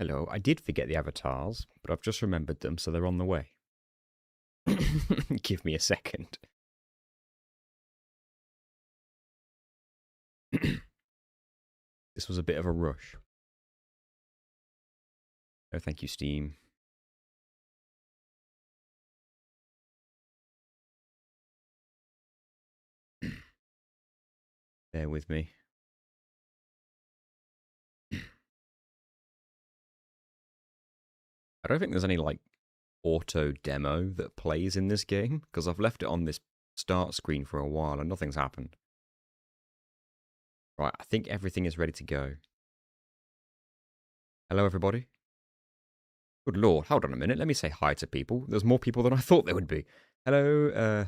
Hello, I did forget the avatars, but I've just remembered them, so they're on the way. Give me a second. This was a bit of a rush. Oh, thank you, Steam. Bear with me. I don't think there's any, like, auto demo that plays in this game, because I've left it on this start screen for a while and nothing's happened. Right, I think everything is ready to go. Hello, everybody. Good lord, hold on a minute. Let me say hi to people. There's more people than I thought there would be. Hello,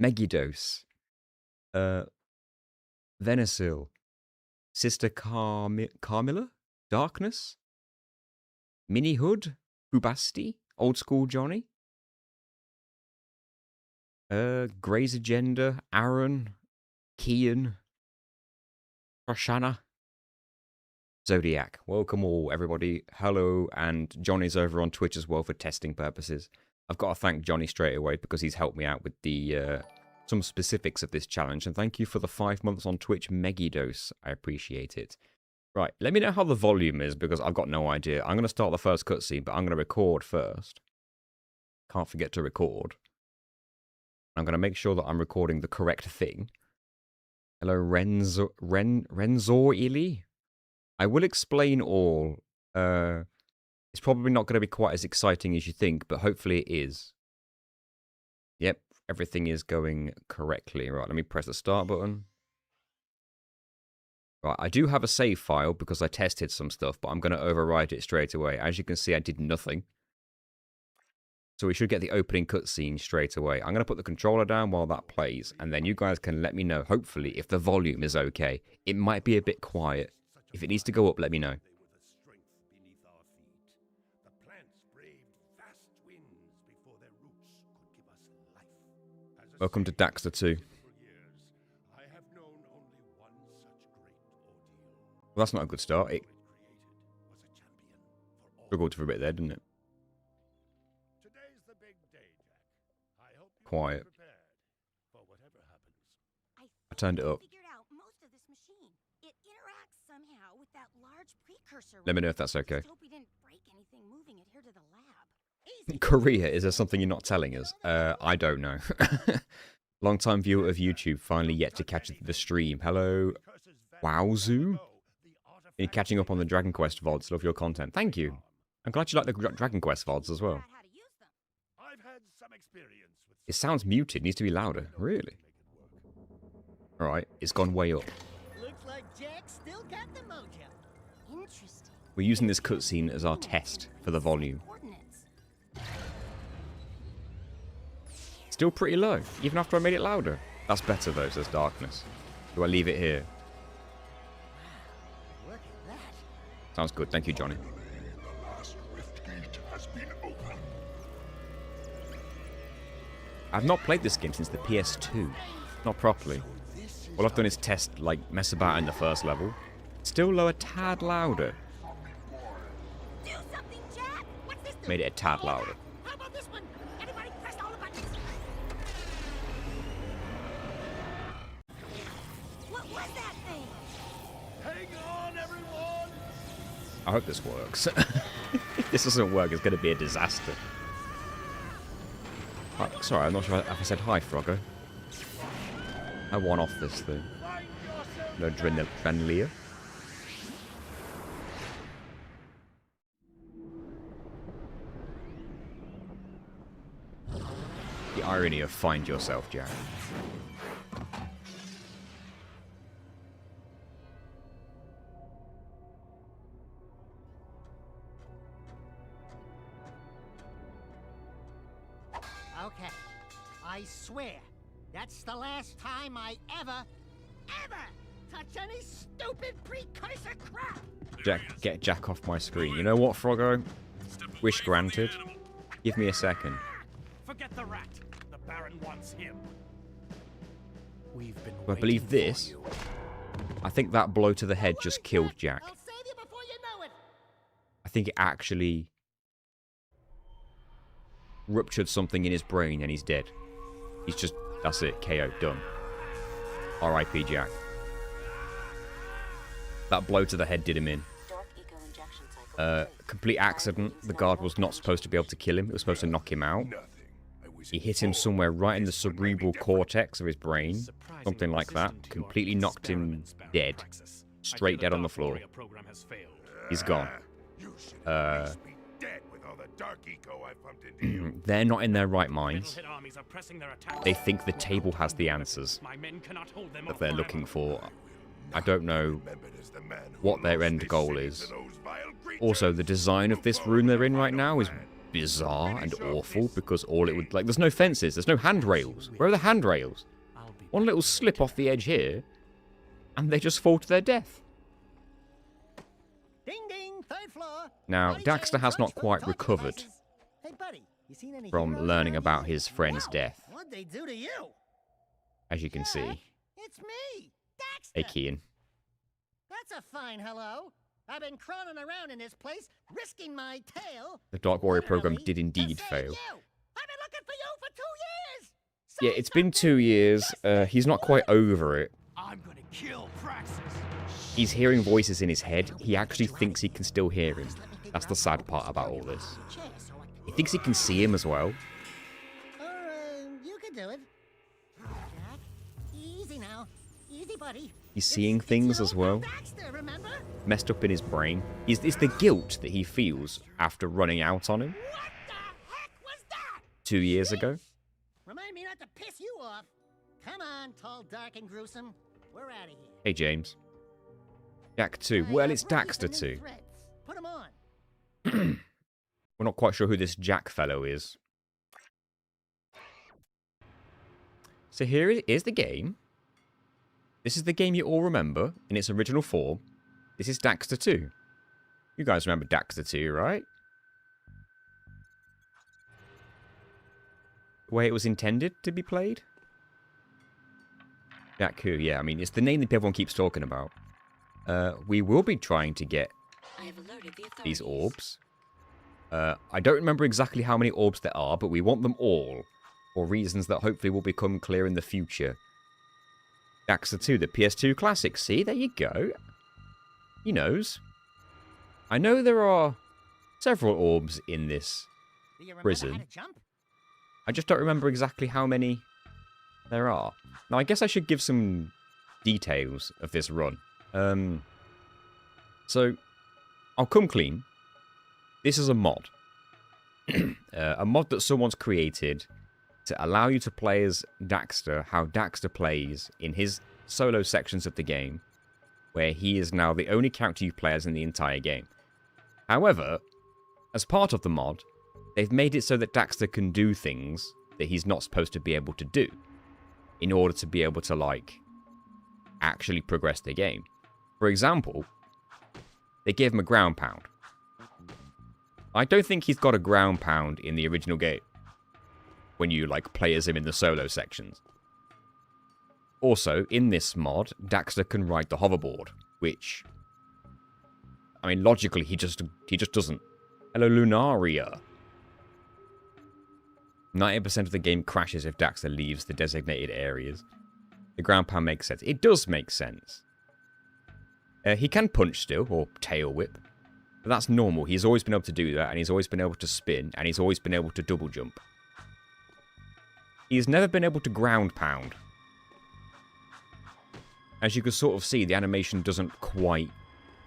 Megidose. Venesil. Sister Carmilla? Darkness? Mini Hood? Bubasti? Old School Johnny? Gray's Agenda? Aaron? Kian? Roshana? Zodiac. Welcome all, everybody. Hello, and Johnny's over on Twitch as well for testing purposes. I've got to thank Johnny straight away because he's helped me out with the some specifics of this challenge. And thank you for the 5 months on Twitch, Megidose. I appreciate it. Right, let me know how the volume is because I've got no idea. I'm going to start the first cutscene, but I'm going to record first. Can't forget to record. I'm going to make sure that I'm recording the correct thing. Hello, Renzor Ili? I will explain all. It's probably not going to be quite as exciting as you think, but hopefully it is. Yep, everything is going correctly. Right, let me press the start button. Right, I do have a save file because I tested some stuff, but I'm going to override it straight away. As you can see, I did nothing. So we should get the opening cutscene straight away. I'm going to put the controller down while that plays, and then you guys can let me know, hopefully, if the volume is okay. It might be a bit quiet. If it needs to go up, let me know. Welcome to Daxter 2. Well, that's not a good start. It struggled for a bit there, didn't it? Quiet. I turned it up. Let me know if that's okay. Korea, is there something you're not telling us? I don't know. Long-time viewer of YouTube, finally yet to catch the stream. Hello, Wowzoo. You're catching up on the Dragon Quest VODs. Love your content. Thank you. I'm glad you like the Dragon Quest VODs as well. It sounds muted. It needs to be louder. Really? Alright, it's gone way up. Looks like Jack still got the mojo. Interesting. We're using this cutscene as our test for the volume. Still pretty low, even after I made it louder. That's better though, says Darkness. Do I leave it here? Wow, look at that. Sounds good, thank you, Johnny. I've not played this game since the PS2. Not properly. All I've done is test, like, mess about in the first level. Still low a tad louder. Do something, Jack. What's this do? Made it a tad louder. How about this one? Everybody press all the buttons. What was that thing? Hang on, everyone! I hope this works. If this doesn't work, it's going to be a disaster. Sorry, I'm not sure if I said hi, Froggo. I won off this thing. No, Drenlia. The irony of find yourself, Jack. Okay. I swear, that's the last time I ever touch any stupid precursor crap! Jack, get Jack off my screen. You know what, Froggo? Wish granted. Give me a second. Forget the rat. The Baron wants him. We've been I believe this. I think that blow to the head just killed Jack. I'll save you before you know it! I think it actually ruptured something in his brain and he's dead. He's just, that's it, KO, done. R.I.P. Jack. That blow to the head did him in. Complete accident. The guard was not supposed to be able to kill him. It was supposed to knock him out. He hit him somewhere right in the cerebral cortex of his brain. Something like that. Completely knocked him dead. Straight dead on the floor. He's gone. They're not in their right minds. They think the table has the answers that they're looking for. I don't know what their end goal is. Also, the design of this room they're in right now is bizarre and awful because all it would... Like, there's no fences. There's no handrails. Where are the handrails? One little slip off the edge here, and they just fall to their death. Ding ding, third floor. Now, Buddy Daxter James, has not lunchroom quite talking recovered devices. Hey, buddy, you seen any from heroes learning around about here? his friend's Wow, death, What'd they do to you? as you can Jack, see. It's me, Daxter. Hey, Kian. That's a fine hello. I've been crawling around in this place, risking my tail. The Dark Warrior program literally, did to indeed save fail. you. I've been looking for you for 2 years. Yeah, Say it's been something. 2 years. He's not quite over it. I'm gonna kill Praxis. He's hearing voices in his head. He actually thinks he can still hear him. Just let me figure That's out the what sad I'm part about all supposed this. to do. Chair, so I can- He thinks he can see him as well. Or, you could do it. Jack, easy now. Easy, buddy. He's seeing things as well. Daxter, remember? Messed up in his brain. It's the guilt that he feels after running out on him What the heck was that? 2 years ago. Remind me not to piss you off. Come on, tall, dark, and gruesome. We're out of here. Hey, James. Jack 2. Well, it's Daxter 2. Put them on. We're not quite sure who this Jack fellow is. So here is the game. This is the game you all remember in its original form. This is Daxter 2. You guys remember Daxter 2, right? The way it was intended to be played? Jack who? Yeah, I mean, it's the name that everyone keeps talking about. We will be trying to get these orbs. I don't remember exactly how many orbs there are, but we want them all. For reasons that hopefully will become clear in the future. Daxter 2, the PS2 classic. See, there you go. He knows. I know there are several orbs in this Do you remember prison. how to jump? I just don't remember exactly how many there are. Now, I guess I should give some details of this run. So, I'll come clean. This is a mod. A mod that someone's created to allow you to play as Daxter, how Daxter plays in his solo sections of the game, where he is now the only character you play as in the entire game. However, as part of the mod, they've made it so that Daxter can do things that he's not supposed to be able to do in order to be able to, like, actually progress the game. For example, they gave him a ground pound. I don't think he's got a ground pound in the original game when you, like, play as him in the solo sections. Also, in this mod, Daxter can ride the hoverboard, which, I mean, logically, he just doesn't. Hello, Lunaria. 90% of the game crashes if Daxter leaves the designated areas. The ground pound makes sense. It does make sense. He can punch still, or tail whip. But that's normal. He's always been able to do that, and he's always been able to spin, and he's always been able to double jump. He's never been able to ground pound. As you can sort of see, the animation doesn't quite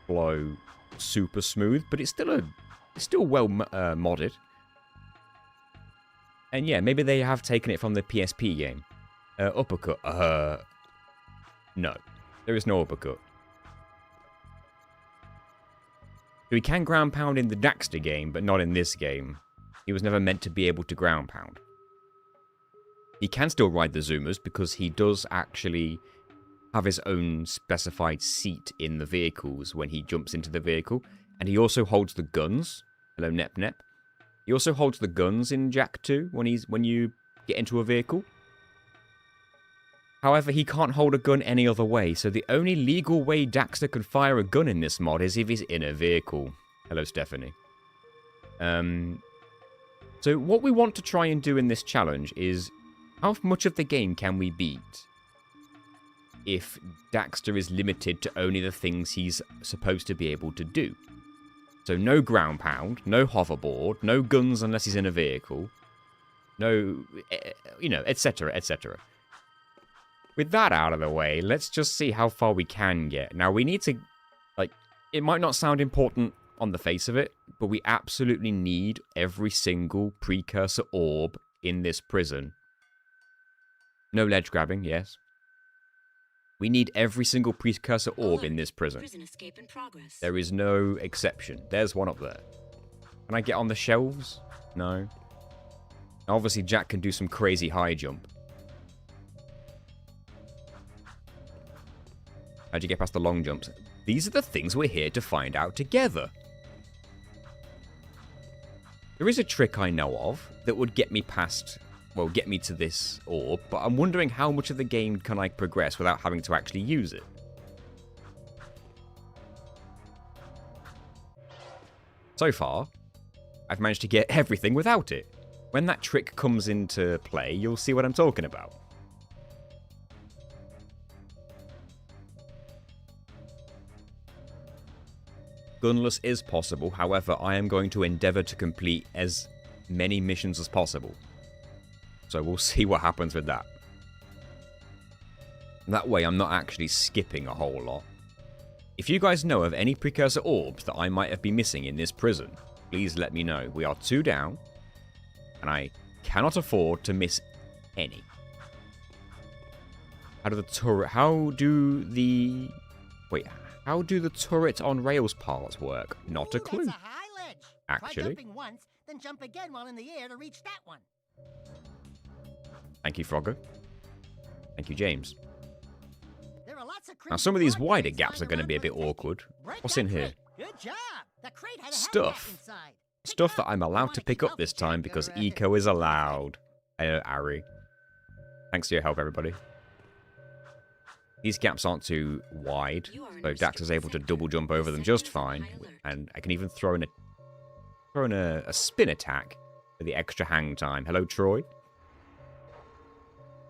flow super smooth, but it's still well modded. And yeah, maybe they have taken it from the PSP game. Uppercut. No. There is no uppercut. So he can ground pound in the Daxter game, but not in this game. He was never meant to be able to ground pound. He can still ride the Zoomers because he does actually have his own specified seat in the vehicles when he jumps into the vehicle. And he also holds the guns. Hello, Nep Nep. He also holds the guns in Jak 2 when you get into a vehicle. However, he can't hold a gun any other way, so the only legal way Daxter can fire a gun in this mod is if he's in a vehicle. Hello, Stephanie. So what we want to try and do in this challenge is how much of the game can we beat if Daxter is limited to only the things he's supposed to be able to do. So no ground pound, no hoverboard, no guns unless he's in a vehicle, no, etc., etc. With that out of the way, let's just see how far we can get. Now, we need to, it might not sound important on the face of it, but we absolutely need every single precursor orb in this prison. No ledge grabbing, yes. We need every single precursor orb in this prison. Prison escape in progress. There is no exception. There's one up there. Can I get on the shelves? No. Obviously, Jack can do some crazy high jump. How'd you get past the long jumps? These are the things we're here to find out together. There is a trick I know of that would get me past, well, get me to this orb, but I'm wondering how much of the game can I progress without having to actually use it. So far, I've managed to get everything without it. When that trick comes into play, you'll see what I'm talking about. Gunless is possible, however, I am going to endeavour to complete as many missions as possible. So we'll see what happens with that. That way I'm not actually skipping a whole lot. If you guys know of any precursor orbs that I might have been missing in this prison, please let me know. We are 2 down, and I cannot afford to miss any. How do the turret on rails parts work? Not a clue. That's a high ledge. Actually. Try jumping once, then jump again while in the air to reach that one. Thank you, Frogger. Thank you, James. There are lots of Now, some of these creepy wider crates gaps are lying going to be a around bit for safety. awkward. Break What's that in here? crate. Good job. The crate had a Stuff. Hellcat inside. Pick Stuff it that up. I'm You allowed wanna to keep pick up healthy, this time Jack, because or, eco is allowed. Ari. Thanks for your help, everybody. These gaps aren't too wide, You are in so Dax is able to double jump over them just fine. And I can even throw in a spin attack for the extra hang time. Hello, Troy.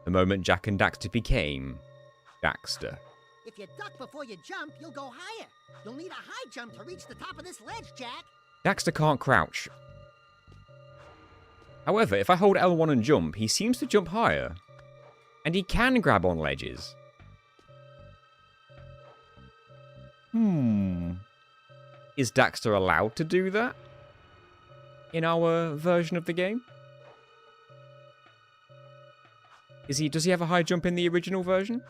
The moment Jack and Daxter became Daxter. If you duck before you jump, you'll go higher. You'll need a high jump to reach the top of this ledge, Jack. Daxter can't crouch. However, if I hold L1 and jump, he seems to jump higher. And he can grab on ledges. Is Daxter allowed to do that in our version of the game? Does he have a high jump in the original version?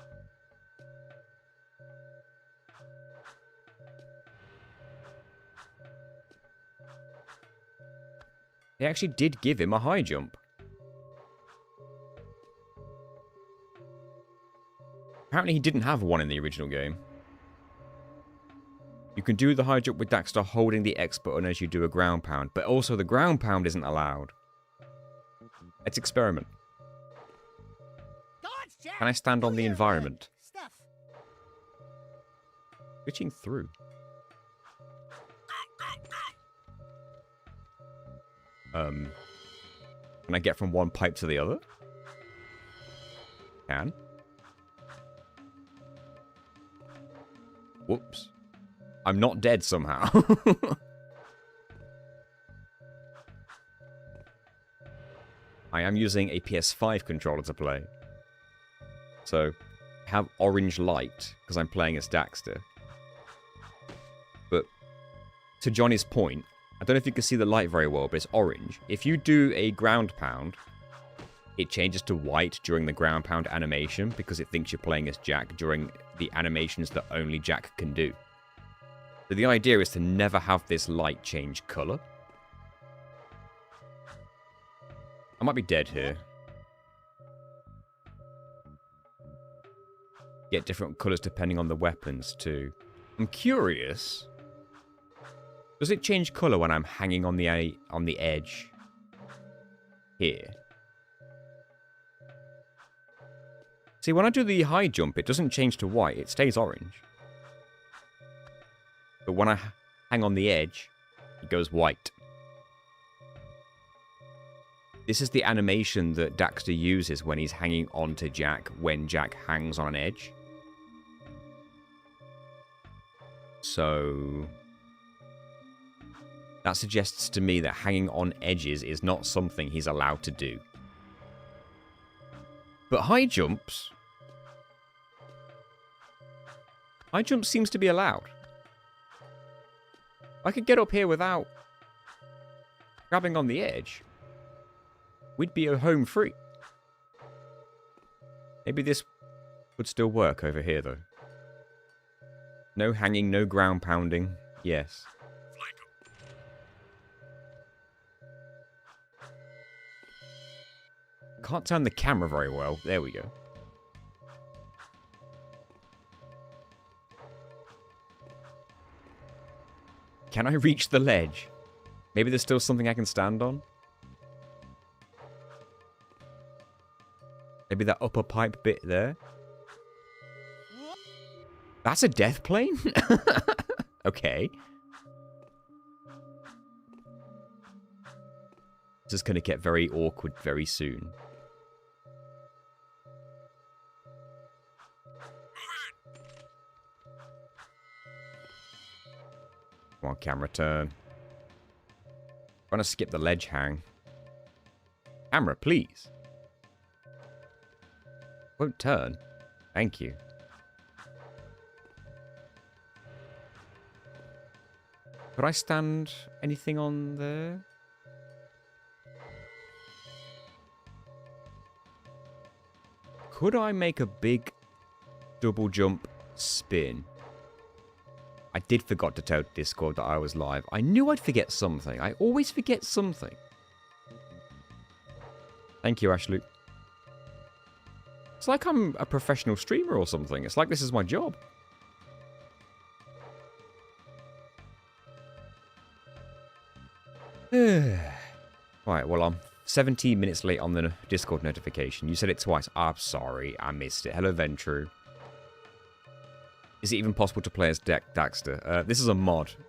They actually did give him a high jump. Apparently he didn't have one in the original game. You can do the high jump with Daxter holding the X button as you do a ground pound, but also the ground pound isn't allowed. Let's experiment. Dodge, Jack. Can I stand on the Clear environment? Stuff. Switching through. Can I get from one pipe to the other? Can. Whoops. I'm not dead somehow. I am using a PS5 controller to play. So, I have orange light because I'm playing as Daxter. But, to Johnny's point, I don't know if you can see the light very well, but it's orange. If you do a ground pound, it changes to white during the ground pound animation because it thinks you're playing as Jack during the animations that only Jack can do. So the idea is to never have this light change colour. I might be dead here. Get different colours depending on the weapons too. I'm curious. Does it change colour when I'm hanging on the edge? Here. See, when I do the high jump, it doesn't change to white. It stays orange. But when I hang on the edge, it goes white. This is the animation that Daxter uses when he's hanging onto Jack, when Jack hangs on an edge. So that suggests to me that hanging on edges is not something he's allowed to do. But high jumps seems to be allowed. I could get up here without grabbing on the edge. We'd be home free. Maybe this would still work over here, though. No hanging, no ground pounding. Yes. Can't turn the camera very well. There we go. Can I reach the ledge? Maybe there's still something I can stand on? Maybe that upper pipe bit there? That's a death plane? Okay. This is going to get very awkward very soon. Come on, camera turn. I'm going to skip the ledge hang. Camera, please. Won't turn. Thank you. Could I stand anything on there? Could I make a big double jump spin? I did forget to tell Discord that I was live. I knew I'd forget something. I always forget something. Thank you, Ashley. It's like I'm a professional streamer or something. It's like this is my job. Right, well, I'm 17 minutes late on the Discord notification. You said it twice. I'm sorry, I missed it. Hello, Ventru. Is it even possible to play as Daxter? This is a mod. You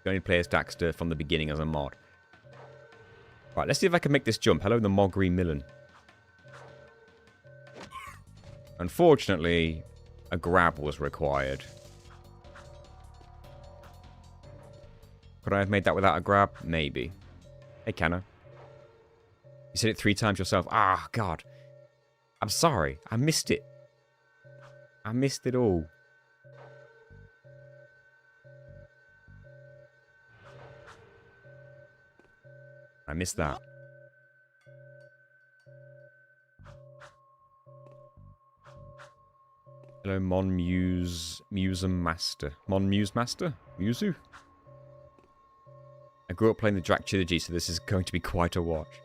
can only play as Daxter from the beginning as a mod. Right, let's see if I can make this jump. Hello, the Mogri Millen. Unfortunately, a grab was required. Could I have made that without a grab? Maybe. Hey, Canna. You said it 3 times yourself. Ah, God. I'm sorry. I missed it. I missed it all. I missed that. Hello, Mon Muse Master. Mon Muse Master? Musu? I grew up playing the Drac Trilogy, so this is going to be quite a watch.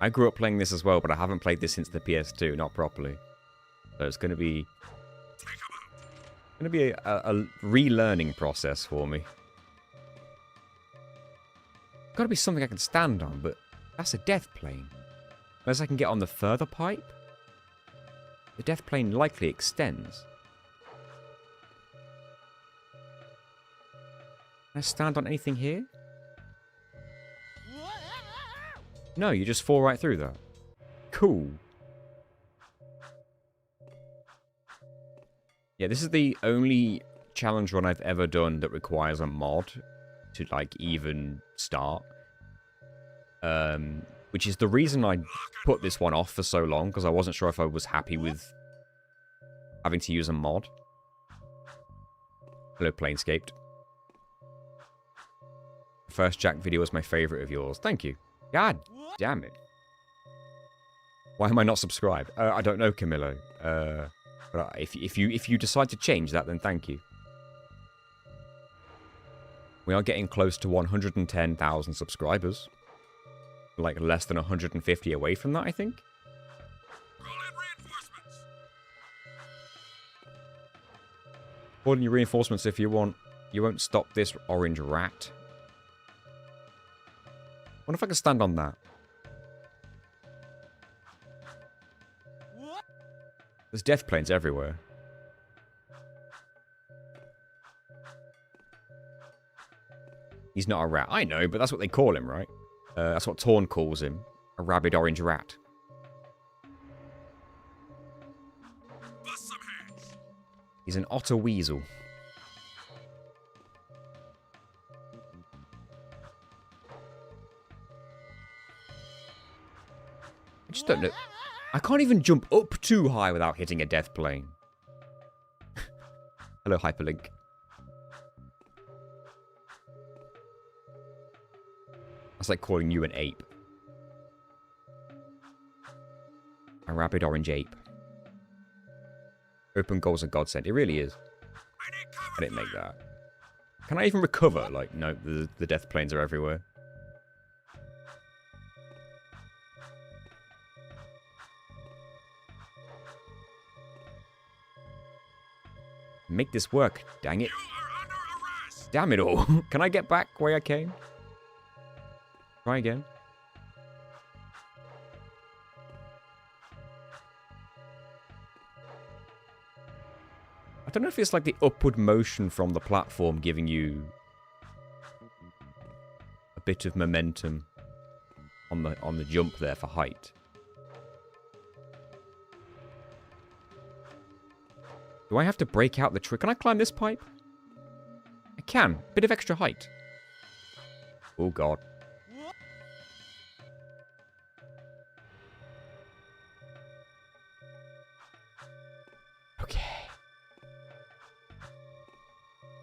I grew up playing this as well, but I haven't played this since the PS2, not properly. So it's going to be... a relearning process for me. Got to be something I can stand on, but that's a death plane. Unless I can get on the further pipe. The death plane likely extends. Can I stand on anything here? No, you just fall right through that. Cool. Yeah, this is the only challenge run I've ever done that requires a mod to, like, even start. Which is the reason I put this one off for so long, because I wasn't sure if I was happy with having to use a mod. Hello, Planescaped. First Jack video was my favorite of yours. Thank you. God damn it. Why am I not subscribed? I don't know, Camillo. But if you decide to change that, then thank you. We are getting close to 110,000 subscribers. Like less than 150 away from that, I think. Call in your reinforcements if you want. You won't stop this orange rat. Wonder if I can stand on that. There's death planes everywhere. He's not a rat. I know, but that's what they call him, right? That's what Torn calls him. A rabid orange rat. Bust some heads. He's an otter weasel. I just don't know. I can't even jump up too high without hitting a death plane. Hello, Hyperlink. That's like calling you an ape. A rabid orange ape. Open goal's a godsend. It really is. I didn't make that. Can I even recover? Like, no, the death planes are everywhere. Make this work, dang it. Damn it all. Can I get back where I came? Try again. I don't know if it's like the upward motion from the platform giving you a bit of momentum on the jump there for height. Do I have to break out the tree? Can I climb this pipe? I can. Bit of extra height. Oh, God. Okay.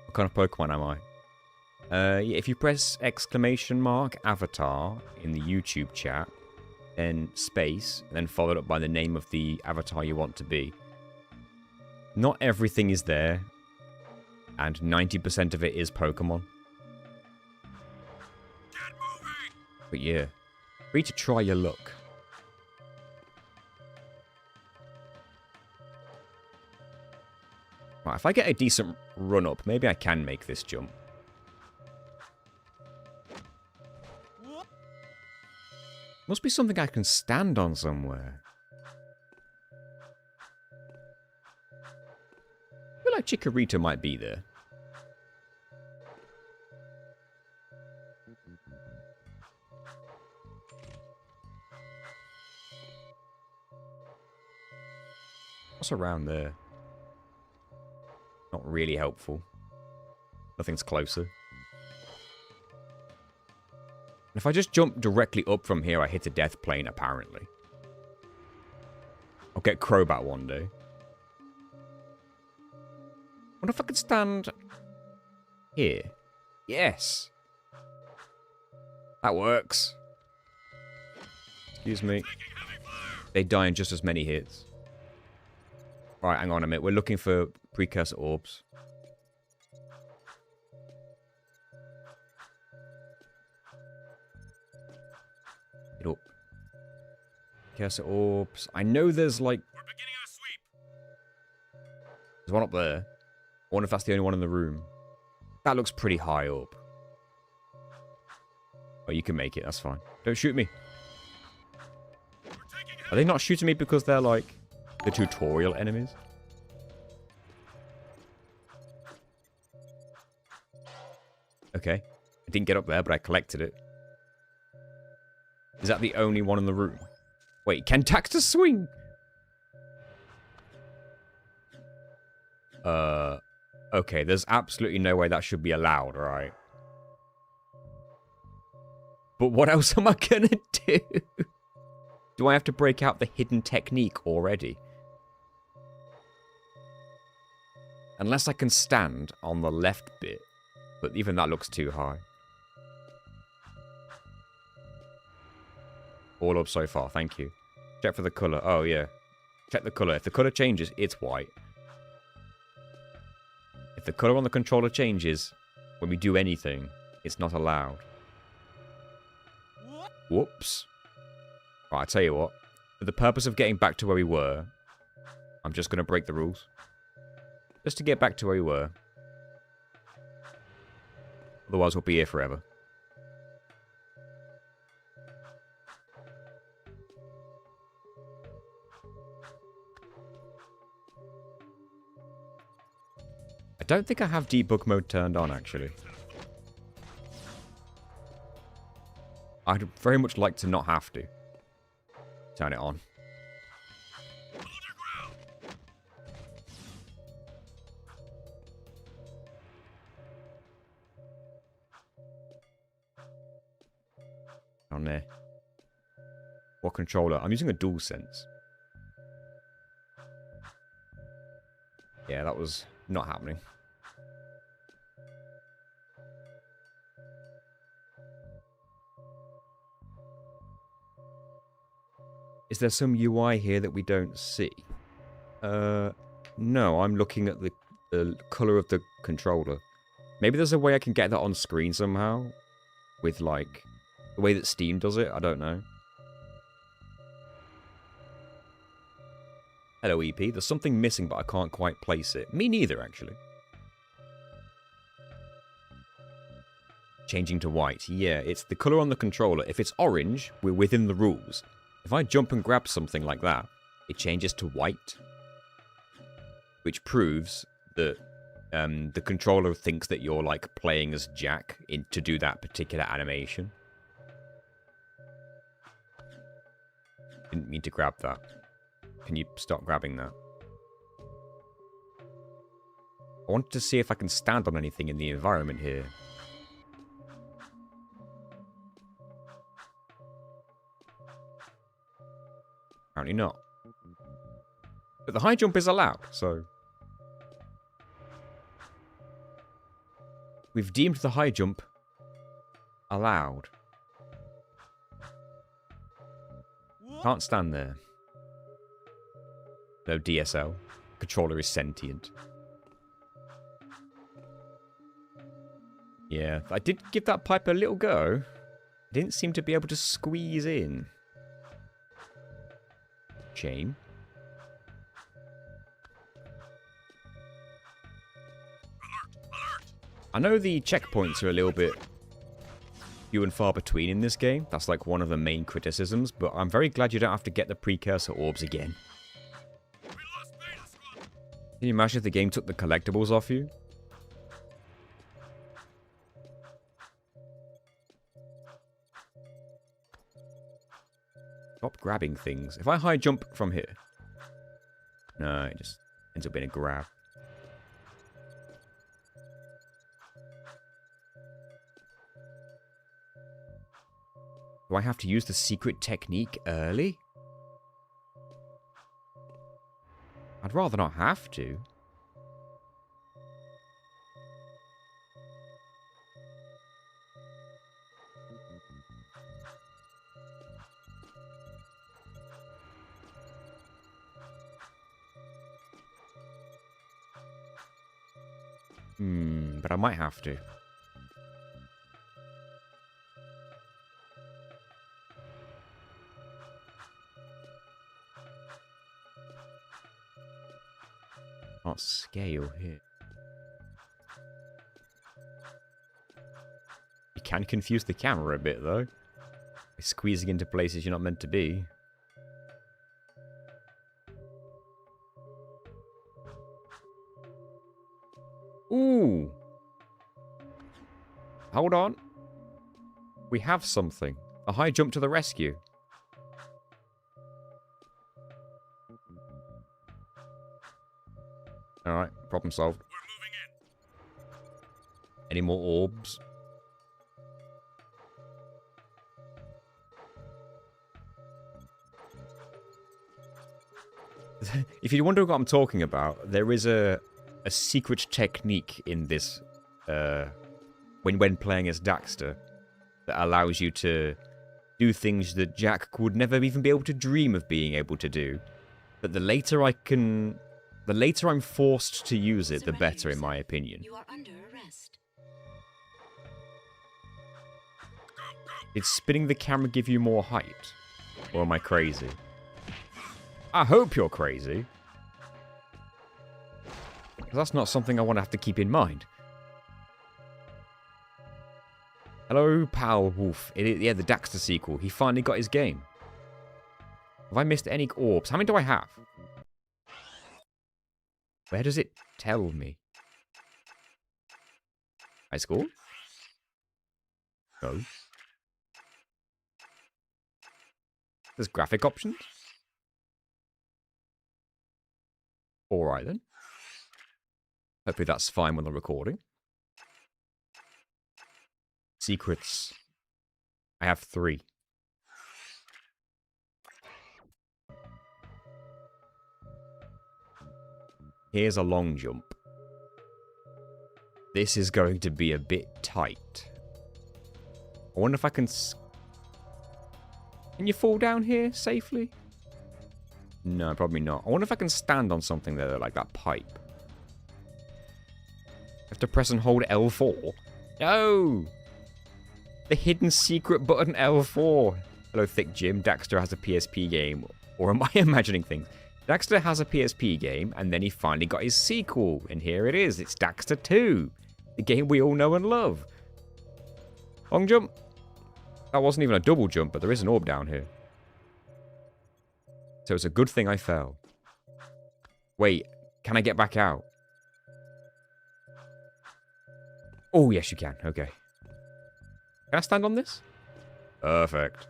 What kind of Pokemon am I? Yeah, if you press !avatar in the YouTube chat, then space, and then followed up by the name of the avatar you want to be. Not everything is there, and 90% of it is Pokemon. But yeah, free to try your luck. Right, if I get a decent run up, maybe I can make this jump. Must be something I can stand on somewhere. I feel like Chikorita might be there. What's around there? Not really helpful. Nothing's closer. If I just jump directly up from here, I hit a death plane, apparently. I'll get Crobat one day. Wonder if I could stand here. Yes. That works. Excuse me. They die in just as many hits. Right, hang on a minute. We're looking for precursor orbs. Get up. Precursor orbs. I know there's like... We're beginning our sweep. There's one up there. I wonder if that's the only one in the room. That looks pretty high up. Oh, you can make it. That's fine. Don't shoot me. Are they not shooting me because they're like the tutorial enemies? Okay. I didn't get up there, but I collected it. Is that the only one in the room? Wait, can Taxter swing? Okay, there's absolutely no way that should be allowed, right? But what else am I gonna do? Do I have to break out the hidden technique already? Unless I can stand on the left bit. But even that looks too high. All up so far, thank you. Check for the colour. Oh, yeah. Check the colour. If the colour changes, it's white. If the colour on the controller changes, when we do anything, it's not allowed. Whoops. Right, I'll tell you what. For the purpose of getting back to where we were, I'm just going to break the rules. Just to get back to where we were. Otherwise, we'll be here forever. I don't think I have debug mode turned on, actually. I'd very much like to not have to. Turn it on. On there. What controller? I'm using a DualSense. Yeah, that was not happening. Is there some UI here that we don't see? No, I'm looking at the color of the controller. Maybe there's a way I can get that on screen somehow. With, like, the way that Steam does it. I don't know. Hello, EP. There's something missing, but I can't quite place it. Me neither, actually. Changing to white. Yeah, it's the color on the controller. If it's orange, we're within the rules. If I jump and grab something like that, it changes to white. Which proves that the controller thinks that you're, like, playing as Jack to do that particular animation. Didn't mean to grab that. Can you stop grabbing that? I wanted to see if I can stand on anything in the environment here. Apparently not. But the high jump is allowed, so... We've deemed the high jump allowed. Can't stand there. No DSL. Controller is sentient. Yeah, I did give that pipe a little go. Didn't seem to be able to squeeze in. Shame. I know the checkpoints are a little bit few and far between in this game. That's like one of the main criticisms, but I'm very glad you don't have to get the precursor orbs again. Can you imagine if the game took the collectibles off you? Stop grabbing things. If I high jump from here... No, it just ends up being a grab. Do I have to use the secret technique early? I'd rather not have to. But I might have to. Not scale here. You can confuse the camera a bit, though. By squeezing into places you're not meant to be. Ooh! Hold on. We have something. A high jump to the rescue. Alright, problem solved. We're moving in. Any more orbs? If you're wondering what I'm talking about, there is a secret technique in this when playing as Daxter that allows you to do things that Jack would never even be able to dream of being able to do. But the later I'm forced to use it, the better, in my opinion. You are under arrest. Did spinning the camera give you more height? Or am I crazy? I hope you're crazy. Because that's not something I want to have to keep in mind. Hello, pal Wolf. Yeah, the Daxter sequel. He finally got his game. Have I missed any orbs? How many do I have? Where does it tell me? High score? No. There's graphic options. Alright then. Hopefully that's fine when I'm recording. Secrets. I have 3. Here's a long jump. This is going to be a bit tight. I wonder if I can... Can you fall down here safely? No, probably not. I wonder if I can stand on something there, like that pipe. I have to press and hold L4. No! The hidden secret button L4. Hello, Thick Jim. Daxter has a PSP game. Or am I imagining things? Daxter has a PSP game, and then he finally got his sequel. And here it is. It's Daxter 2. The game we all know and love. Long jump. That wasn't even a double jump, but there is an orb down here. So it's a good thing I fell. Wait, can I get back out? Oh, yes you can. Okay. Can I stand on this? Perfect.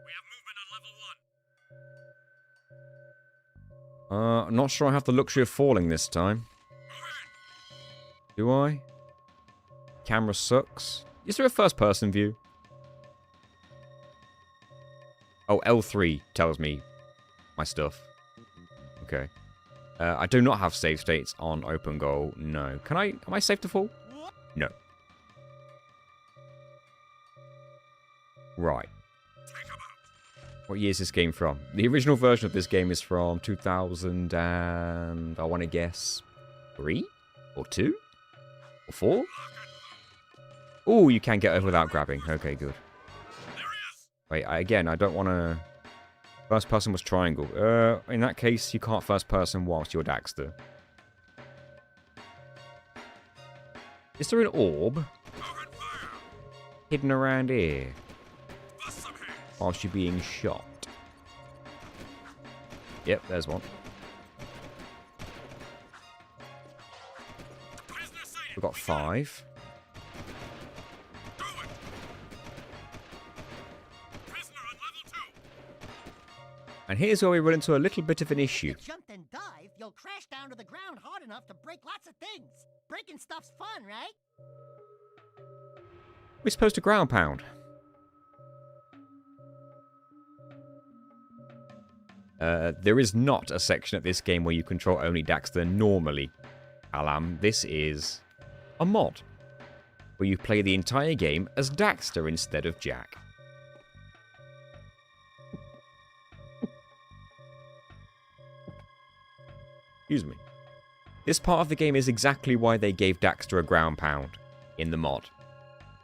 We have movement on level 1. I'm not sure I have the luxury of falling this time. Do I? Camera sucks. Is there a first-person view? Oh, L3 tells me my stuff. Okay. I do not have save states on open goal. No. Can I... Am I safe to fall? No. Right. What year is this game from? The original version of this game is from 2000 and... I want to guess... 3? Or 2? Or 4? Oh, you can get over without grabbing. Okay, good. Wait, again, I don't want to... First person was triangle. In that case, you can't first person whilst you're Daxter. Is there an orb hidden around here whilst you're being shot? Yep, there's one. We've got 5. And here's where we run into a little bit of an issue. If you jumped and dived, you'll crash down to the ground hard enough to break lots of things. Breaking stuff's fun, right? We're supposed to ground pound. There is not a section of this game where you control only Daxter normally. Alam, this is a mod, where you play the entire game as Daxter instead of Jack. Excuse me. This part of the game is exactly why they gave Daxter a ground pound in the mod,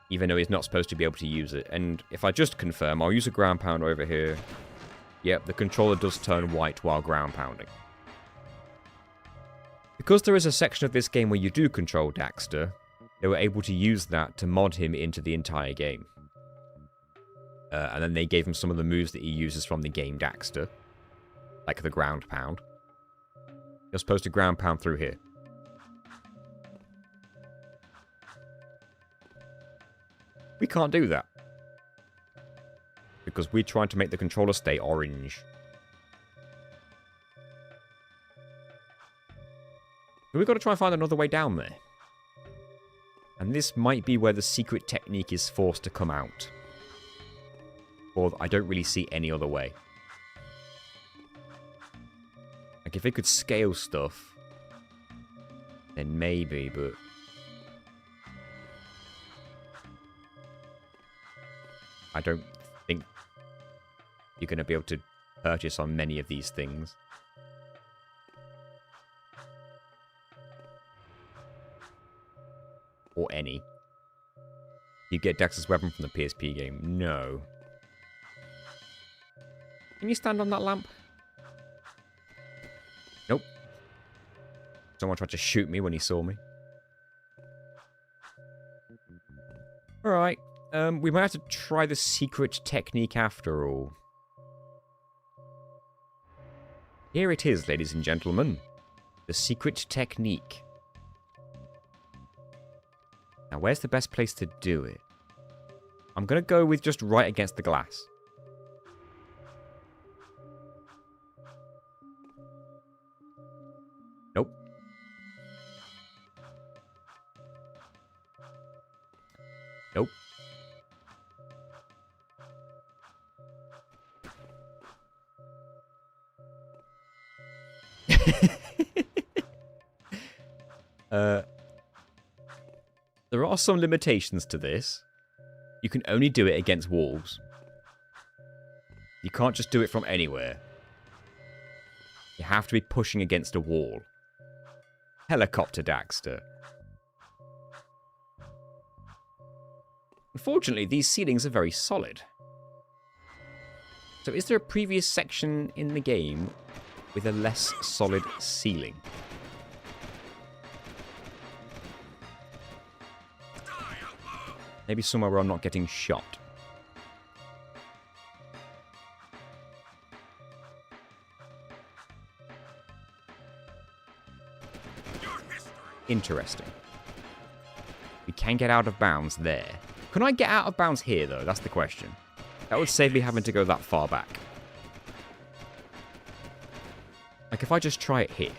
even though he's not supposed to be able to use it. And if I just confirm, I'll use a ground pound over here. Yep, the controller does turn white while ground pounding. Because there is a section of this game where you do control Daxter, they were able to use that to mod him into the entire game. And then they gave him some of the moves that he uses from the game Daxter, like the ground pound. You're supposed to ground pound through here. We can't do that. Because we're trying to make the controller stay orange. So we've got to try and find another way down there. And this might be where the secret technique is forced to come out. Or I don't really see any other way. Like, if it could scale stuff, then maybe, but... I don't think you're going to be able to purchase on many of these things. Or any. You get Daxter's weapon from the PSP game? No. Can you stand on that lamp? Nope. Someone tried to shoot me when he saw me. Alright. We might have to try the secret technique after all. Here it is, ladies and gentlemen. The secret technique. Now, where's the best place to do it? I'm going to go with just right against the glass. Nope. There are some limitations to this. You can only do it against walls. You can't just do it from anywhere. You have to be pushing against a wall. Helicopter Daxter. Unfortunately, these ceilings are very solid. So is there a previous section in the game with a less solid ceiling? Maybe somewhere where I'm not getting shot. Interesting. We can get out of bounds there. Can I get out of bounds here, though? That's the question. That would save me having to go that far back. Like, if I just try it here.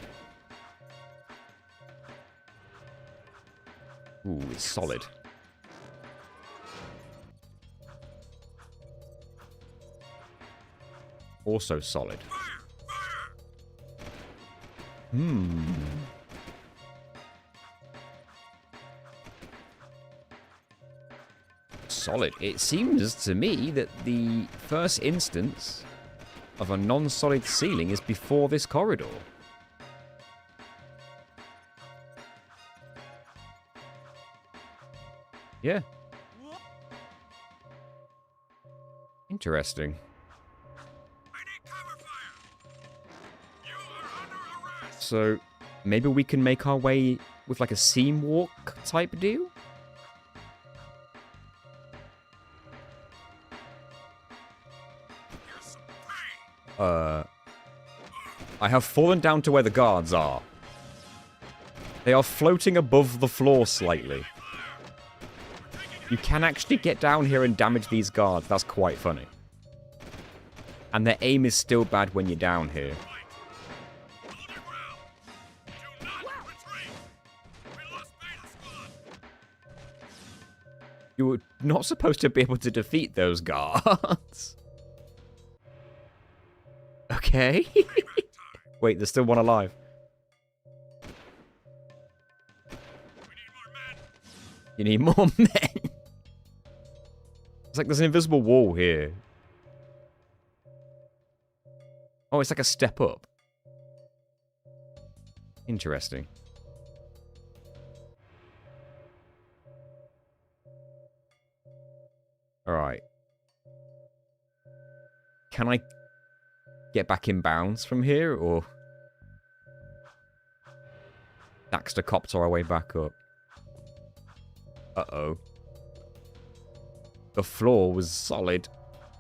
Ooh, it's solid. Also solid. Solid. It seems to me that the first instance of a non-solid ceiling is before this corridor. Yeah. Interesting. So, maybe we can make our way with like a seam walk type deal? I have fallen down to where the guards are. They are floating above the floor slightly. You can actually get down here and damage these guards. That's quite funny. And their aim is still bad when you're down here. You were not supposed to be able to defeat those guards. Okay. Wait, there's still one alive. You need more men. It's like there's an invisible wall here. Oh, it's like a step up. Interesting. Alright. Can I get back in bounds from here, or Daxter copter our way back up? Uh-oh. The floor was solid,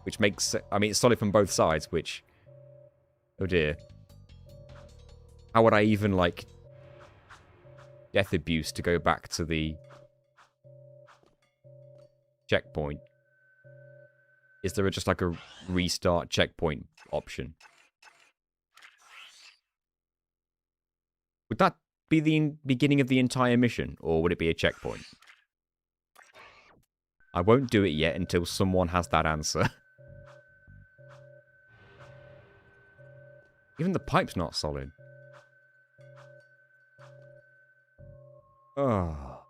which makes... I mean, it's solid from both sides, which... Oh dear. How would I even, like... Death abuse to go back to the... checkpoint? Is there just like a restart checkpoint option? Would that be the beginning of the entire mission, or would it be a checkpoint? I won't do it yet until someone has that answer. Even the pipe's not solid. Oh.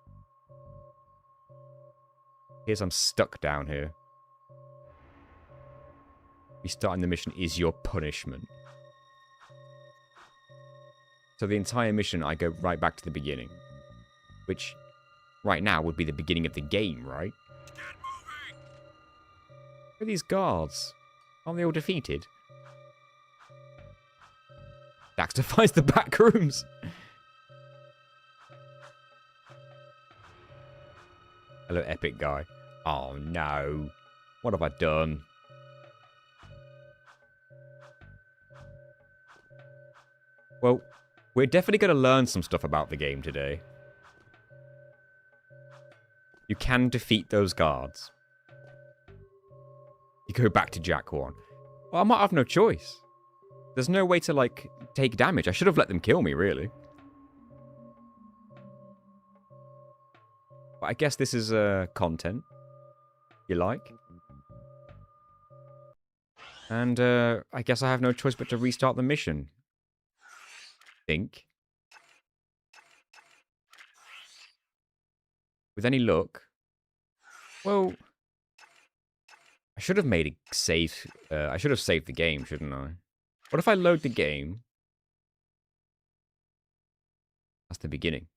Here's I'm stuck down here. Restarting the mission is your punishment. So the entire mission, I go right back to the beginning. Which, right now, would be the beginning of the game, right? Where are these guards? Aren't they all defeated? Daxter finds the back rooms! Hello, epic guy. Oh no. What have I done? Well, we're definitely going to learn some stuff about the game today. You can defeat those guards. You go back to Jak 1. Well, I might have no choice. There's no way to, like, take damage. I should have let them kill me, really. But I guess this is content. You like? And I guess I have no choice but to restart the mission. Think. With any luck. Well, I should have made a save. I should have saved the game, shouldn't I? What if I load the game? That's the beginning.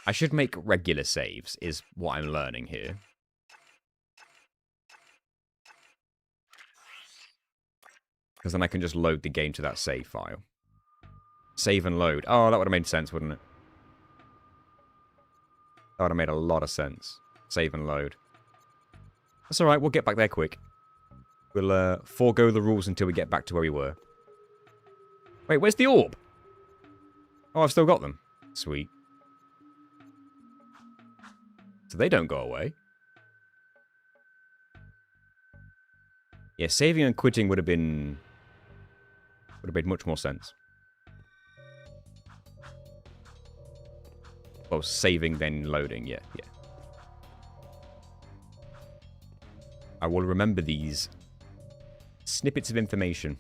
I should make regular saves, is what I'm learning here. Because then I can just load the game to that save file. Save and load. Oh, that would have made sense, wouldn't it? That would have made a lot of sense. Save and load. That's alright, we'll get back there quick. We'll forego the rules until we get back to where we were. Wait, where's the orb? Oh, I've still got them. Sweet. So they don't go away. Yeah, saving and quitting would have made much more sense. Well, saving then loading, yeah. I will remember these snippets of information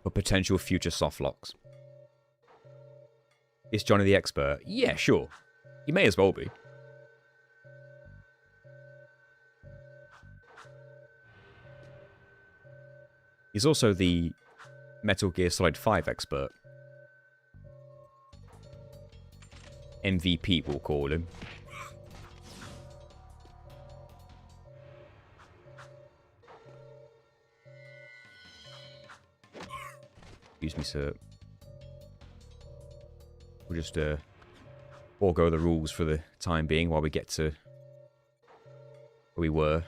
for potential future softlocks. Is Johnny the expert? Yeah, sure. He may as well be. He's also the Metal Gear Solid 5 expert. MVP, we'll call him. Excuse me, sir. We'll just forego the rules for the time being while we get to where we were.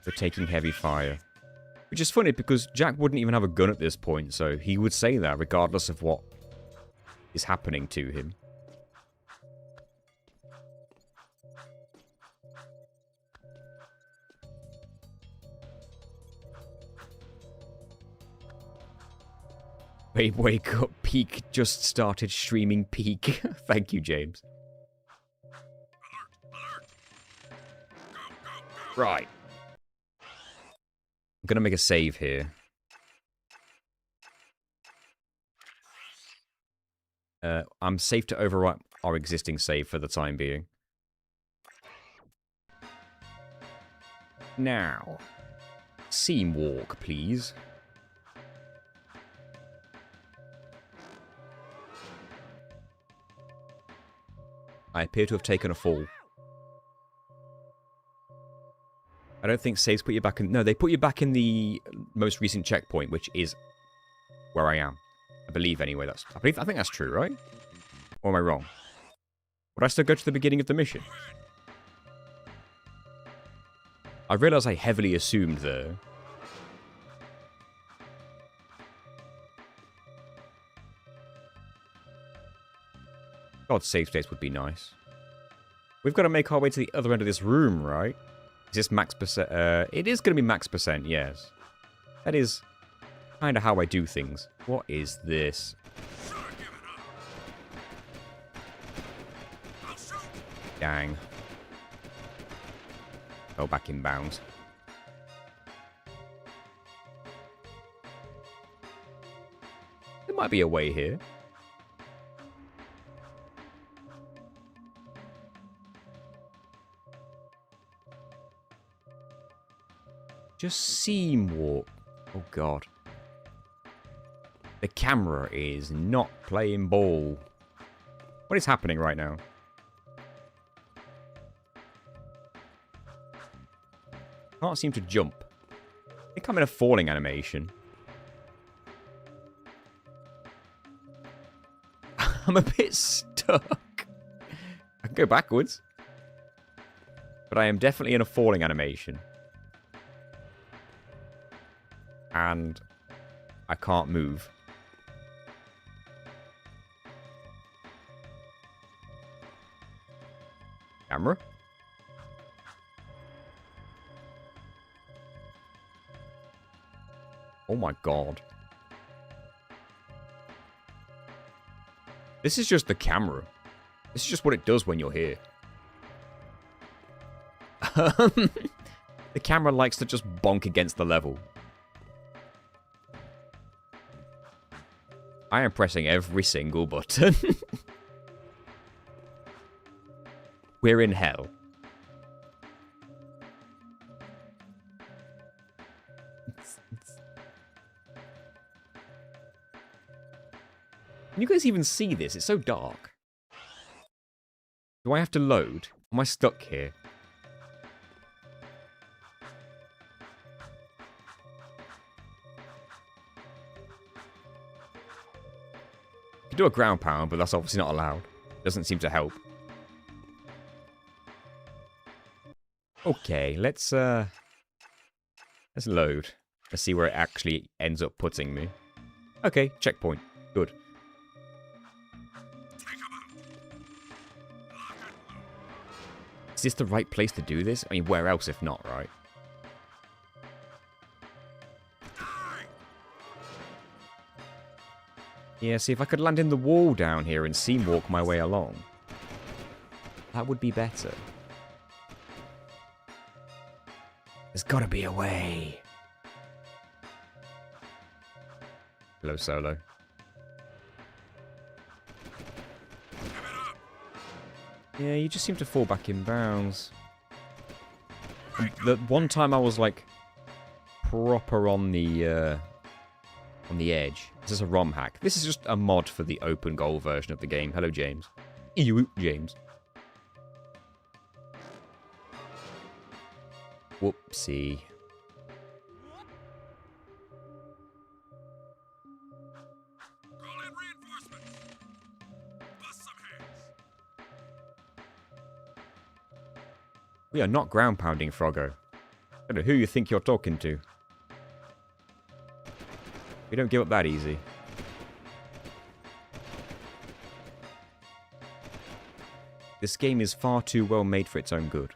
We're taking heavy fire. Which is funny because Jack wouldn't even have a gun at this point, so he would say that regardless of what is happening to him. Babe, wake up. Peak just started streaming Peak. Thank you, James. Right. I'm going to make a save here. I'm safe to overwrite our existing save for the time being. Now, Seam Walk, please. I appear to have taken a fall. I don't think saves put you back in... No, they put you back in the most recent checkpoint, which is where I am. I believe, anyway. I think that's true, right? Or am I wrong? Would I still go to the beginning of the mission? I realise I heavily assumed there. God, save states would be nice. We've got to make our way to the other end of this room, right? Is this max percent? It is going to be max percent, yes. That is kind of how I do things. What is this? Dang. Go back in bounds. There might be a way here. Just seam walk. Oh, God. The camera is not playing ball. What is happening right now? Can't seem to jump. I think I'm in a falling animation. I'm a bit stuck. I can go backwards. But I am definitely in a falling animation. And I can't move. Camera? Oh my god. This is just the camera. This is just what it does when you're here. The camera likes to just bonk against the level. I am pressing every single button. We're in hell. Can you guys even see this? It's so dark. Do I have to load? Am I stuck here? You can do a ground pound, but that's obviously not allowed. Doesn't seem to help. Okay, let's load. Let's see where it actually ends up putting me. Okay, checkpoint. Good. Is this the right place to do this? I mean, where else if not, right? Yeah, see, if I could land in the wall down here and seam walk my way along, that would be better. There's gotta be a way. Hello, Solo. Yeah, you just seem to fall back in bounds. The one time I was like proper on the edge. This is a ROM hack. This is just a mod for the open goal version of the game. Hello, James. Ew, James. Whoopsie. We are not ground pounding, Froggo. I don't know who you think you're talking to. We don't give up that easy. This game is far too well made for its own good.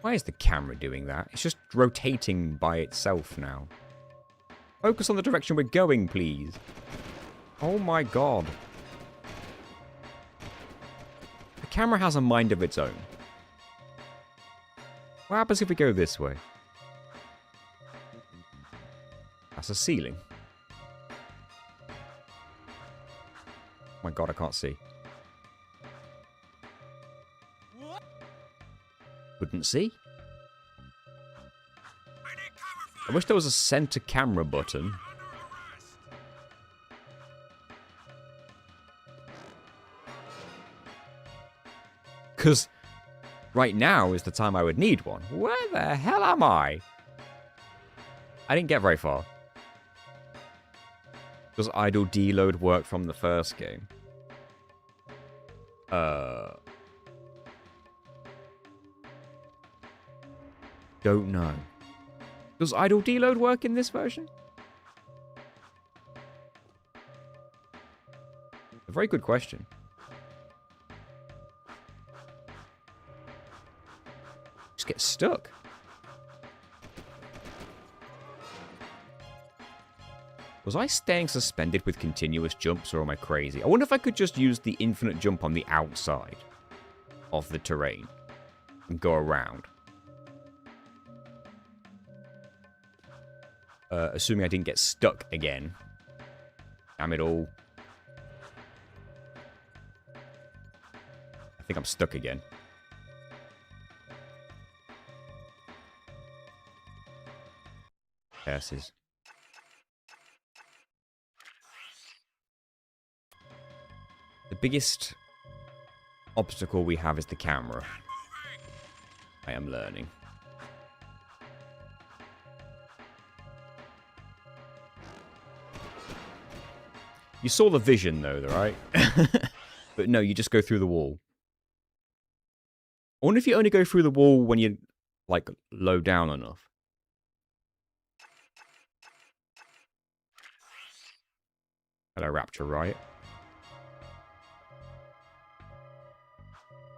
Why is the camera doing that? It's just rotating by itself now. Focus on the direction we're going, please. Oh my god. The camera has a mind of its own. What happens if we go this way? That's a ceiling. Oh my god, I can't see. Couldn't see? I wish there was a center camera button. Because right now is the time I would need one. Where the hell am I? I didn't get very far. Does idle deload work from the first game? Don't know. Does idle deload work in this version? A very good question. Just get stuck. Was I staying suspended with continuous jumps, or am I crazy? I wonder if I could just use the infinite jump on the outside of the terrain and go around. Assuming I didn't get stuck again. Damn it all. I think I'm stuck again. Curses. The biggest obstacle we have is the camera. I am learning. You saw the vision, though, right? But no, you just go through the wall. I wonder if you only go through the wall when you're, like, low down enough. Hello, Rapture Riot.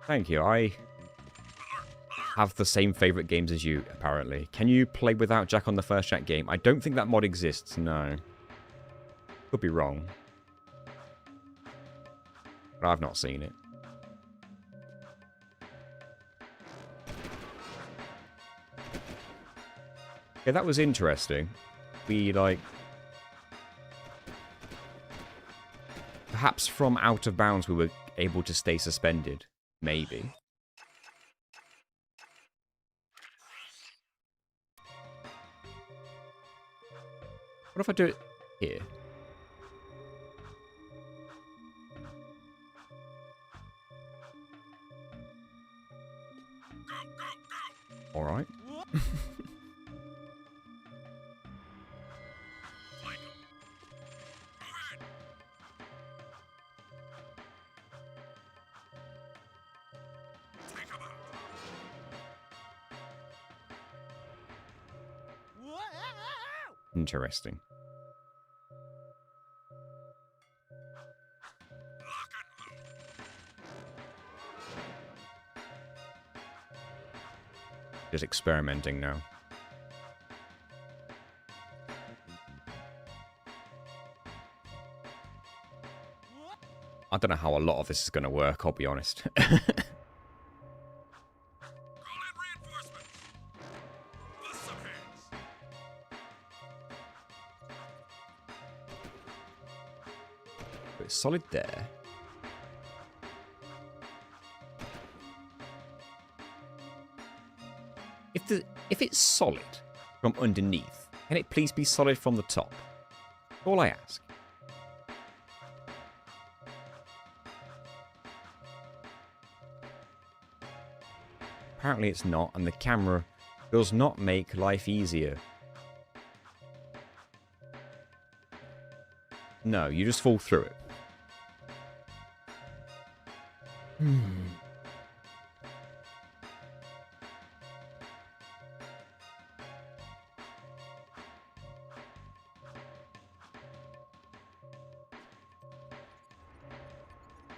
Thank you. I have the same favorite games as you, apparently. Can you play without Jack on the first Jack game? I don't think that mod exists, no. Could be wrong. But I've not seen it. Yeah, that was interesting. We, like... Perhaps from out of bounds we were able to stay suspended. Maybe. What if I do it here? All right. Interesting. Just experimenting now. I don't know how a lot of this is going to work, I'll be honest. It's solid there. If it's solid from underneath, can it please be solid from the top? All I ask. Apparently it's not, and the camera does not make life easier. No, you just fall through it.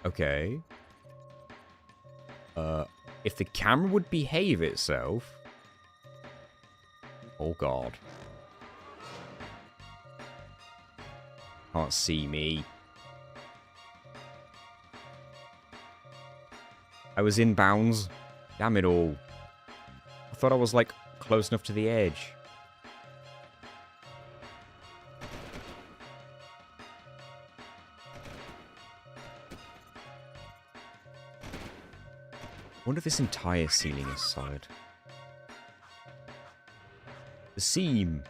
Okay. If the camera would behave itself... Oh god. Can't see me. I was in bounds. Damn it all. I thought I was, like, close enough to the edge. I wonder if this entire ceiling is solid. The seam.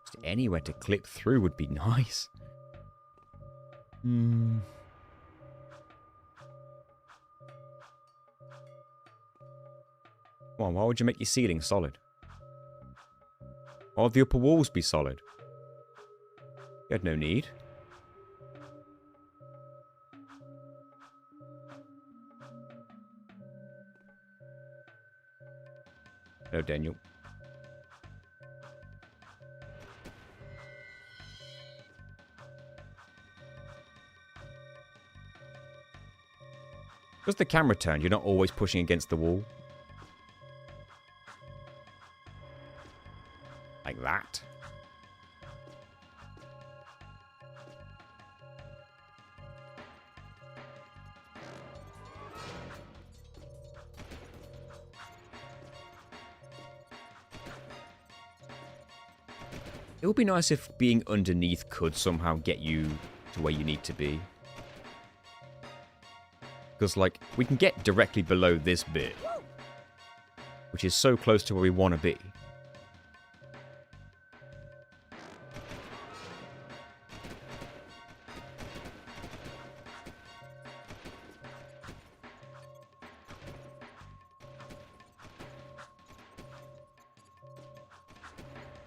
Just anywhere to clip through would be nice. Come on, why would you make your ceiling solid? Why would the upper walls be solid? You had no need. No, Daniel. Because the camera turned, you're not always pushing against the wall. Like that. It would be nice if being underneath could somehow get you to where you need to be. Because, like, we can get directly below this bit, which is so close to where we want to be.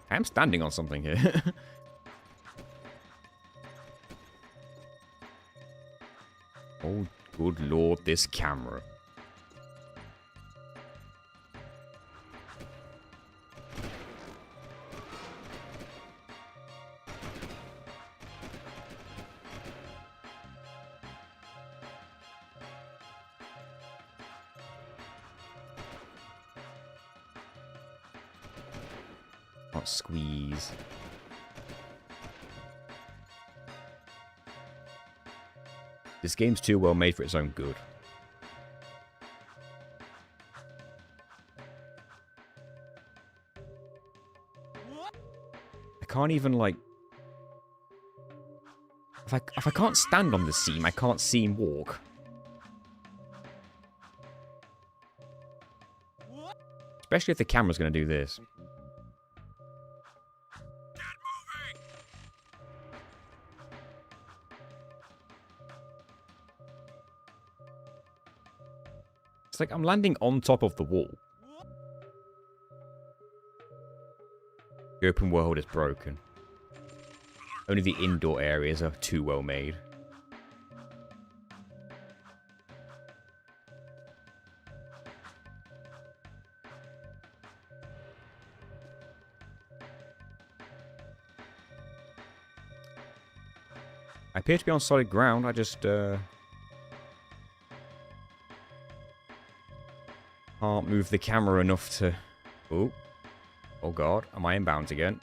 I am standing on something here. Oh, good lord, this camera. Can't squeeze. This game's too well made for its own good. I can't even, like... If I can't stand on the seam, I can't seam walk. Especially if the camera's going to do this. It's like I'm landing on top of the wall. The open world is broken. Only the indoor areas are too well made. I appear to be on solid ground, I just, can't move the camera enough to... Oh. Oh god, am I inbounds again?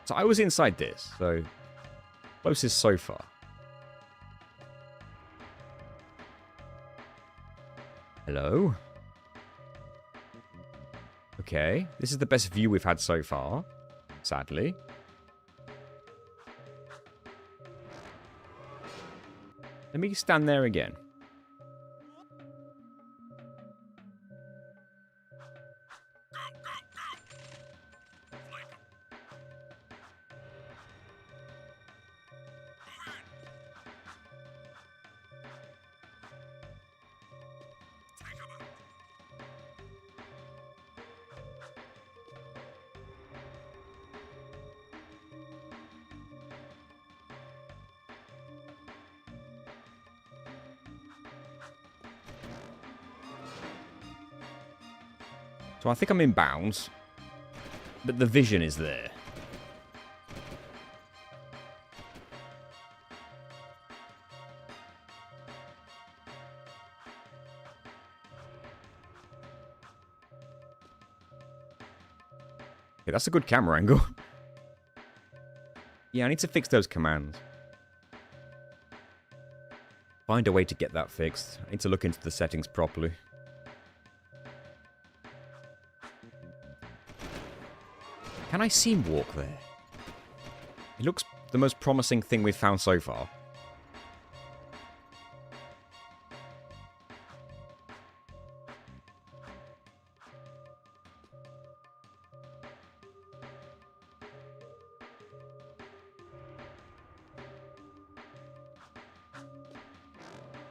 So I was inside this, so... Closest so far. Hello? Okay, this is the best view we've had so far. Sadly. Let me stand there again. So I think I'm in bounds, but the vision is there. Okay, that's a good camera angle. Yeah, I need to fix those commands. Find a way to get that fixed. I need to look into the settings properly. Can I seam walk there? It looks the most promising thing we've found so far.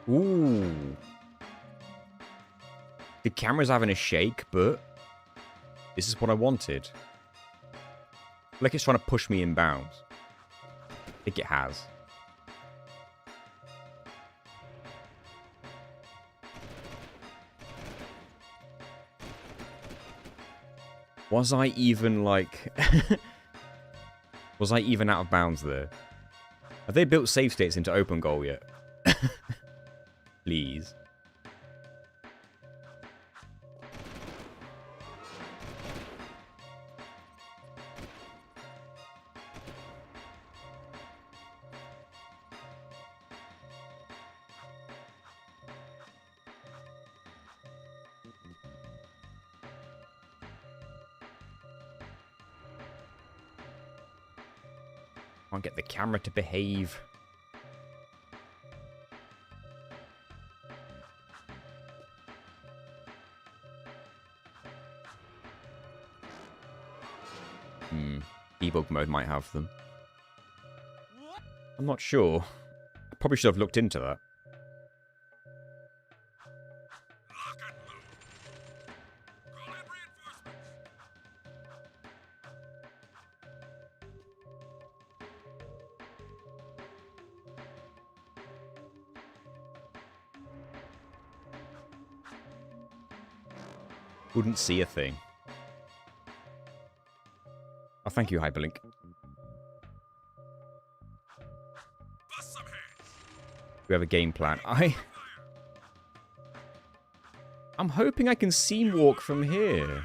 Ooh. The camera's having a shake, but this is what I wanted. Like it's trying to push me in bounds. I think it has. Was I even, like... Was I even out of bounds there? Have they built save states into Open Goal yet? Please. Can't get the camera to behave. Debug mode might have them. I'm not sure. I probably should have looked into that. Wouldn't see a thing. Oh, thank you, Hyperlink. We have a game plan. I'm hoping I can seam walk from here.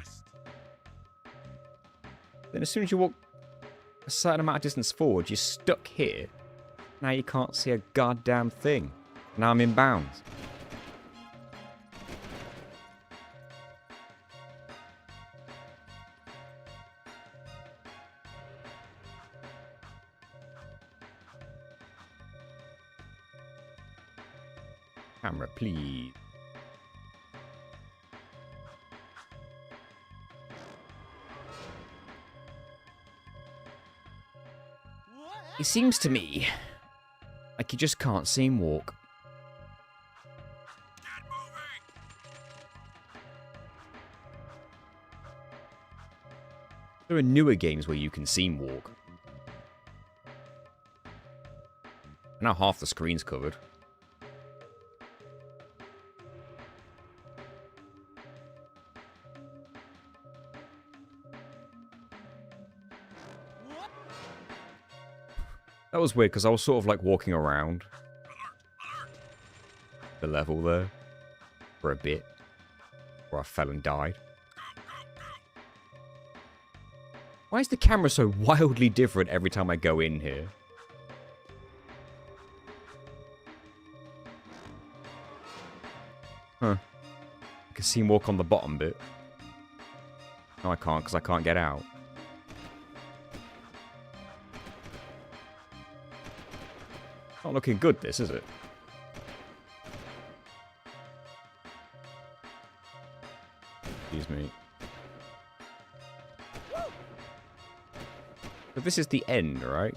Then as soon as you walk a certain amount of distance forward, you're stuck here. Now you can't see a goddamn thing. Now I'm in bounds. Camera, please. It seems to me like you just can't seam walk. There are newer games where you can seam walk. Now half the screen's covered. That was weird because I was sort of like walking around the level there for a bit where I fell and died. Why is the camera so wildly different every time I go in here? Huh. I can see him walk on the bottom bit. No, I can't because I can't get out. Not looking good, this, is it? Excuse me. But this is the end, right?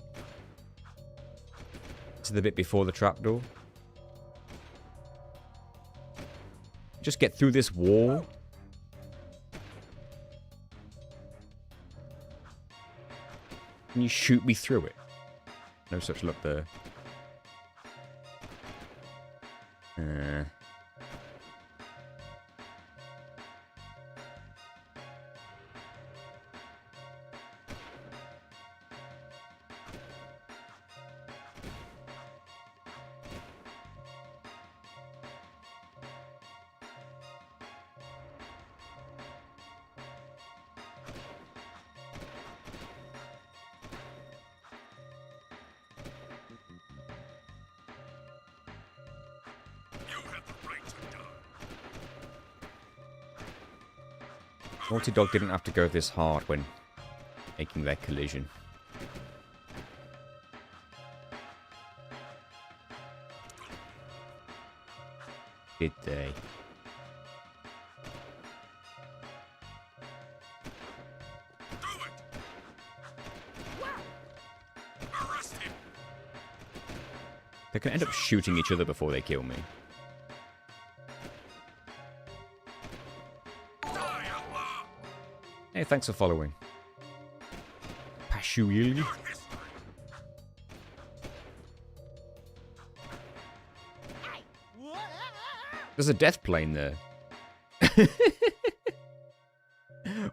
This is the bit before the trapdoor. Just get through this wall. Can you shoot me through it? No such luck there. Naughty Dog didn't have to go this hard when making their collision. Did they? They can end up shooting each other before they kill me. Hey, thanks for following. Pashuil. There's a death plane there.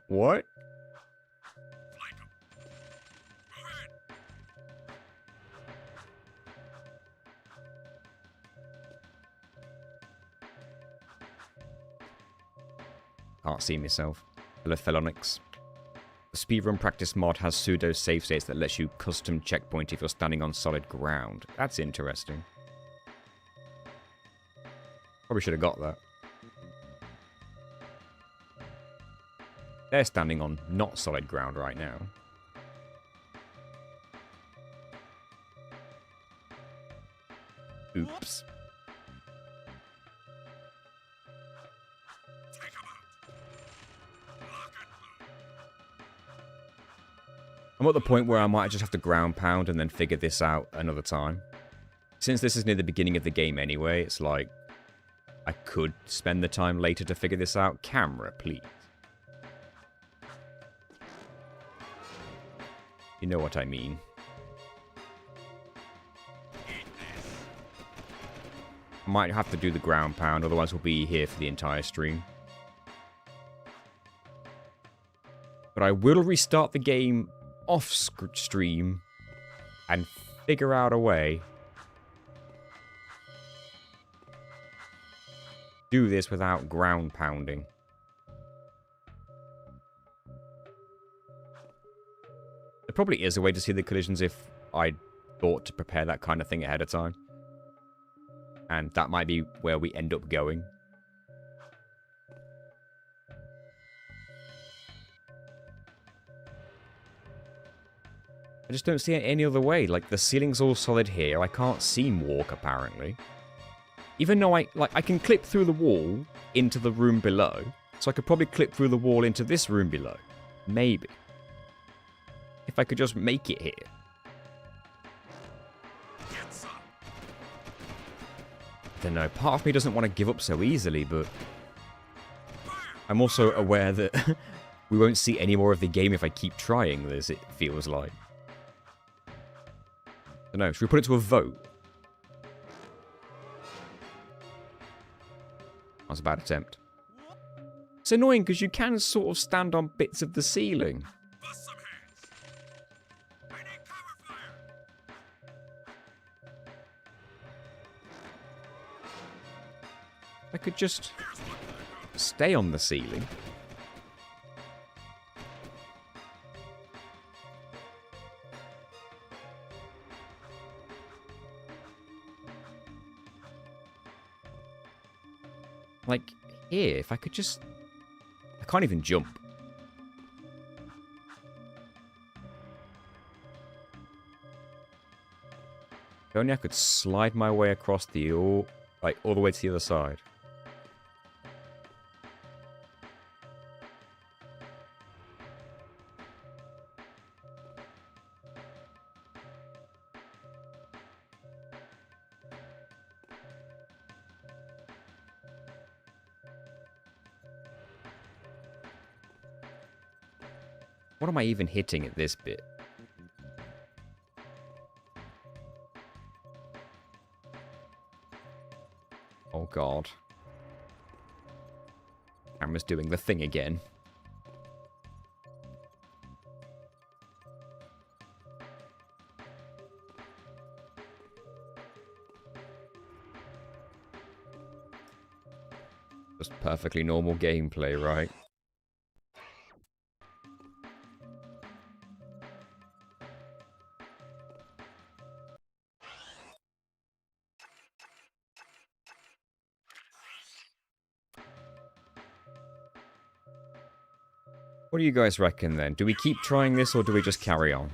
What? Can't see myself. Hello, Felonix. The speedrun practice mod has pseudo save states that lets you custom checkpoint if you're standing on solid ground. That's interesting. Probably should have got that. They're standing on not solid ground right now. Oops. I'm at the point where I might just have to ground pound and then figure this out another time. Since this is near the beginning of the game anyway, it's like I could spend the time later to figure this out. Camera, please. You know what I mean. I might have to do the ground pound, otherwise we'll be here for the entire stream. But I will restart the game off stream and figure out a way do this without ground pounding. There probably is a way to see the collisions if I thought to prepare that kind of thing ahead of time. And that might be where we end up going. I just don't see it any other way. Like, the ceiling's all solid here. I can't seam walk, apparently. Even though I can clip through the wall into the room below. So I could probably clip through the wall into this room below. Maybe. If I could just make it here. I don't know. Part of me doesn't want to give up so easily, but I'm also aware that we won't see any more of the game if I keep trying this, it feels like. I don't know. Should we put it to a vote? That was a bad attempt. It's annoying because you can sort of stand on bits of the ceiling. I could just stay on the ceiling. Like, here, if I could just... I can't even jump. If only I could slide my way across the all the way to the other side. What am I even hitting at this bit? Oh god. Camera's doing the thing again. Just perfectly normal gameplay, right? What do you guys reckon then? Do we keep trying this or do we just carry on?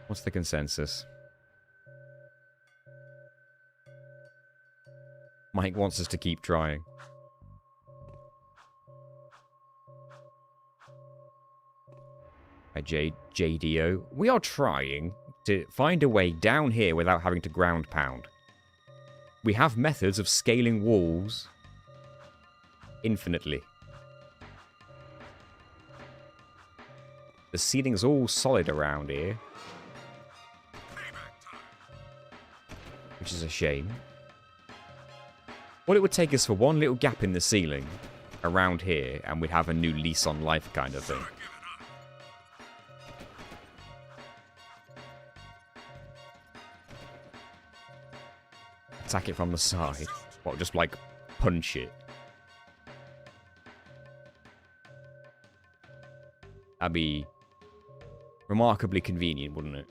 What's the consensus? Mike wants us to keep trying. JDO. We are trying to find a way down here without having to ground pound. We have methods of scaling walls infinitely. The ceiling's all solid around here, which is a shame. What it would take is for one little gap in the ceiling around here, and we'd have a new lease on life kind of thing. Attack it from the side. What, just like punch it? That'd be remarkably convenient, wouldn't it?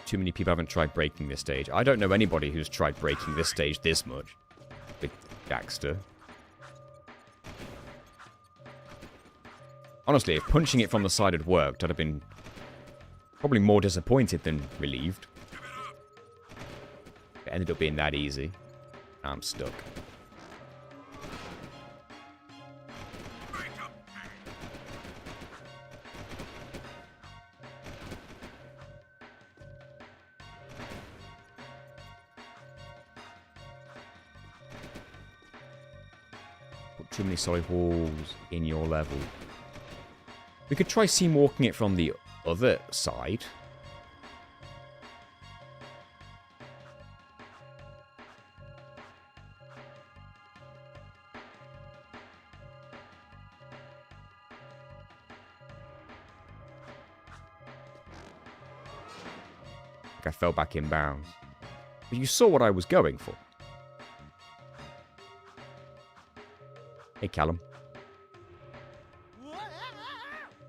Too many people haven't tried breaking this stage. I don't know anybody who's tried breaking this stage this much. Big Jackster. Honestly, if punching it from the side had worked, I'd have been probably more disappointed than relieved. It ended up being that easy. I'm stuck. Not too many solid walls in your level. We could try seam walking it from the other side. I fell back in bounds. But you saw what I was going for. Hey, Callum.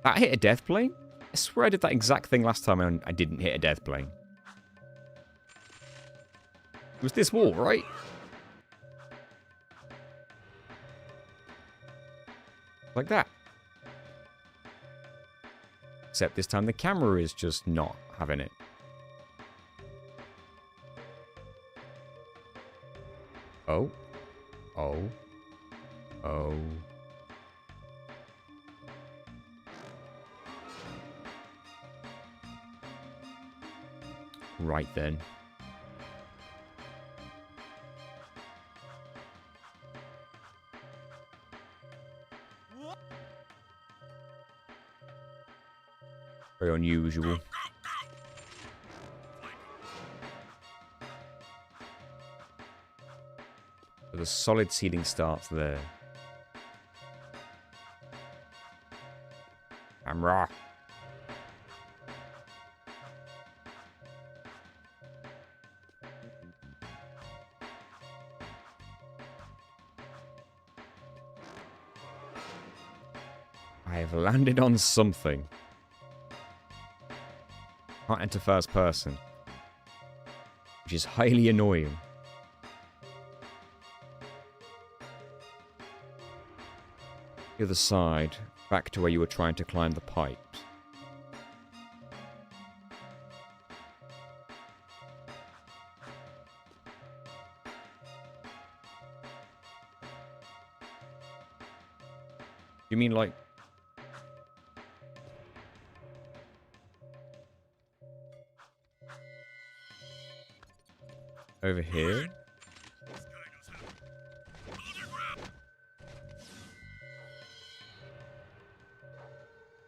That hit a death plane? I swear I did that exact thing last time and I didn't hit a death plane. It was this wall, right? Like that. Except this time the camera is just not having it. Oh. Oh. Oh. Right then. Very unusual. So the solid seating starts there. Camera. I have landed on something. Can't enter first person. Which is highly annoying. The other side, back to where you were trying to climb the pipes. You mean like... over here?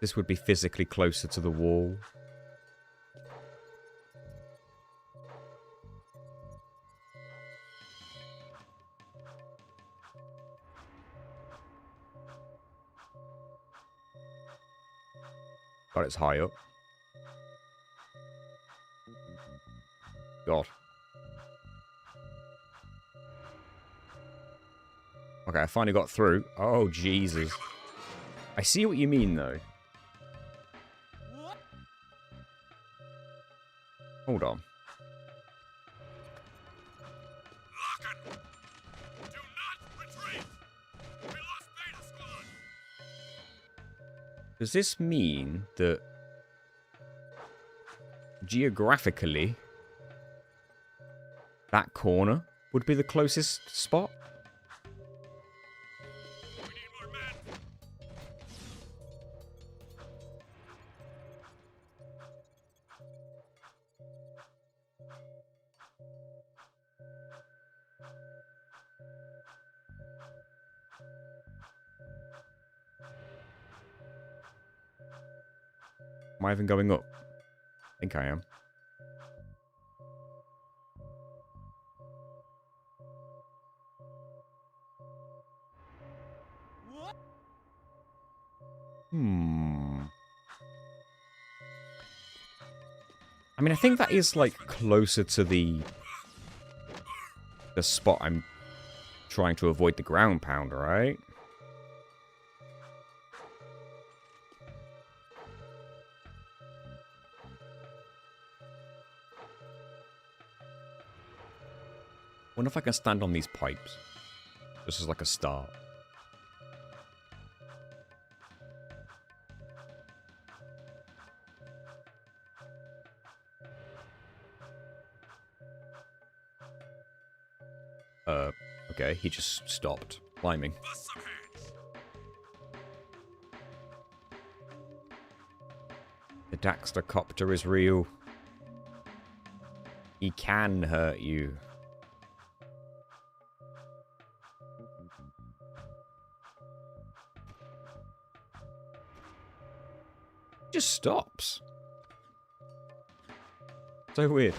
This would be physically closer to the wall. But it's high up. God. Okay, I finally got through. Oh, Jesus. I see what you mean, though. Hold on. Does this mean that geographically that corner would be the closest spot? Am I even going up? I think I am. I mean, I think that is, like, closer to the spot I'm trying to avoid the ground pound, right? Wonder if I can stand on these pipes. Just as like a start. Okay, he just stopped climbing. The Daxter copter is real. He can hurt you. Just stops. So weird.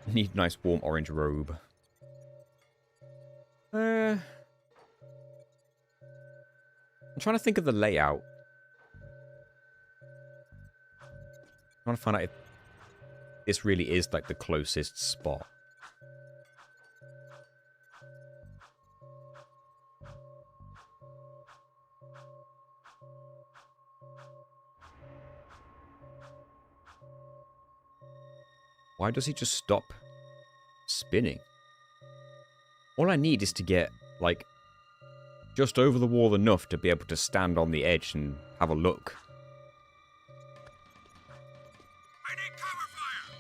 Need a nice warm orange robe. I'm trying to think of the layout. I'm trying to find out if this really is like the closest spot. Why does he just stop spinning? All I need is to get, like, just over the wall enough to be able to stand on the edge and have a look. I need cover fire!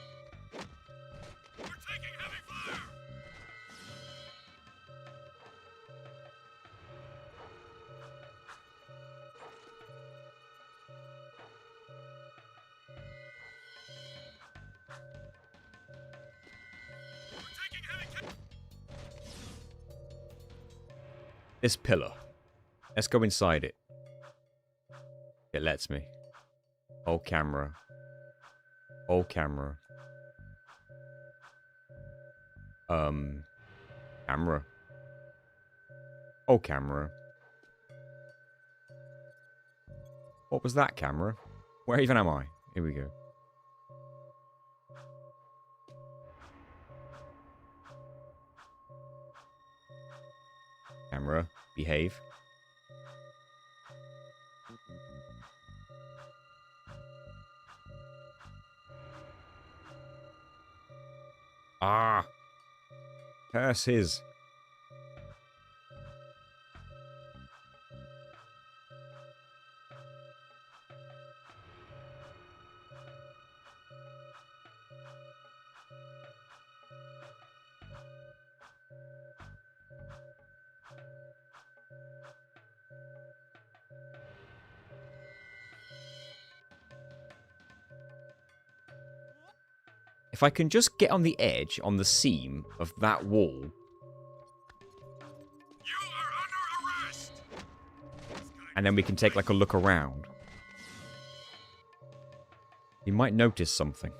We're taking heavy fire! We're taking heavy This pillar. Let's go inside it. It lets me. Hold camera. Hold camera. Camera. Oh, camera. What was that, camera? Where even am I? Here we go. Camera, behave. Ah! Curses. If I can just get on the edge, on the seam of that wall. You are under arrest! And then we can take like a look around. You might notice something.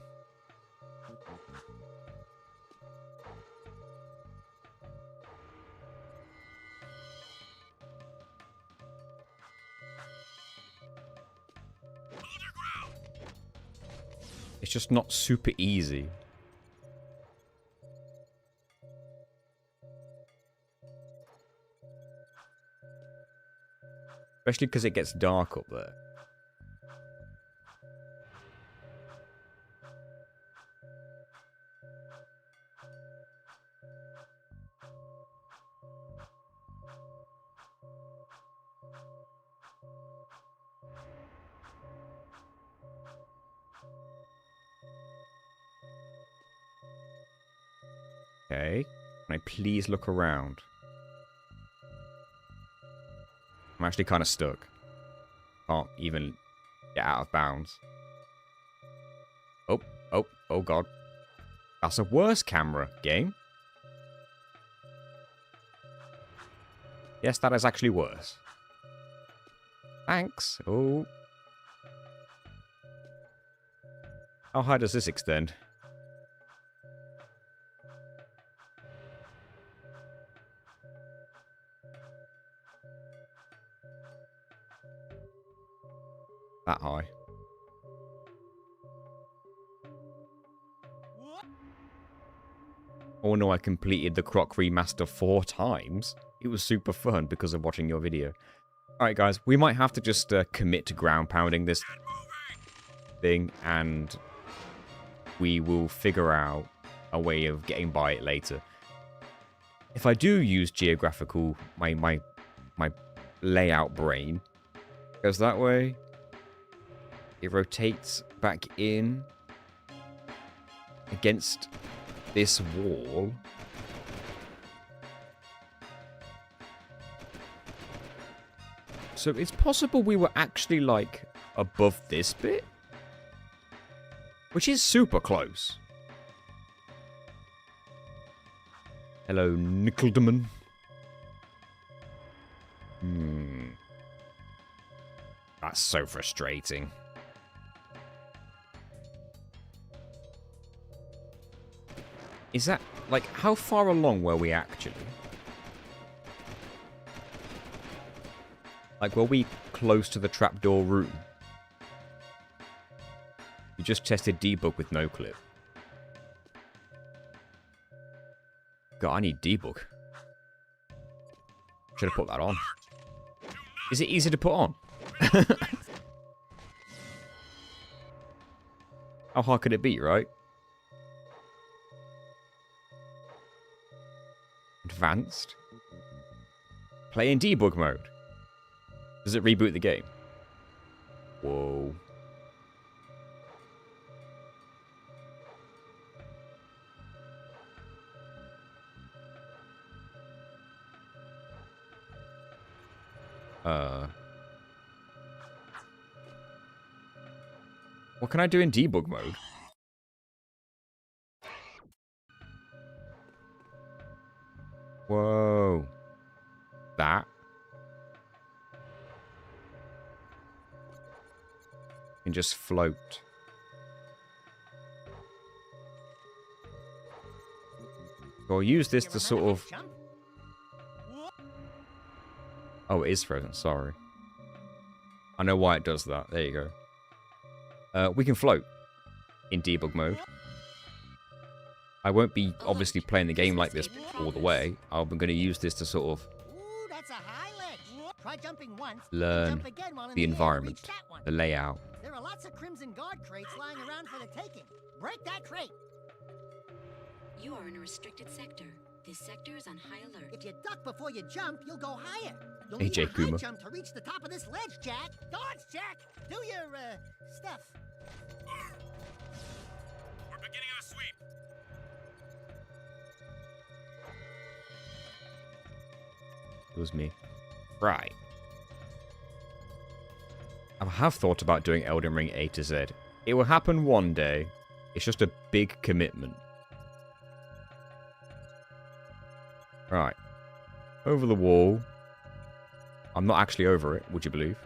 It's just not super easy. Especially because it gets dark up there. Okay. Can I please look around? I'm actually kind of stuck. Can't even get out of bounds. Oh god. That's a worse camera, game. Yes, that is actually worse. Thanks. Oh. How high does this extend? That high. Oh no, I completed the Croc Remaster 4 times. It was super fun because of watching your video. Alright guys, we might have to just commit to ground pounding this thing, and we will figure out a way of getting by it later. If I do use geographical, my layout brain goes that way. It rotates back in against this wall. So it's possible we were actually, like, above this bit? Which is super close. Hello, Nickeldeman. That's so frustrating. Is that, like, how far along were we actually? Like, were we close to the trapdoor room? You just tested debug with no clip. God, I need debug. Should have put that on. Is it easy to put on? How hard could it be, right? Advanced? Play in debug mode. Does it reboot the game? Whoa. What can I do in debug mode? Whoa. That. Can just float. So I'll use this You to sort remember of... this jump? Oh, it is frozen. Sorry. I know why it does that. There you go. We can float in debug mode. I won't be obviously playing the game like this all the way. I'm going to use this to sort of Ooh, that's a high ledge. Try jumping once. learn jump again while in the air to environment, reach that one. the layout. There are lots of Crimson Guard crates lying around for the taking. Break that crate. You are in a restricted sector. This sector is on high alert. If you duck before you jump, you'll go higher. You'll Hey, need Jake a high Kuma. jump to reach the top of this ledge, Jack. Dodge, Jack. Do your, stuff. We're beginning our sweep. It was me. Right. I have thought about doing Elden Ring A to Z. It will happen one day. It's just a big commitment. Right. Over the wall. I'm not actually over it, would you believe?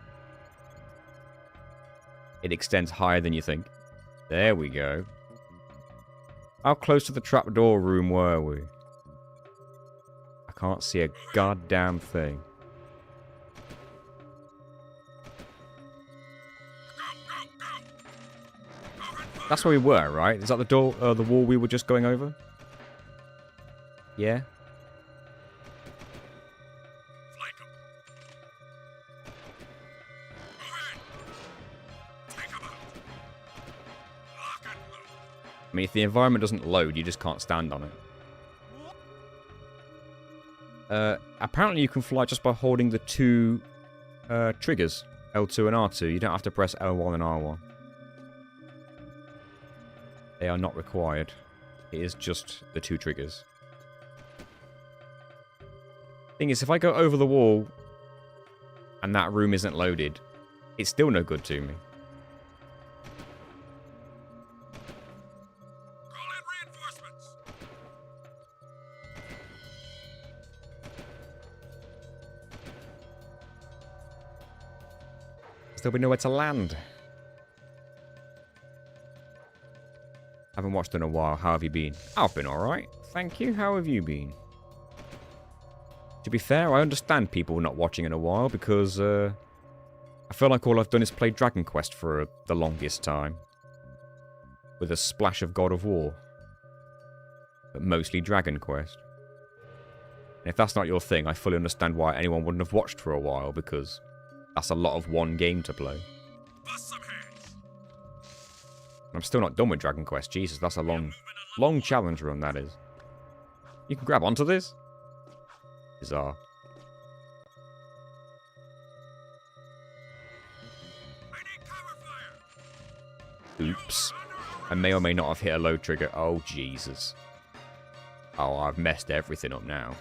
It extends higher than you think. There we go. How close to the trapdoor room were we? I can't see a goddamn thing. That's where we were, right? Is that the door, the wall we were just going over? Yeah? Flank 'em. Go ahead. Take 'em out. Lock and load. I mean, if the environment doesn't load, you just can't stand on it. Apparently you can fly just by holding the two triggers, L2 and R2. You don't have to press L1 and R1. They are not required. It is just the two triggers. Thing is, if I go over the wall and that room isn't loaded, it's still no good to me. Call in reinforcements. Still be nowhere to land. Haven't watched in a while. How have you been? I've been alright. Thank you. How have you been? To be fair, I understand people not watching in a while because I feel like all I've done is play Dragon Quest for the longest time. With a splash of God of War. But mostly Dragon Quest. And if that's not your thing, I fully understand why anyone wouldn't have watched for a while because that's a lot of one game to play. Bust some heads. I'm still not done with Dragon Quest. Jesus, that's a long challenge run, that is. You can grab onto this? Bizarre. I need cover fire. Oops. I may or may not have hit a load trigger. Oh, Jesus. Oh, I've messed everything up now.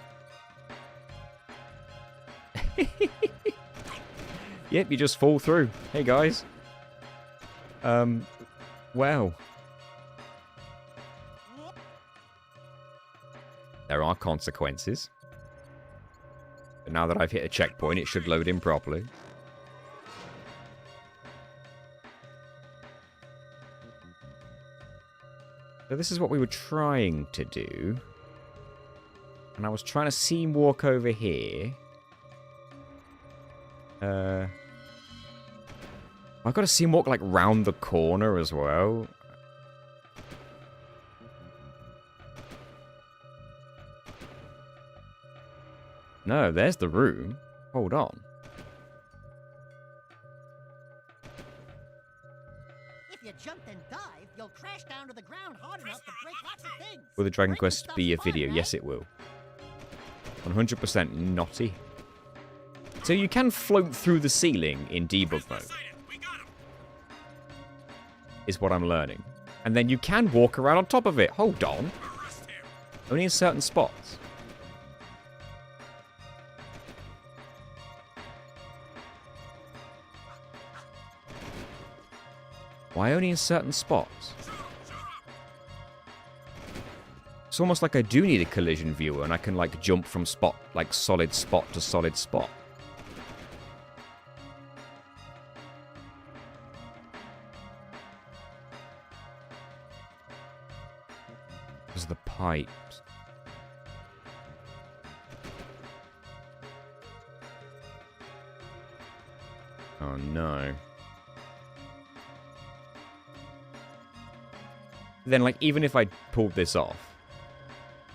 Yep, you just fall through. Hey, guys. Well. There are consequences. But now that I've hit a checkpoint, it should load in properly. So this is what we were trying to do. And I was trying to seam walk over here. I've got to seam walk like round the corner as well. No, there's the room. Hold on. If you jumped and dived, you'll crash down to the ground hard enough to break lots of things. Will the Dragon Breaking Quest stuff's be a fun, video? right? Yes, it will. 100% naughty. So you can float through the ceiling in debug mode, We got him. is what I'm learning. And then you can walk around on top of it. Hold on. Arrest him. Only in certain spots. Why only in certain spots? It's almost like I do need a collision viewer and I can like jump from spot, like solid spot to solid spot. Because of the pipes. Oh no. Then like even if I pulled this off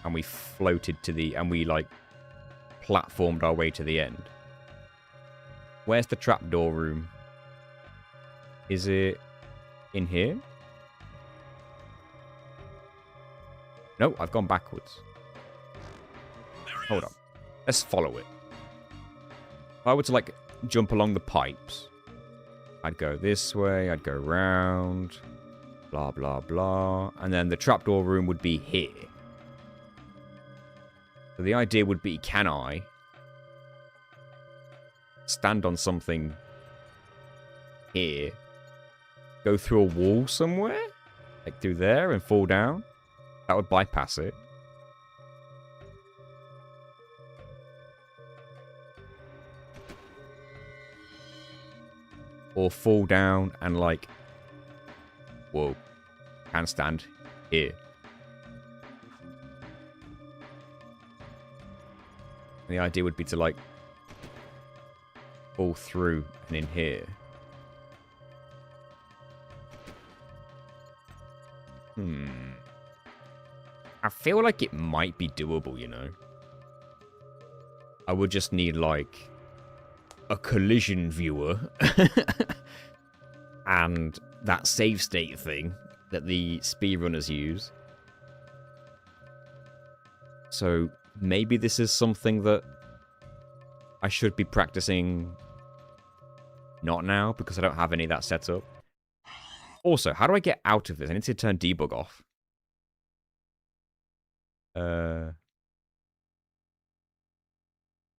and we floated to the and we like platformed our way to the end. Where's the trapdoor room? Is it in here? No, I've gone backwards. Hold on. Let's follow it. If I were to like jump along the pipes, I'd go this way, I'd go round, blah blah blah, and then the trapdoor room would be here. So the idea would be, can I stand on something here, go through a wall somewhere, like through there and fall down? That would bypass it. Or fall down and like, whoa, can stand here. And the idea would be to like fall through and in here. I feel like it might be doable, you know. I would just need like a collision viewer and that save state thing that the speedrunners use. So maybe this is something that I should be practicing not now because I don't have any of that set up. Also, how do I get out of this? I need to turn debug off.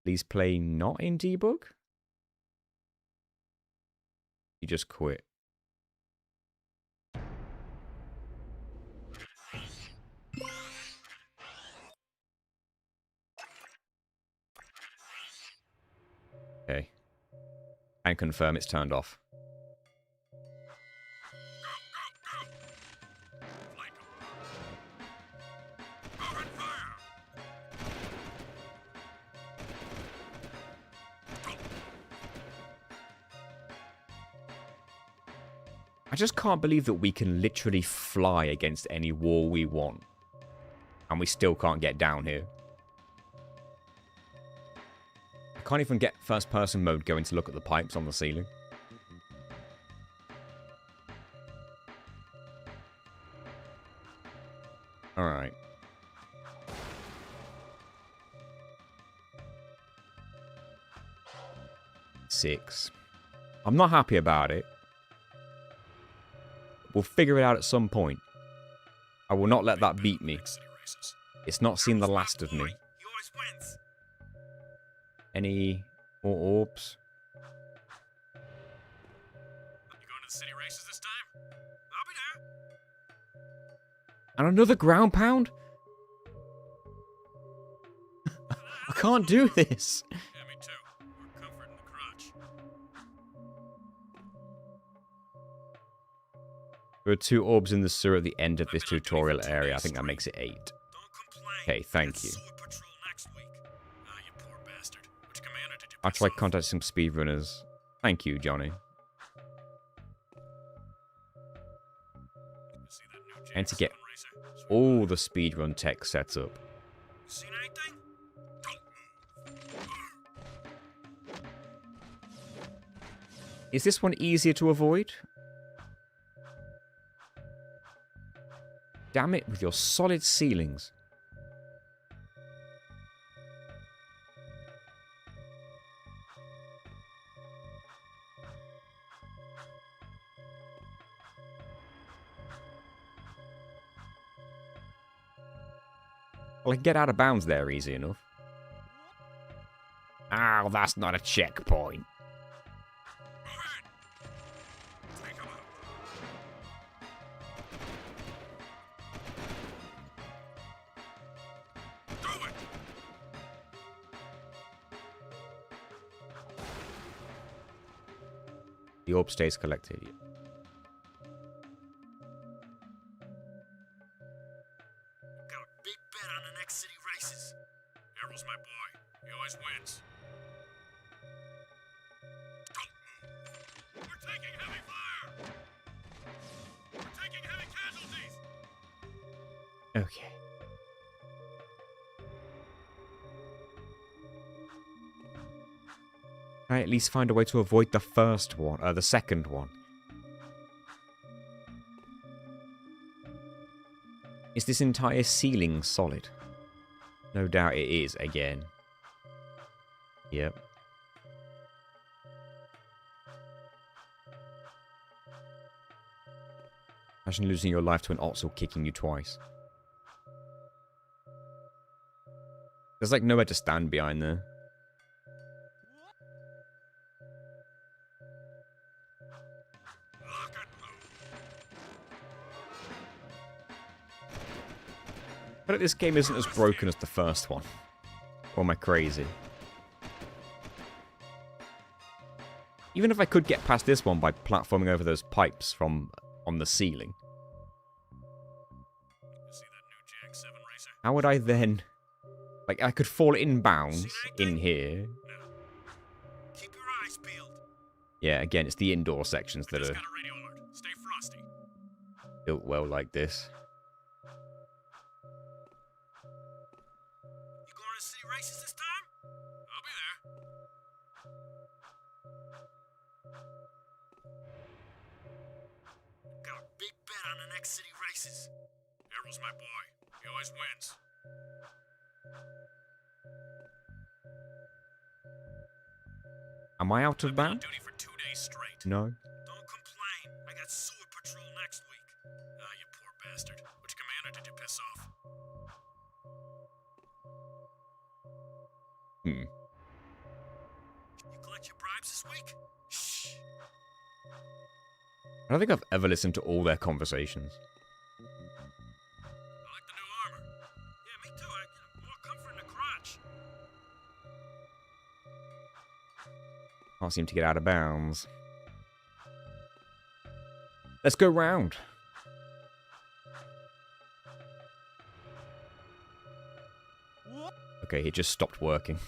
Please play not in debug? You just quit. Okay. And confirm it's turned off. I just can't believe that we can literally fly against any wall we want. And we still can't get down here. I can't even get first person mode going to look at the pipes on the ceiling. Alright. Six. I'm not happy about it. We'll figure it out at some point. I will not let that beat me. It's not seen the last of me. Yours wins. Any more orbs? You going to the city races this time? I'll be there. And another ground pound? I can't do this. Yeah, me too. More comfort in the crotch. There are 2 orbs in the sewer at the end of this tutorial area. I think that makes it 8. Don't complain. Okay, thank you. Sewer patrol next week. Ah, you poor bastard. Which commander did you I'll piss try off? contacting some speedrunners. Thank you, Johnny. You see that new And to JX7 get racer? Sweet. all the speedrun tech set up. You seen anything? Don't move. Is this one easier to avoid? Damn it with your solid ceilings. Well, I can get out of bounds there easy enough. Ow, that's not a checkpoint. Move in. Take him out. Do it. The orb stays collected. Got a big bet on the next city races. Errol's my boy. He always wins. Don't move. We're taking heavy fire. We're taking heavy casualties. Okay. Can I at least find a way to avoid the first one, the second one? Is this entire ceiling solid? No doubt it is again. Yep. Imagine losing your life to an Otzel kicking you twice. There's like nowhere to stand behind there. Lock and load. But this game isn't as broken as the first one. Or am I crazy? Even if I could get past this one by platforming over those pipes from on the ceiling, You see that new JX7 racer? how would I then... Like, I could fall inbounds in here. No. Keep your eyes peeled. Yeah, again, it's the indoor sections I that just are got a radio alert. Stay frosty. built well like this. You going to city races this time? I'll be there. Got a big bet on the next city races. Errol's my boy. He always wins. Am I out of I've been on bounds? duty for 2 days straight. No. Don't complain. I got sewer patrol next week. Ah, you poor bastard. Which commander did you piss off? Hmm. You collect your bribes this week? Shh. I don't think I've ever listened to all their conversations. I like the new armor. Yeah, me too. More comfort in the crotch. Can't seem to get out of bounds. Let's go round. Okay, it just stopped working.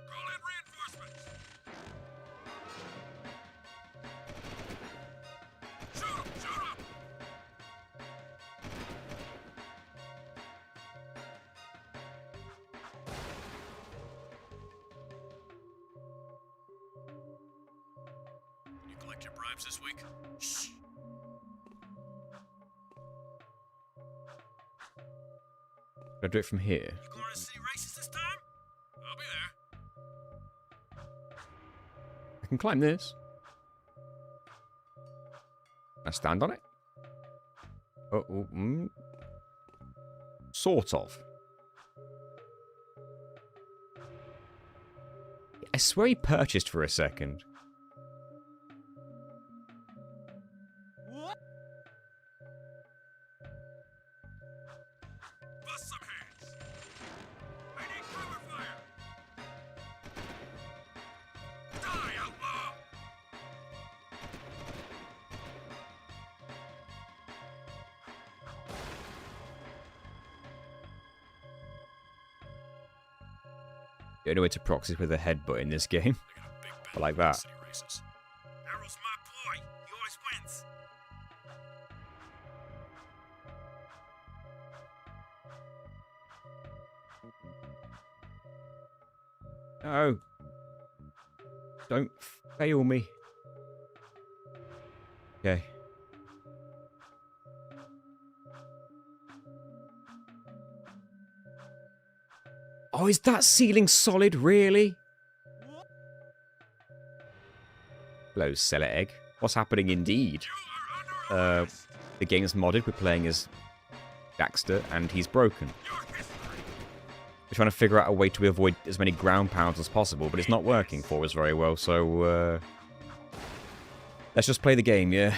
Call in reinforcements. Shoot 'em! Shoot 'em! You collect your bribes this week? Shh. Can I do it from here? You going to city races this time? I'll be there. I can climb this. Can I stand on it? Sort of. I swear he purchased for a second. Bust some heads. I need cover fire. Die, outlaw! The only way to proxy with a headbutt in this game. I got a big bet I like on the that. city races. Daryl's my boy. He always wins. No. Don't fail me. Okay. Oh, is that ceiling solid, really? Hello, Cellar Egg. What's happening indeed? You are under arrest. The game's modded. We're playing as Daxter, and he's broken. Your history. We're trying to figure out a way to avoid as many ground pounds as possible, but it's not working for us very well, so let's just play the game, yeah?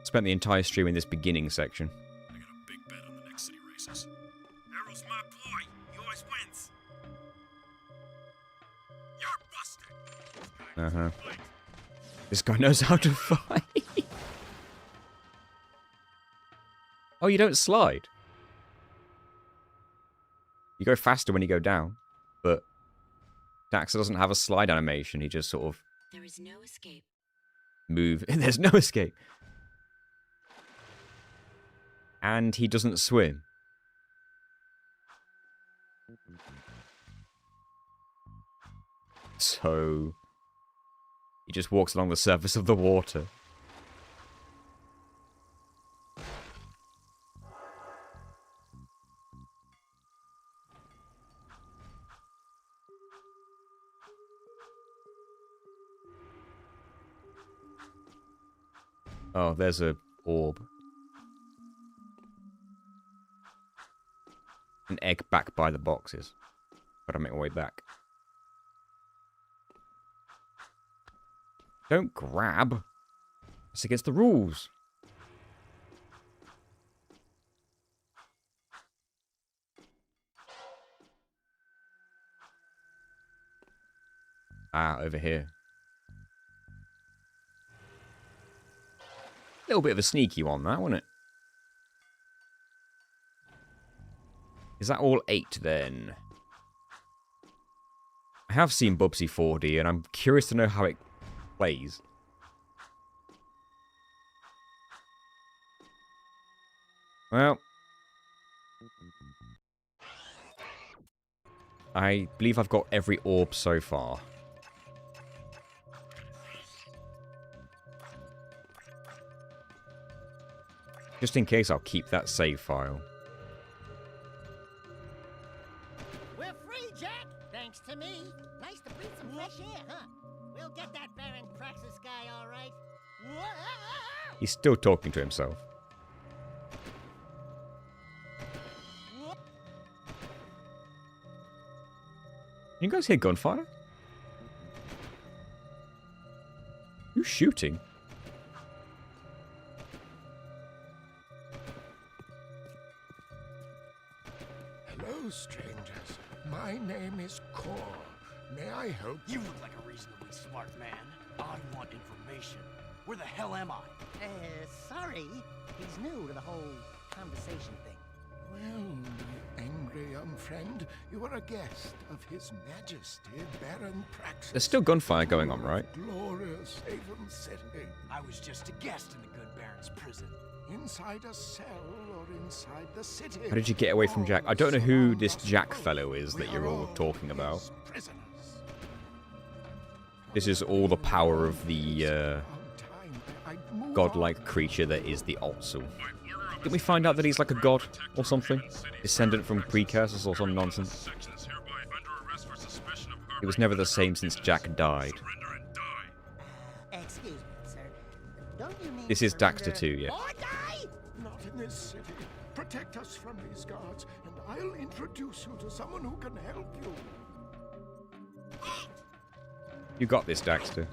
Spent the entire stream in this beginning section. I got a big bet on the next city races. Daryl's my boy. He always wins. You're busted. Uh-huh. This guy knows how to fight. Oh, you don't slide. You go faster when you go down, but Daxter doesn't have a slide animation. He just sort of There is no escape. move. There's no escape. And he doesn't swim. So he just walks along the surface of the water. Oh, there's a orb. An egg back by the boxes. Gotta make my way back. Don't grab. It's against the rules. Ah, over here. A little bit of a sneaky one, that, wasn't it? Is that all 8 then? I have seen Bubsy 4D, and I'm curious to know how it plays. Well, I believe I've got every orb so far. Just in case, I'll keep that save file. We're free, Jack! Thanks to me. Nice to breathe some fresh air, huh? We'll get that Baron Praxis guy, all right. Whoa! He's still talking to himself. You guys hear gunfire? Who's shooting? Hello, strangers. My name is Kor. May I help You look like a reasonably smart man. I want information. Where the hell am I? Sorry. He's new to the whole conversation thing. Well, angry young friend, you are a guest of His Majesty Baron Praxis. There's still gunfire going on, right? Glorious Haven City. I was just a guest in the good Baron's prison. Inside a cell or inside the city. How did you get away from Jack? I don't know who this Jack fellow is that We you're are all talking about. his prisoners. This is all the power of the On time, I'd move godlike on. creature that is the Otsul. Didn't we find out that he's like a god or something? Descendant from precursors or some nonsense? Sections hereby under arrest for suspicion of He was never the same since Jack died. surrender and die. Excuse me, sir. Don't you mean This is surrender Daxter too, yeah. or die? Not in this city. Protect us from these guards, and I'll introduce you to someone who can help you. You got this, Daxter.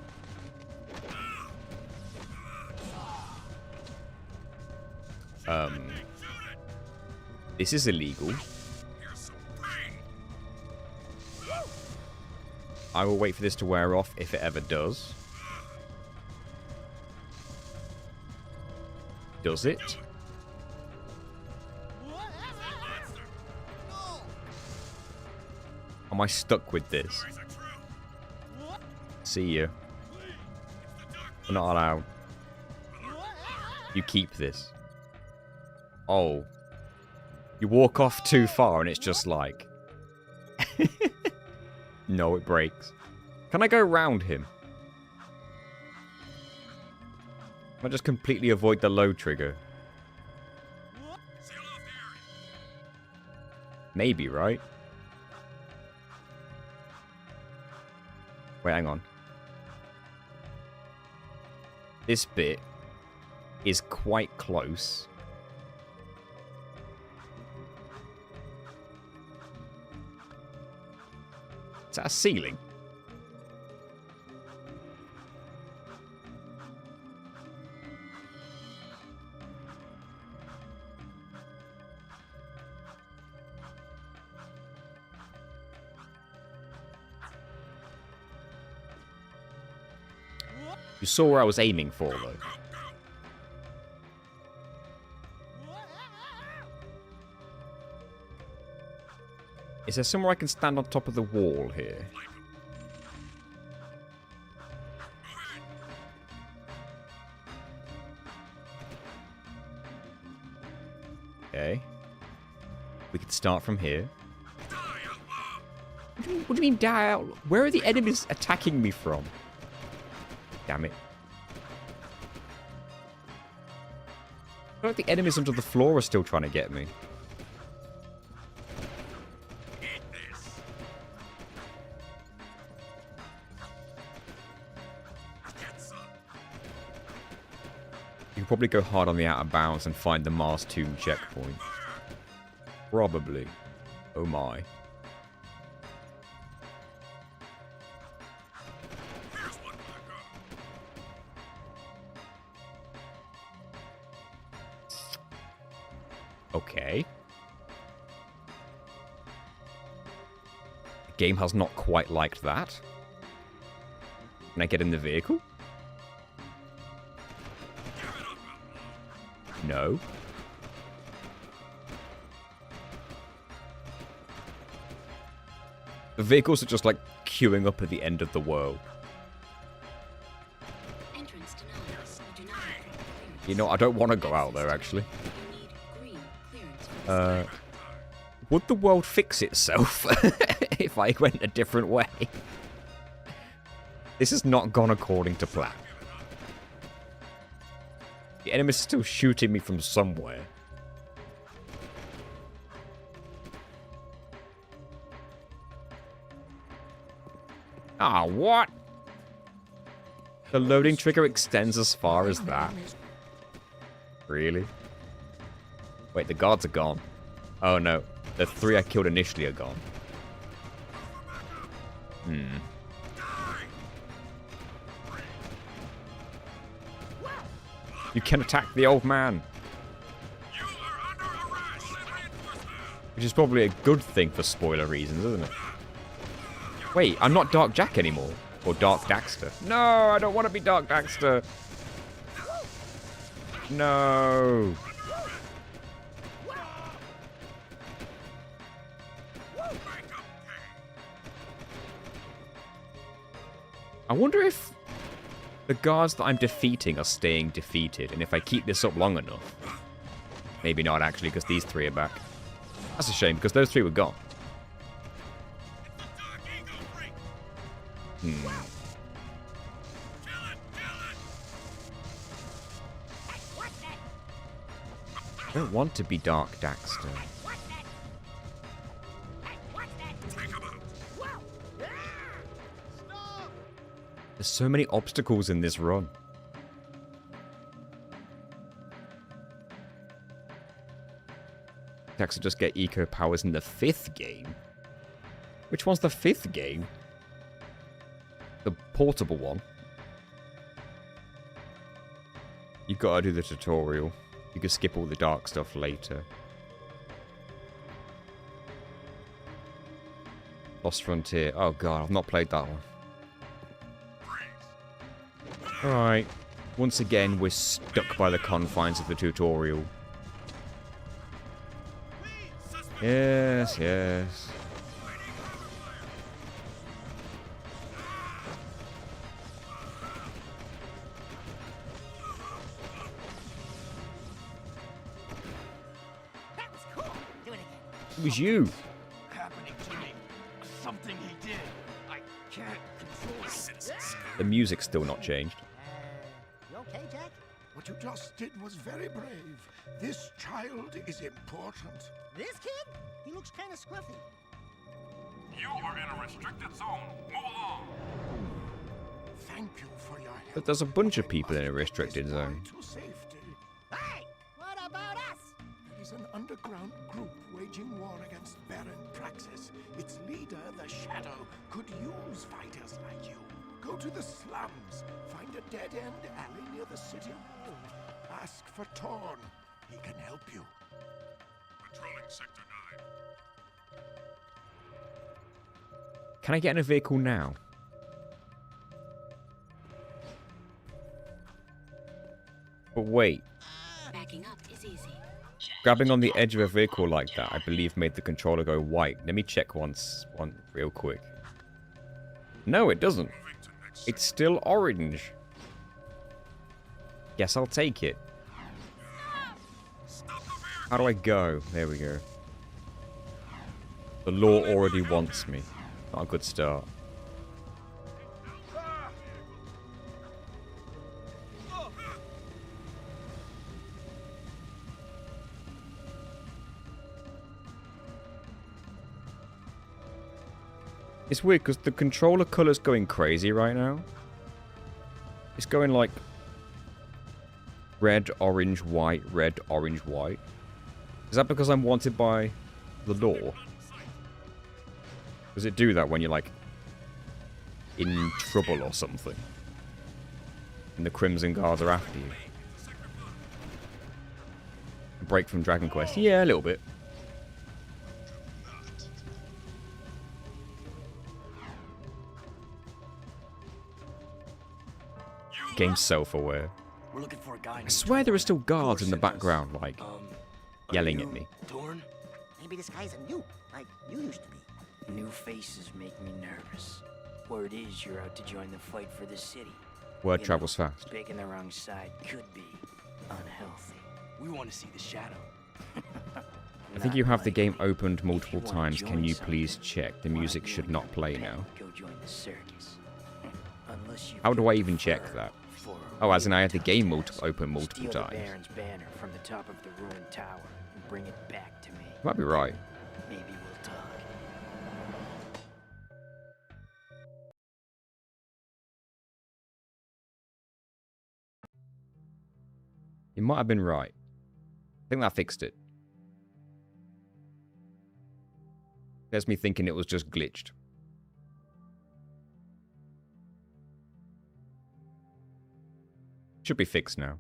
This is illegal. Here's some pain. I will wait for this to wear off if it ever does. Does it? No! I'm Am I stuck with this? Eyes are true. See you. We're not allowed. You keep this. Oh. You walk off too far and it's just like... No, it breaks. Can I go round him? Can I just completely avoid the load trigger? Seal off the area. Maybe, right? Wait, hang on. This bit is quite close. Is that a ceiling? You saw where I was aiming for, though. Is there somewhere I can stand on top of the wall here? Okay. We can start from here. What do you mean, die out? Where are the enemies attacking me from? Damn it. I feel like the enemies under the floor are still trying to get me. Eat this. Get some. You can probably go hard on the out of bounds and find the Mars Tomb checkpoint. Probably. Oh my. Here's one for the go. Okay. The game has not quite liked that. Can I get in the vehicle? No. The vehicles are just like queuing up at the end of the world. Entrance denied. You do not have proper clearance. You know, I don't want to go out there, actually. You need green clearance for this. Would the world fix itself if I went a different way? This has not gone according to plan. The enemy's still shooting me from somewhere. Ah, what? The loading trigger extends as far as that. Really? Wait, the guards are gone. Oh no, the 3 I killed initially are gone. You can attack the old man. You are under arrest. Reinforcement. Which is probably a good thing for spoiler reasons, isn't it? Wait, I'm not Dark Jack anymore. Or Dark Daxter. No, I don't want to be Dark Daxter. No. I wonder if the guards that I'm defeating are staying defeated, and if I keep this up long enough. Maybe not, actually, because these 3 are back. That's a shame, because those 3 were gone. Dark Eagle freak. Hmm. Kill it. What's that? I don't want to be Dark Daxter. What's that? What's that? Take him out. Whoa! Stop! There's so many obstacles in this run. Daxter just get eco powers in the 5th game. Which one's the 5th game? The portable one. You've got to do the tutorial. You can skip all the dark stuff later. Lost Frontier. Oh god, I've not played that one. Alright. Once again, we're stuck by the confines of the tutorial. Yes, yes. It was you. happening to me. Something he did. I can't control it. The music's still not changed. You okay, Jack? What you just did was very brave. This child is important. This kid? He looks kind of scruffy. You are in a restricted zone. Move along. Thank you for your help. But there's a bunch of people in a restricted zone. To safety. Hey, what about us? There is an underground group waging war against Baron Praxis. Its leader, the Shadow, could use fighters like you. Go to the slums, find a dead-end alley near the city wall. Ask for Torn. He can help you. Patrolling Sector 9. Can I get in a vehicle now? But wait, Backing up is easy. grabbing on the edge of a vehicle like that, I believe made the controller go white. Let me check one real quick. No, it doesn't. Moving to next It's still orange. Guess I'll take it. Stop the vehicle. How do I go? There we go. The law already wants me. Not a good start. It's weird because the controller color's going crazy right now. It's going like red, orange, white, red, orange, white. Is that because I'm wanted by the law? Does it do that when you're like in trouble or something? And the Crimson Guards are after you? A break from Dragon Quest? Yeah, a little bit. Game's self-aware. We're looking for a guy. I swear there are still guards in the background, like, yelling at me. Torn? Maybe this guy's a mute, like you used to be. New faces make me nervous. Word is you're out to join the fight for the city. Word You travels know, fast. Picking the wrong side could be unhealthy. We want to see the shadow. I think you have the game opened multiple times. Can you please check? The music should not play now. Go join the circus. Unless you How do I can even check prefer that? for Oh, as in I had the tough game task. open multiple Steal the times. Baron's banner from the top of the ruined tower and bring it back to me. You might be right. Maybe we'll talk. You might have been right. I think that fixed it. There's me thinking it was just glitched. Should be fixed now.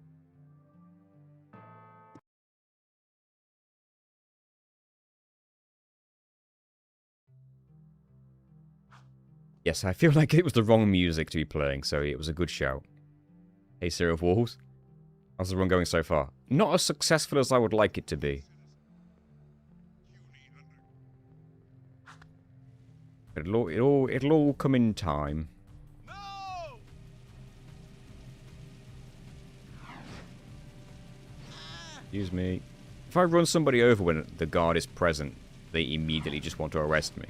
Yes, I feel like it was the wrong music to be playing, so it was a good shout. Hey, Seer of Walls. How's the run going so far? Not as successful as I would like it to be. It'll all come in time. No! Excuse me. If I run somebody over when the guard is present, they immediately just want to arrest me.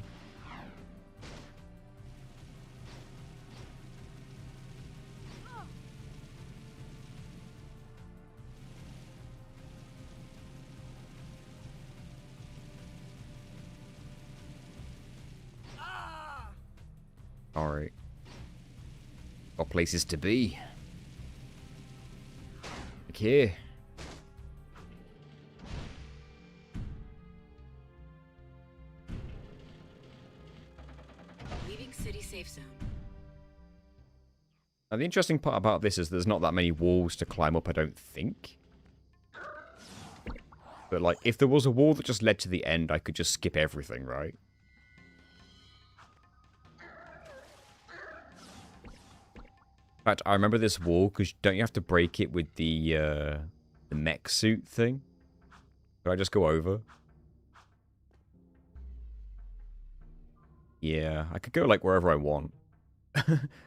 Alright. Got places to be. Like here. Leaving city safe zone. Now, the interesting part about this is there's not that many walls to climb up, I don't think. But, like, if there was a wall that just led to the end, I could just skip everything, right? In fact, I remember this wall, because don't you have to break it with the mech suit thing? Could I just go over? Yeah, I could go, like, wherever I want.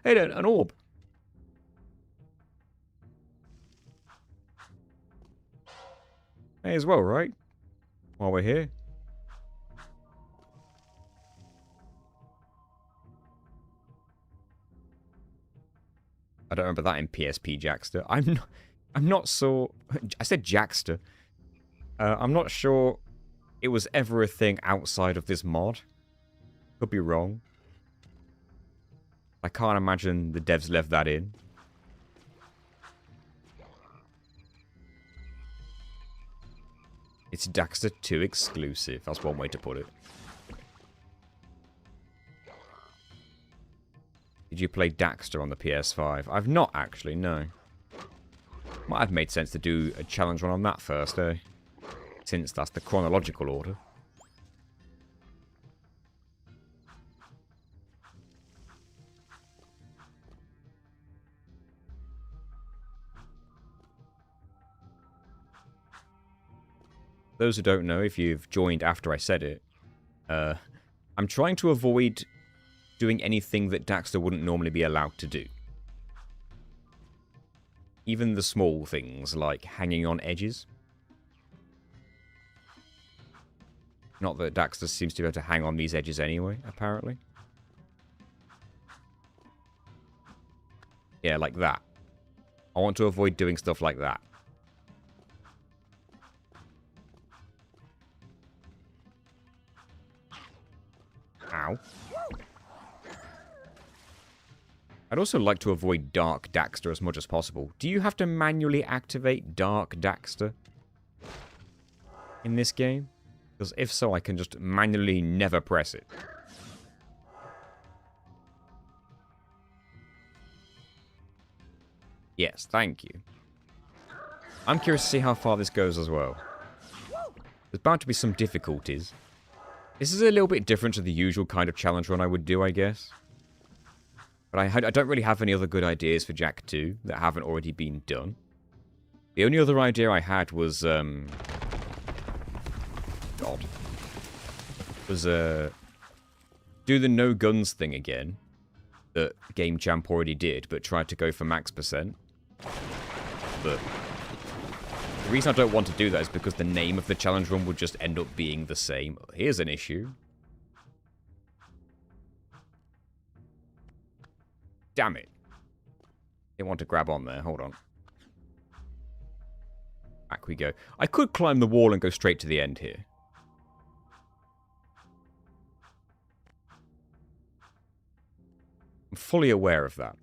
Hey, an orb. May as well, right? While we're here. I don't remember that in PSP Jackster. I'm not so... I said Jackster. I'm not sure it was ever a thing outside of this mod. Could be wrong. I can't imagine the devs left that in. It's Daxter 2 exclusive. That's one way to put it. Did you play Daxter on the PS5? I've not actually, no. Might have made sense to do a challenge run on that first, eh? Since that's the chronological order. Those who don't know, if you've joined after I said it, I'm trying to avoid doing anything that Daxter wouldn't normally be allowed to do. Even the small things, like hanging on edges. Not that Daxter seems to be able to hang on these edges anyway, apparently. Yeah, like that. I want to avoid doing stuff like that. Ow. I'd also like to avoid Dark Daxter as much as possible. Do you have to manually activate Dark Daxter in this game? Because if so, I can just manually never press it. Yes, thank you. I'm curious to see how far this goes as well. There's bound to be some difficulties. This is a little bit different to the usual kind of challenge run I would do, I guess. But I don't really have any other good ideas for Jak 2 that haven't already been done. The only other idea I had was, God. Was, do the no guns thing again. That Game Champ already did, but tried to go for max %. But the reason I don't want to do that is because the name of the challenge run would just end up being the same. Here's an issue. Damn it. Didn't want to grab on there. Hold on. Back we go. I could climb the wall and go straight to the end here. I'm fully aware of that.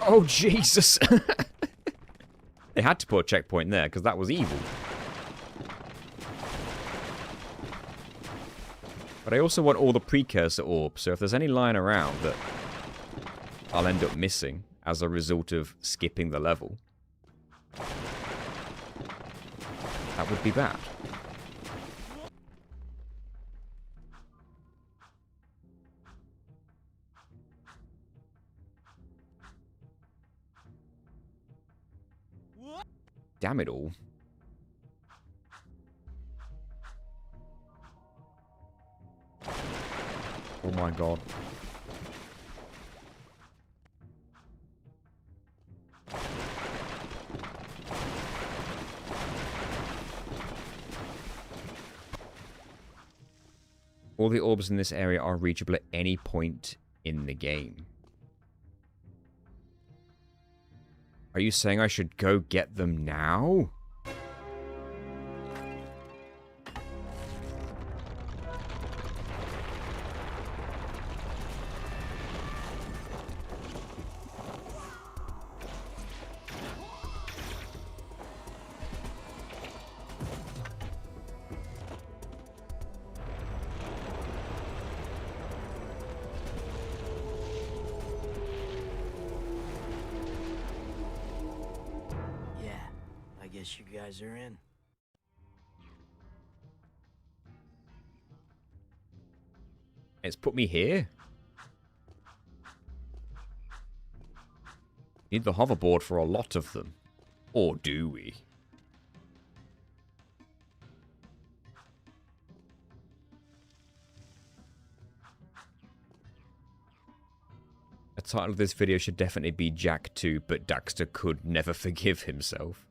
Oh, Jesus! They had to put a checkpoint there, because that was evil. But I also want all the precursor orbs, so if there's any lying around that I'll end up missing as a result of skipping the level, that would be bad. Damn it all. Oh my god. All the orbs in this area are reachable at any point in the game. Are you saying I should go get them now? You guys are in. It's put me here. Need the hoverboard for a lot of them. Or do we? The title of this video should definitely be Jak 2, but Daxter could never forgive himself.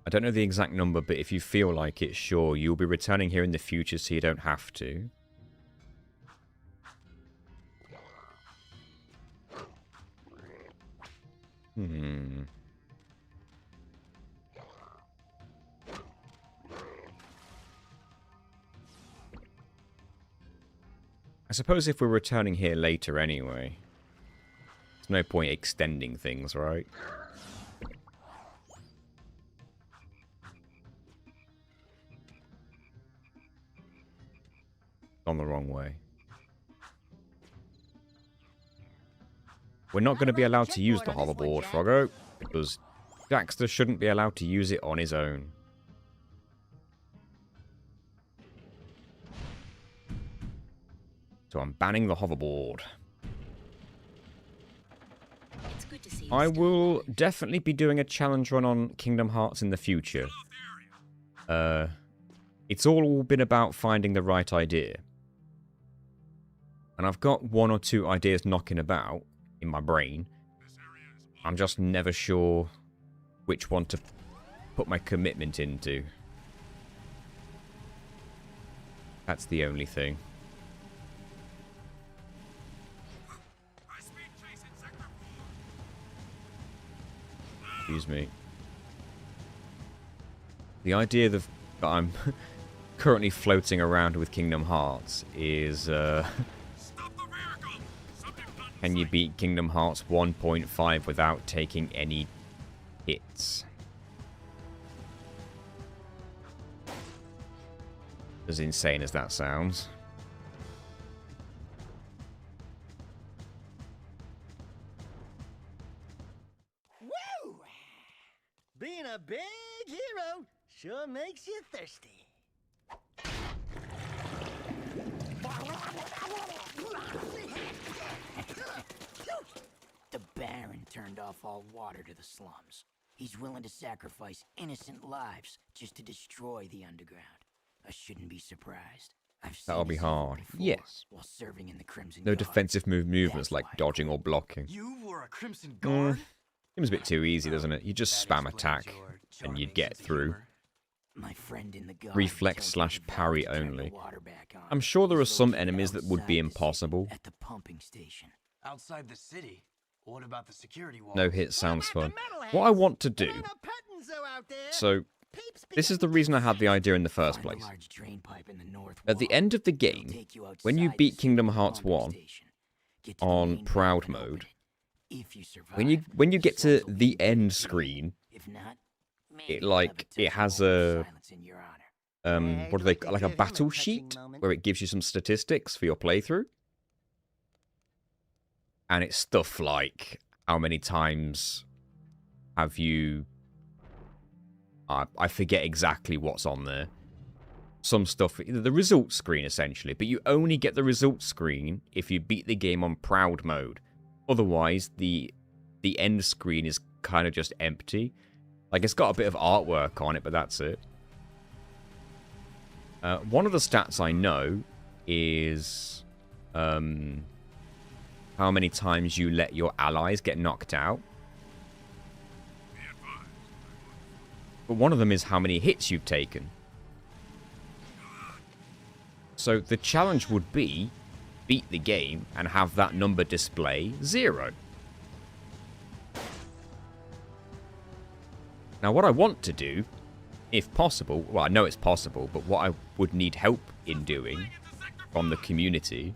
I don't know the exact number, but if you feel like it, sure, you'll be returning here in the future so you don't have to. I suppose if we're returning here later anyway, there's no point extending things, right? Gone the wrong way. We're not going to be allowed to use the hoverboard, Froggo, because Daxter shouldn't be allowed to use it on his own. So I'm banning the hoverboard. It's good to see you I still will alive. definitely be doing a challenge run on Kingdom Hearts in the future. It's all been about finding the right idea. And I've got one or two ideas knocking about in my brain. I'm just never sure which one to put my commitment into. That's the only thing. High-speed chase in Sector 4. Excuse me. The idea that I'm currently floating around with Kingdom Hearts is, Stop the vehicle! Subject on can you sight. beat Kingdom Hearts 1.5 without taking any hits? As insane as that sounds. Woo! Being a big hero sure makes you thirsty. The Baron turned off all water to the slums. He's willing to sacrifice innocent lives just to destroy the underground. I shouldn't be surprised. I've seen That'll be this evil hard. before, Yes. while serving in the Crimson No Guard. defensive movements That's like why I dodging or quit. blocking. You were a Crimson Guard? Seems a bit too easy, doesn't it? You just That spam explains attack your and charming you'd get sense of through. humor. My friend in the guard Reflex told me slash he vowed parry to turn the only. water back on. I'm sure there are He's some located enemies that would be outside the city, impossible. at the pumping station. Outside the city? What about the security wall? No hit sounds What fun. about the metalheads? What I want to There do, ain't a petting zoo out there. so Peeps this is the begin reason to I had the idea in the first Find the place. large drain pipe in the north At the wall. end of the It'll game, take you when you outside the beat city Kingdom to the Hearts pumping 1 station. Get to the on main pipe Proud and open mode, it. If you survive, when you get to slugs will the be end dead. screen, If not, maybe it you'll have like a it has touching moment a of silence in your honor. Yeah, what do I'd they like to like a give him a battle touching sheet moment. where it gives you some statistics for your playthrough, and it's stuff like how many times have you I forget exactly what's on there. Some stuff, the results screen essentially, but you only get the results screen if you beat the game on Proud mode. Otherwise, the end screen is kind of just empty. Like, it's got a bit of artwork on it, but that's it. One of the stats I know is how many times you let your allies get knocked out. But one of them is how many hits you've taken. So the challenge would be beat the game and have that number display 0. Now what I want to do, if possible, well I know it's possible, but what I would need help in doing from the community,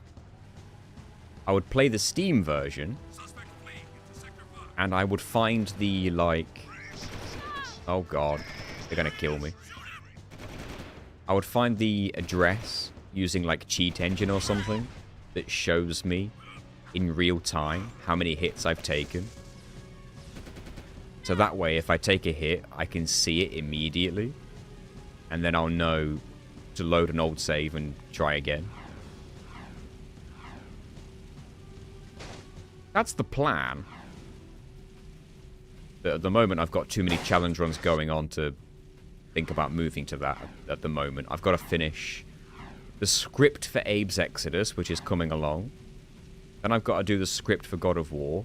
I would play the Steam version Suspect fleeing into Sector 5. and I would find the, like... Oh god, they're gonna kill me. I would find the address using like Cheat Engine or something that shows me in real time how many hits I've taken. So that way, if I take a hit, I can see it immediately. And then I'll know to load an old save and try again. That's the plan. But at the moment, I've got too many challenge runs going on to think about moving to that at the moment. I've got to finish the script for Abe's Exodus, which is coming along. Then I've got to do the script for God of War,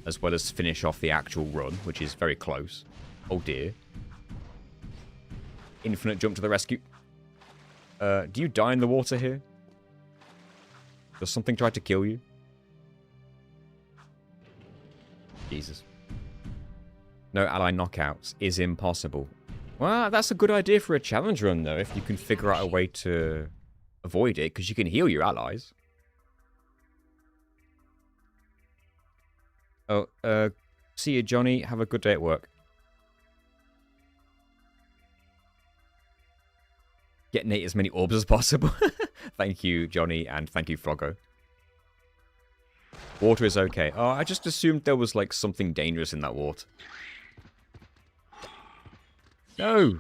as well as finish off the actual run, which is very close. Oh dear. Infinite jump to the rescue. Do you die in the water here? Does something try to kill you? Jesus. No ally knockouts is impossible. Well, that's a good idea for a challenge run, though, if you can figure out a way to avoid it, because you can heal your allies. Oh, see you, Johnny. Have a good day at work. Get Nate as many orbs as possible. Thank you, Johnny, and thank you, Froggo. Water is okay. Oh, I just assumed there was, like, something dangerous in that water. No!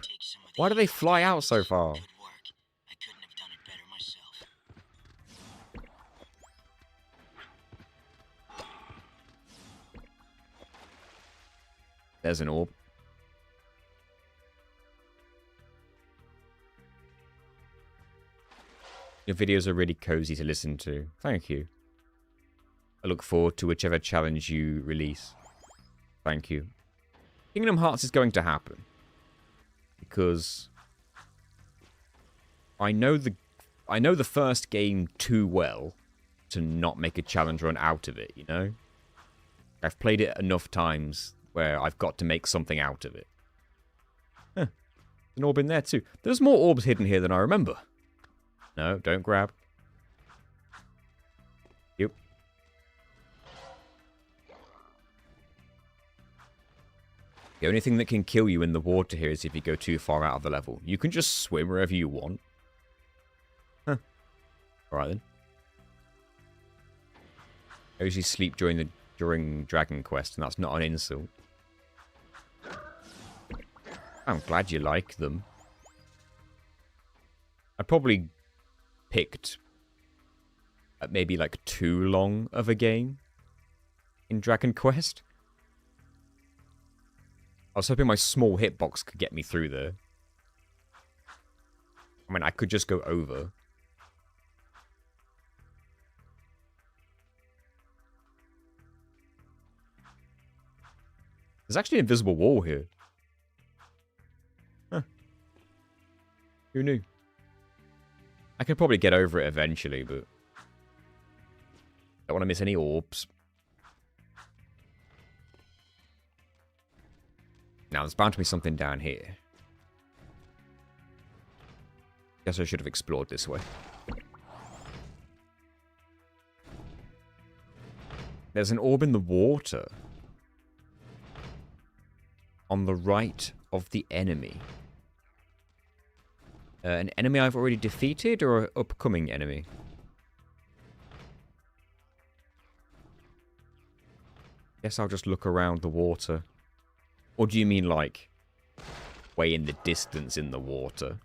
Why do they fly out so far? Good work. I couldn't have done it better myself. There's an orb. Your videos are really cozy to listen to. Thank you. I look forward to whichever challenge you release. Thank you. Kingdom Hearts is going to happen. Because I know the first game too well to not make a challenge run out of it, you know? I've played it enough times where I've got to make something out of it. Huh. There's an orb in there too. There's more orbs hidden here than I remember. No, don't grab. Yep. The only thing that can kill you in the water here is if you go too far out of the level. You can just swim wherever you want. Huh. Alright then. I usually sleep during Dragon Quest, and that's not an insult. I'm glad you like them. I probably picked maybe like too long of a game in Dragon Quest. I was hoping my small hitbox could get me through there. I mean, I could just go over. There's actually an invisible wall here. Huh. Who knew? I could probably get over it eventually, but don't want to miss any orbs. Now, there's bound to be something down here. Guess I should have explored this way. There's an orb in the water. On the right of the enemy. An enemy I've already defeated, or an upcoming enemy? Guess I'll just look around the water. Or do you mean, like, way in the distance in the water?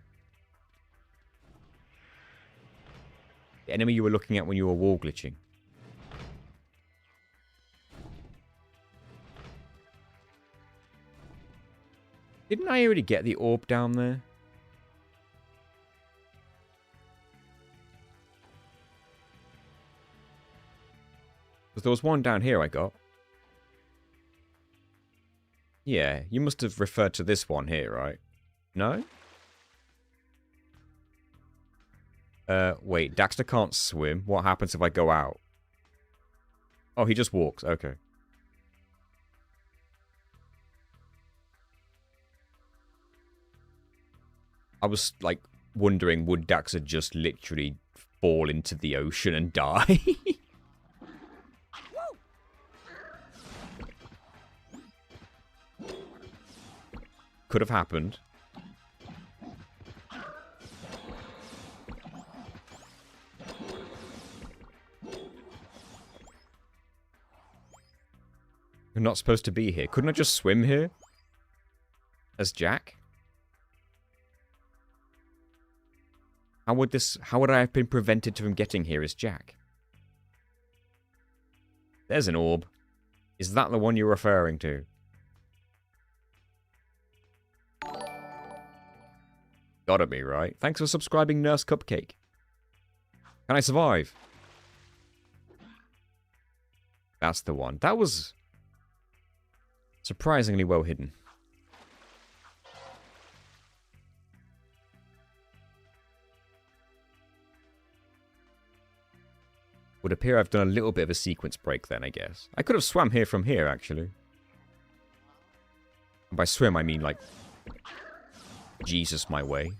The enemy you were looking at when you were wall glitching. Didn't I already get the orb down there? Because there was one down here I got. Yeah, you must have referred to this one here, right? No? Wait, Daxter can't swim. What happens if I go out? Oh, he just walks. Okay. I was, like, wondering, would Daxter just literally fall into the ocean and die? Could have happened. You're not supposed to be here. Couldn't I just swim here? As Jack? How would I have been prevented from getting here as Jack? There's an orb. Is that the one you're referring to? Gotta be, right? Thanks for subscribing, Nurse Cupcake. Can I survive? That's the one. That was surprisingly well hidden. Would appear I've done a little bit of a sequence break then, I guess. I could have swam here from here, actually. And by swim, I mean, like, Jesus my way.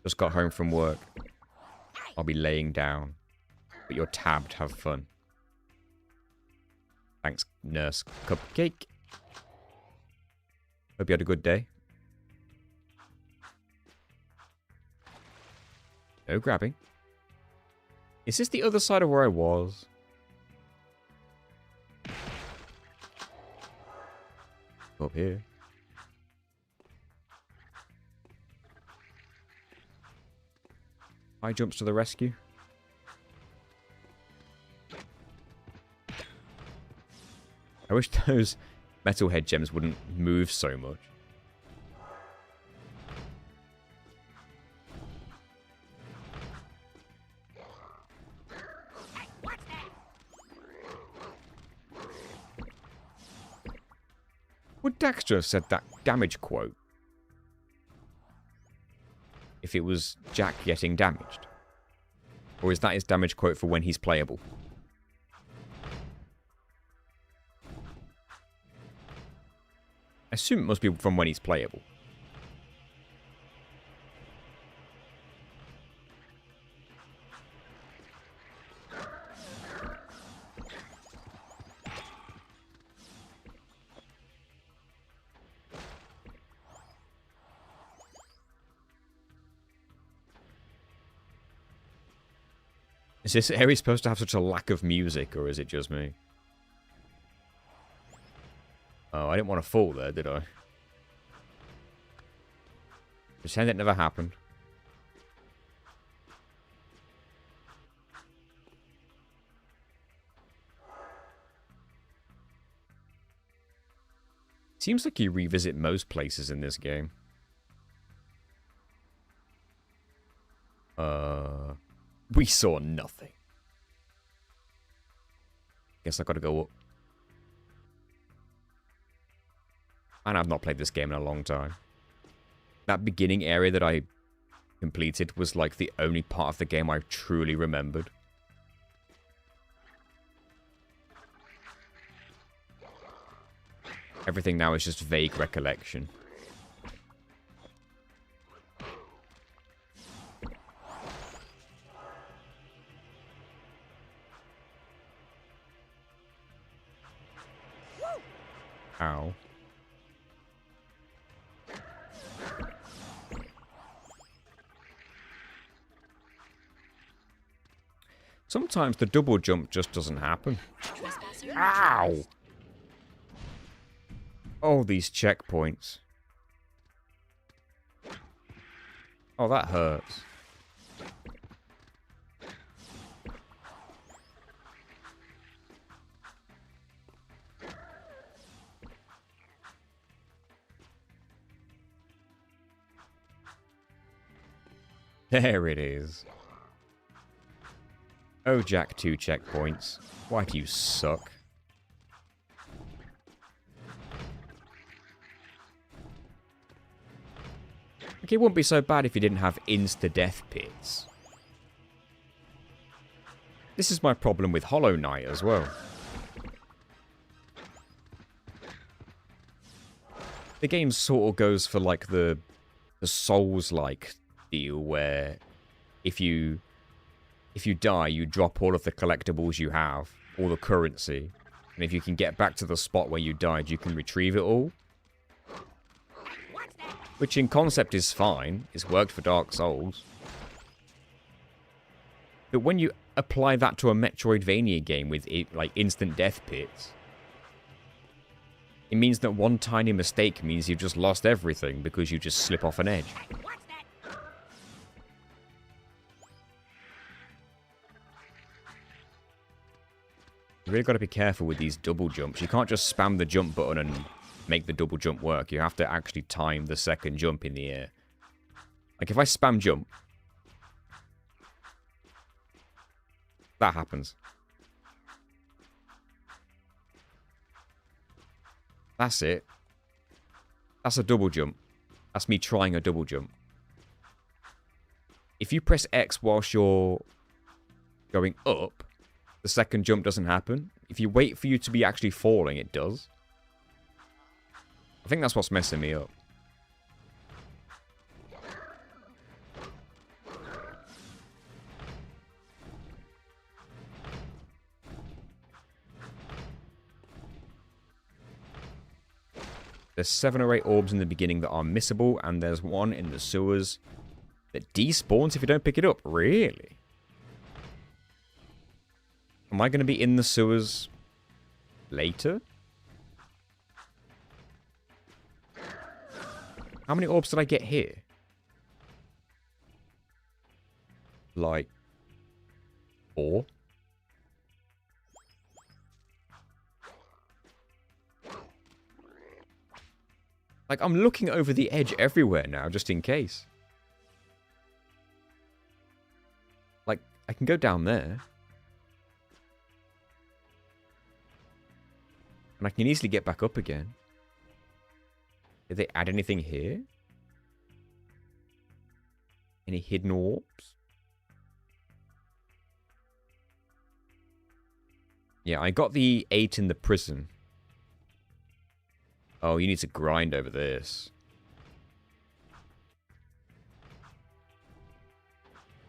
Just got home from work. I'll be laying down. But you're tabbed, have fun. Thanks, Nurse Cupcake. Hope you had a good day. No grabbing. Is this the other side of where I was? Up here. High jumps to the rescue. I wish those metalhead gems wouldn't move so much. Would Daxter have said that damage quote if it was Jack getting damaged? Or is that his damage quote for when he's playable? I assume it must be from when he's playable. Is this area supposed to have such a lack of music, or is it just me? Oh, I didn't want to fall there, did I? Pretend it never happened. Seems like you revisit most places in this game. We saw nothing. Guess I gotta go up. And I've not played this game in a long time. That beginning area that I completed was like the only part of the game I truly remembered. Everything now is just vague recollection. Ow. Sometimes the double jump just doesn't happen. Trespasser. Ow! Oh, these checkpoints. Oh, that hurts. There it is. Oh, Jack, 2 checkpoints. Why do you suck? Okay, it wouldn't be so bad if you didn't have insta-death pits. This is my problem with Hollow Knight as well. The game sort of goes for like the Souls-like deal where if you die, you drop all of the collectibles you have, all the currency, and if you can get back to the spot where you died, you can retrieve it all. Which in concept is fine, it's worked for Dark Souls. But when you apply that to a Metroidvania game with like instant death pits, it means that one tiny mistake means you've just lost everything because you just slip off an edge. You really got to be careful with these double jumps. You can't just spam the jump button and make the double jump work. You have to actually time the second jump in the air. Like if I spam jump, that happens. That's it. That's a double jump. That's me trying a double jump. If you press X whilst you're going up, the second jump doesn't happen. If you wait for you to be actually falling, it does. I think that's what's messing me up. There's 7 or 8 orbs in the beginning that are missable, and there's one in the sewers that despawns if you don't pick it up. Really? Am I going to be in the sewers later? How many orbs did I get here? Like 4? Like, I'm looking over the edge everywhere now, just in case. Like, I can go down there. And I can easily get back up again. Did they add anything here? Any hidden orbs? Yeah, I got the 8 in the prison. Oh, you need to grind over this.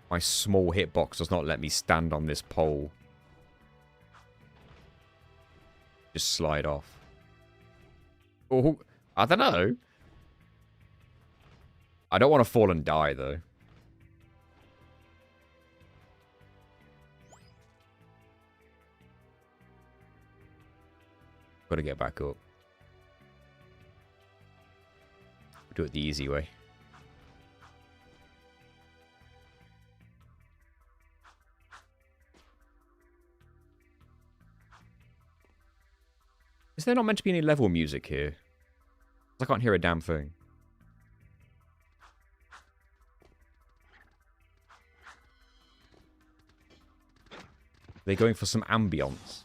My small hitbox does not let me stand on this pole. Just slide off. Oh, I don't know. I don't want to fall and die, though. Gotta get back up. Do it the easy way. Is there not meant to be any level music here? I can't hear a damn thing. They're going for some ambience.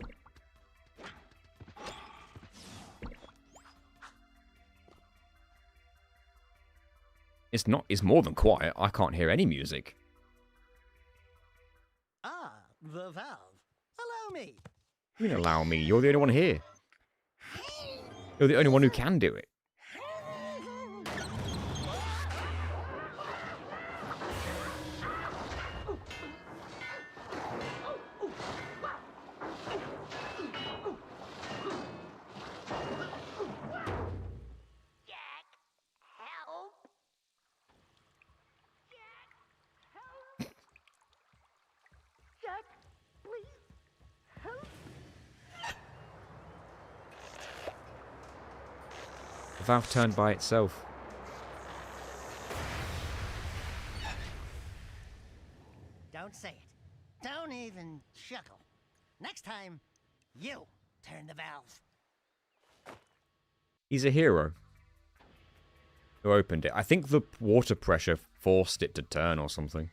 It's more than quiet. I can't hear any music. Ah, the valve. Allow me. You can allow me. You're the only one here. You're the only one who can do it. The valve turned by itself. Don't say it. Don't even chuckle. Next time, you turn the valve. He's a hero. Who opened it. I think the water pressure forced it to turn or something.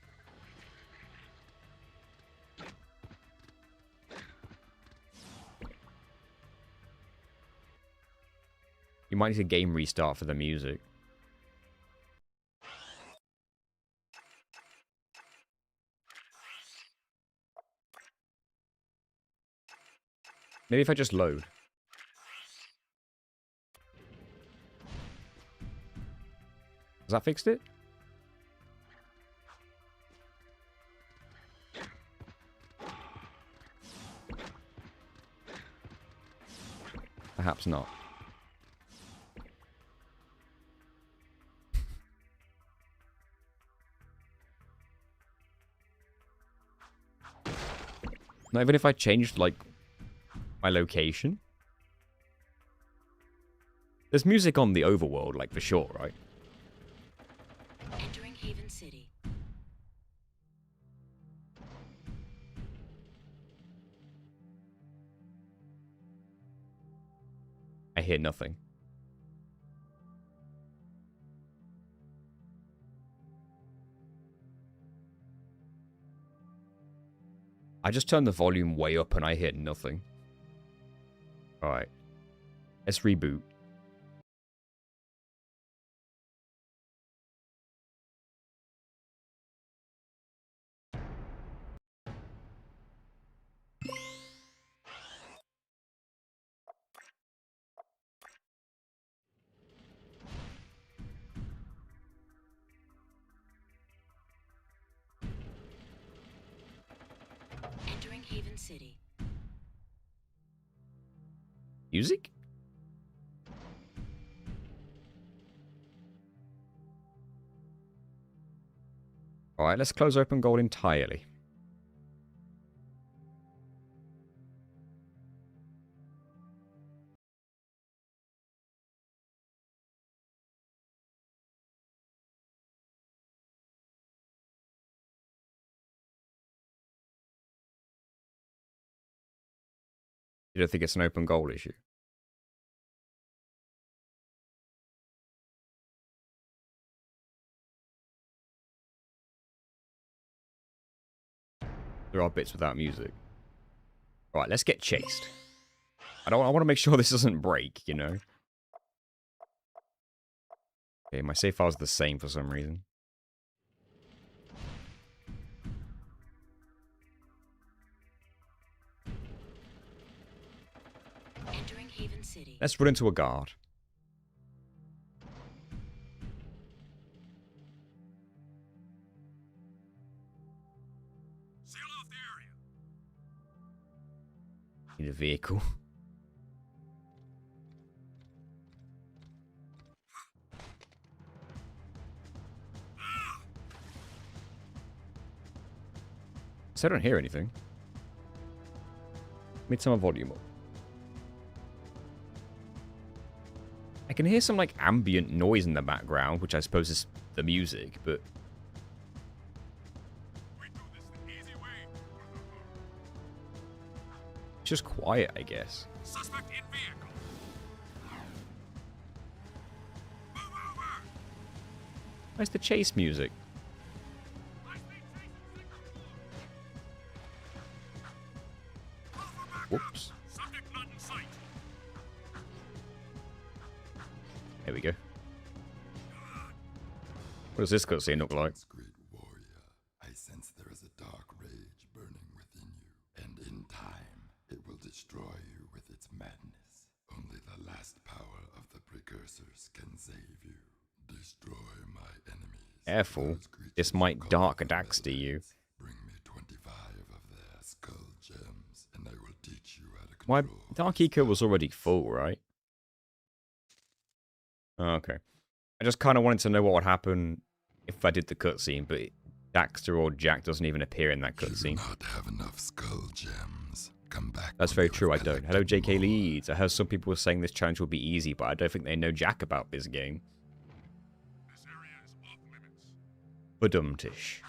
You might need a game restart for the music. Maybe if I just load. Has that fixed it? Perhaps not. Not even if I changed, like, my location? There's music on the overworld, like, for sure, right? Entering Haven City. I hear nothing. I just turned the volume way up and I hear nothing. Alright. Let's reboot. Haven City. Music? Alright, let's close open goal entirely. You don't think it's an open goal issue? There are bits without music. Alright, let's get chased. I want to make sure this doesn't break, you know? Okay, my save file's the same for some reason. Entering Haven City. Let's run into a guard. Seal off the area. Need a vehicle. So I don't hear anything. Let me turn my volume up. I can hear some like ambient noise in the background, which I suppose is the music, but We do this the easy way. it's just quiet, I guess. Suspect in vehicle. Move over. Where's the chase music? High-speed chase in sector 4. Call for backup. Whoops. Subject not in sight. There we go. What does this cutscene look like? Great warrior, I sense there is a dark rage burning within you, and in time it will destroy you with its madness. Only the last power of the precursors can save you. Destroy my enemies. Careful, Those creatures this might called dark the Daxter you. Netherlands. Bring me 25 of their skull gems, and I will teach you how to My control Dark this Eco was already full, right? Oh, okay. I just kind of wanted to know what would happen if I did the cutscene, but Daxter or Jack doesn't even appear in that You do cutscene. not have enough skull gems. Come back. That's when very you have true, I don't. collected Hello, JK more. Leeds. I heard some people were saying this challenge will be easy, but I don't think they know jack about this game. This area is off limits. Badumtish.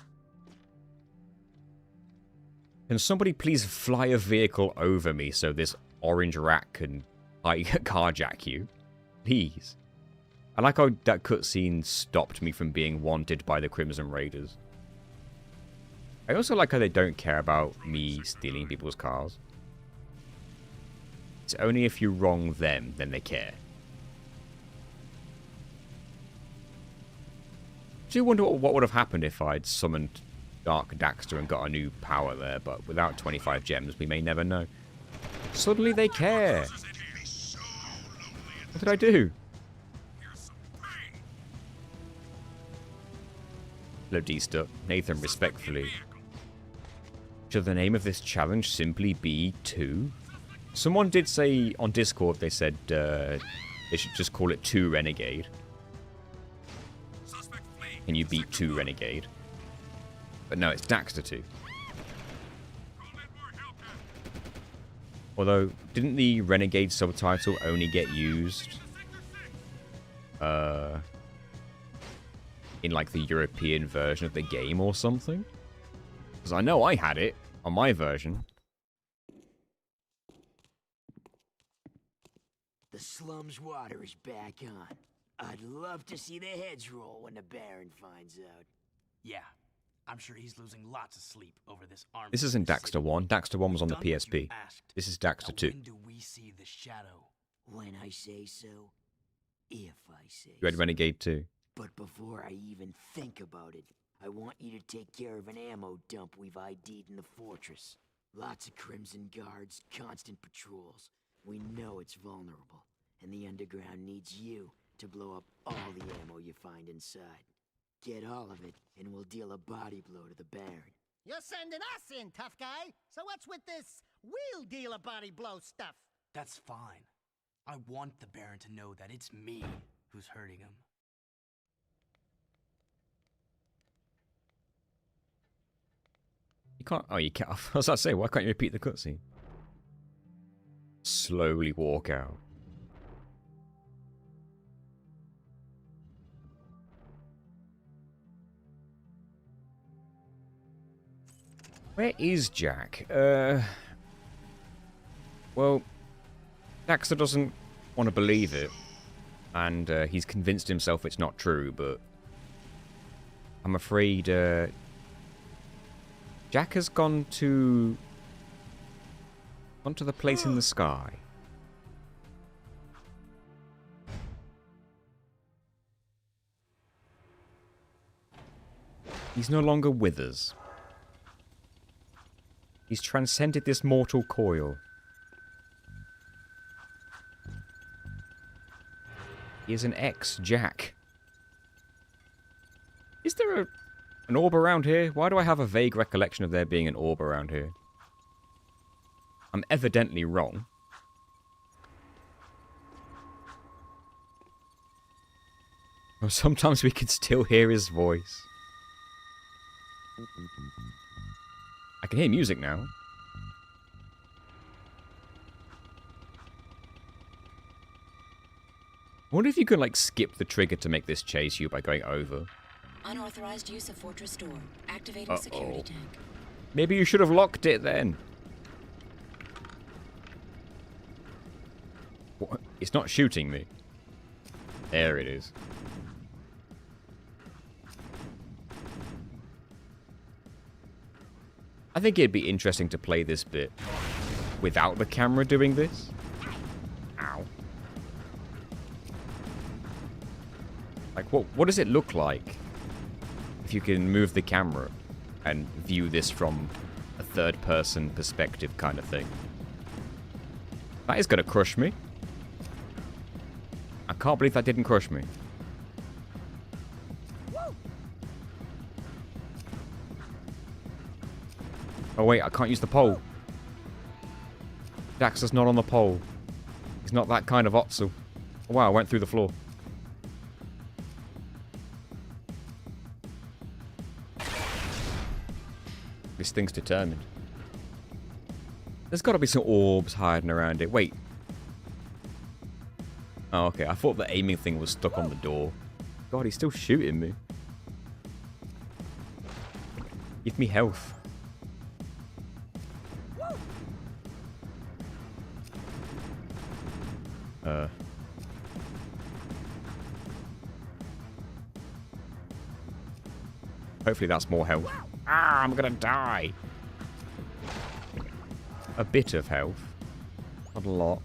Can somebody please fly a vehicle over me so this orange rat can carjack you? Please. I like how that cutscene stopped me from being wanted by the Crimson Raiders. I also like how they don't care about me stealing people's cars. It's only if you wrong them, then they care. I do wonder what would have happened if I'd summoned Dark Daxter and got a new power there, but without 25 gems, we may never know. Suddenly they care. This is it. Be so lonely and What did I do? here's some pain. Hello, D-Stuck. Nathan, respectfully. Vehicle. Should the name of this challenge simply be 2? Someone did say on Discord, they said they should just call it 2 Renegade. Suspect fleeing. Can you beat 2 Renegade? But no, it's Daxter 2. Call in more help. Although, didn't the Renegade subtitle only get used in like the European version of the game or something? Because I know I had it on my version. The slum's water is back on. I'd love to see their heads roll when the Baron finds out. Yeah, I'm sure he's losing lots of sleep over this army. This isn't Daxter 1. Daxter 1 was on the Done what you PSP. asked. This is Now, Daxter 2. when do we see the shadow? When I say so, if I say Red so. Renegade 2. But before I even think about it, I want you to take care of an ammo dump we've ID'd in the fortress. Lots of Crimson Guards, constant patrols. We know it's vulnerable, and the Underground needs you to blow up all the ammo you find inside. Get all of it, and we'll deal a body blow to the Baron. You're sending us in, tough guy. So what's with this wheel dealer body blow stuff? That's fine. I want the Baron to know that it's me who's hurting him. You can't. Oh, you can't. I was about to say, why can't you repeat the cutscene? Slowly walk out. Where is Jack? Well, Daxter doesn't want to believe it, and he's convinced himself it's not true, but I'm afraid Jack has gone to the place in the sky. He's no longer with us. He's transcended this mortal coil. He is an ex-Jack. Is there an orb around here? Why do I have a vague recollection of there being an orb around here? I'm evidently wrong. Oh, sometimes we can still hear his voice. I can hear music now. I wonder if you can, like, skip the trigger to make this chase you by going over. Unauthorized use of Fortress Door. Activating security tank. Maybe you should have locked it then. What? It's not shooting me. There it is. I think it'd be interesting to play this bit without the camera doing this. Ow. Like, what does it look like if you can move the camera and view this from a third-person perspective kind of thing? That is going to crush me. I can't believe that didn't crush me. Oh wait, I can't use the pole. Daxter's not on the pole. He's not that kind of Otsu. Oh, wow, I went through the floor. This thing's determined. There's got to be some orbs hiding around it. Wait. Oh, okay. I thought the aiming thing was stuck on the door. God, he's still shooting me. Give me health. Hopefully that's more health. Ah, I'm gonna die. A bit of health. Not a lot.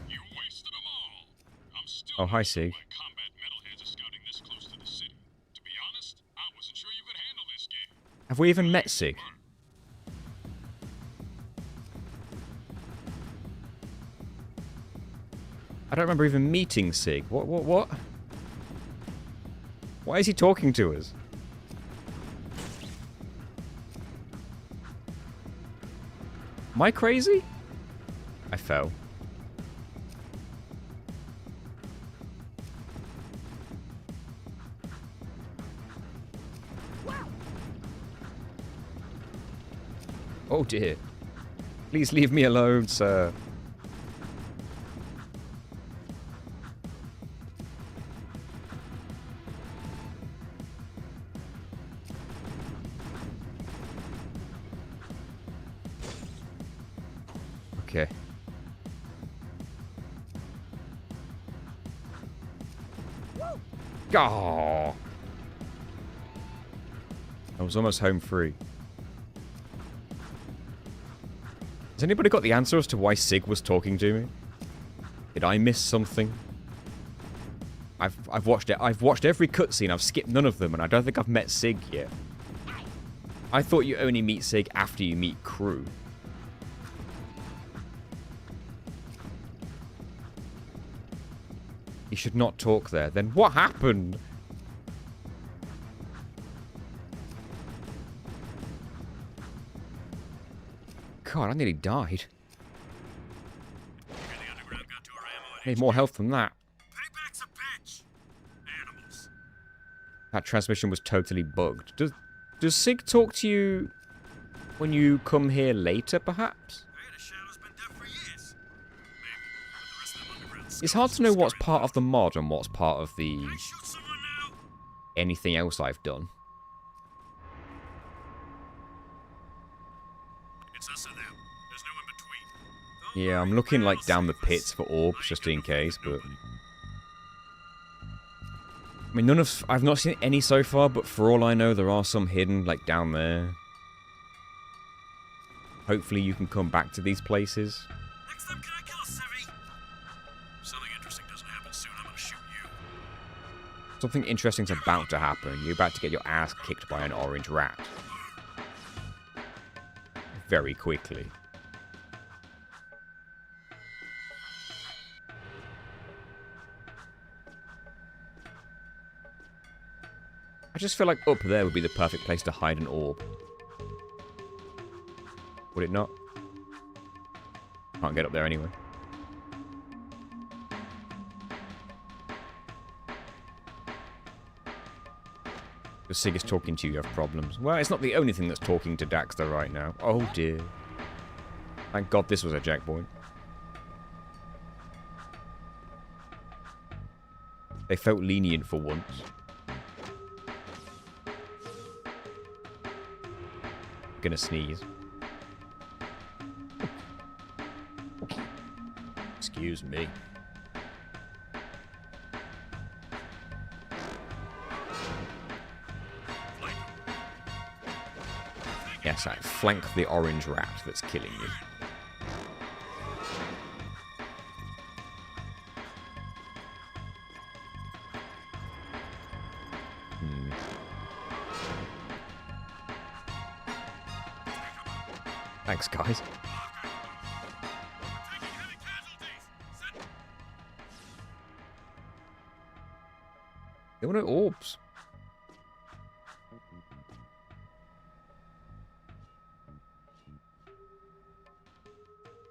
You wasted them all. I'm still Oh, hi, Sig. why combat metalheads are scouting this close to the city. To be honest, I wasn't sure you could handle this game. Have we even met Sig? I don't remember even meeting Sig. What? Why is he talking to us? Am I crazy? I fell. Oh dear. Please leave me alone, sir. Okay. Oh. I was almost home free. Has anybody got the answer as to why Sig was talking to me? Did I miss something? I've watched it. I've watched every cutscene. I've skipped none of them, and I don't think I've met Sig yet. I thought you only meet Sig after you meet Crew. He's should not talk there. Then what happened? God, I nearly died. Okay, the underground got to our ammo and I need more health than that. payback's a bitch. Animals. That transmission was totally bugged. Does Sig talk to you when you come here later, perhaps? Hey, the Shadow's been dead for years. Maybe. But the rest of them underground It's hard to know what's scurrying part of the mod and what's part of the Can I shoot someone now? anything else I've done. It's us and them. There's no in between. Yeah, I'm looking like down the pits for orbs just in case, but I mean, I've not seen any so far, but for all I know, there are some hidden, like down there. Hopefully you can come back to these places. Next time, can I kill a civvy? If something interesting doesn't happen soon, I'm gonna shoot you. Something interesting's about to happen. You're about to get your ass kicked by an orange rat. Very quickly. I just feel like up there would be the perfect place to hide an orb. Would it not? Can't get up there anyway. If Sig is talking to you, you have problems. Well, it's not the only thing that's talking to Daxter right now. Oh dear. Thank God this was a checkpoint. They felt lenient for once. Gonna sneeze. Excuse me. Yes, I flank the orange rat that's killing you. Thanks, guys. There were no orbs.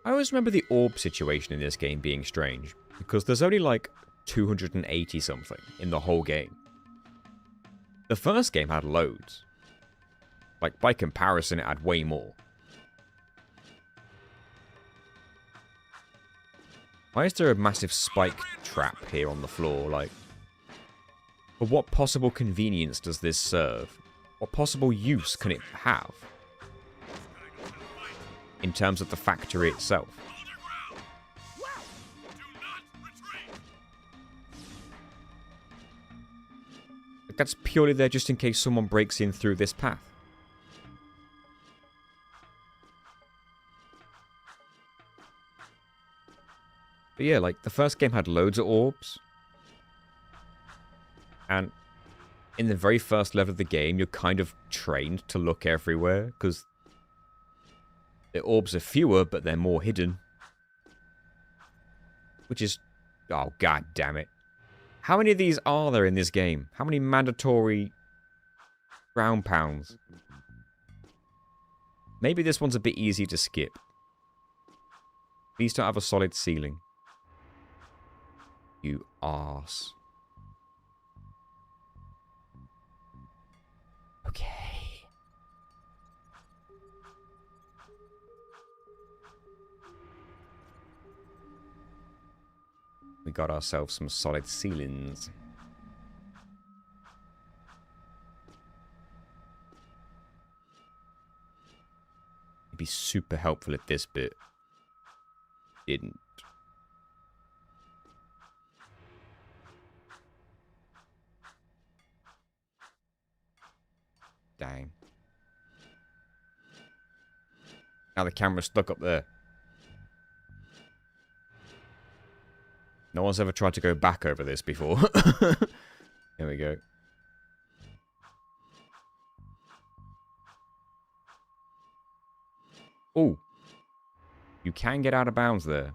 I always remember the orb situation in this game being strange, because there's only like 280 something in the whole game. The first game had loads. Like, by comparison, it had way more. Why is there a massive spike trap here on the floor? Like, for what possible convenience does this serve? What possible use can it have? In terms of the factory itself. Like, that's purely there just in case someone breaks in through this path. But yeah, like, the first game had loads of orbs. And in the very first level of the game, you're kind of trained to look everywhere, because the orbs are fewer, but they're more hidden. Which is... oh, god damn it. How many of these are there in this game? How many mandatory ground pounds? Maybe this one's a bit easy to skip. Please don't have a solid ceiling. You arse. Okay. We got ourselves some solid ceilings. It'd be super helpful at this bit. Didn't. Dang. Now the camera's stuck up there. No one's ever tried to go back over this before. There we go. Oh. You can get out of bounds there.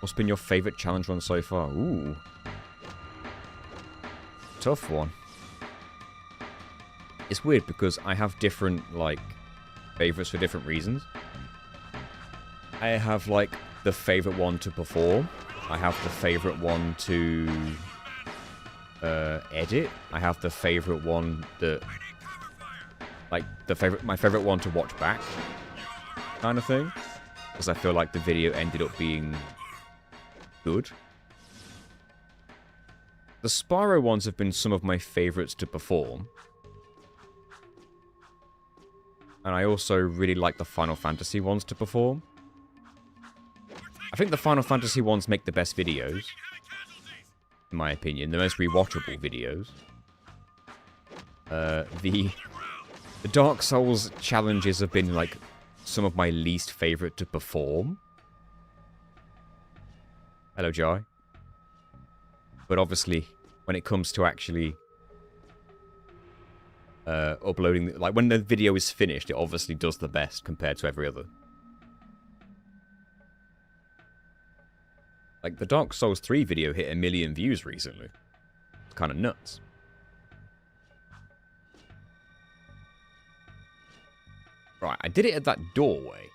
What's been your favourite challenge run so far? Ooh. Tough one. It's weird because I have different, like, favourites for different reasons. I have, like, the favourite one to perform. I have the favourite one to edit. I have the favourite one that, like, my favourite one to watch back, kind of thing. Because I feel like the video ended up being good. The Spyro ones have been some of my favourites to perform. And I also really like the Final Fantasy ones to perform. I think the Final Fantasy ones make the best videos. In my opinion, the most rewatchable videos. The Dark Souls challenges have been, like, some of my least favourite to perform. Hello, Jai. But obviously, when it comes to actually uploading, like, when the video is finished, it obviously does the best compared to every other. Like, the Dark Souls 3 video hit 1 million views recently. It's kind of nuts. Right, I did it at that doorway.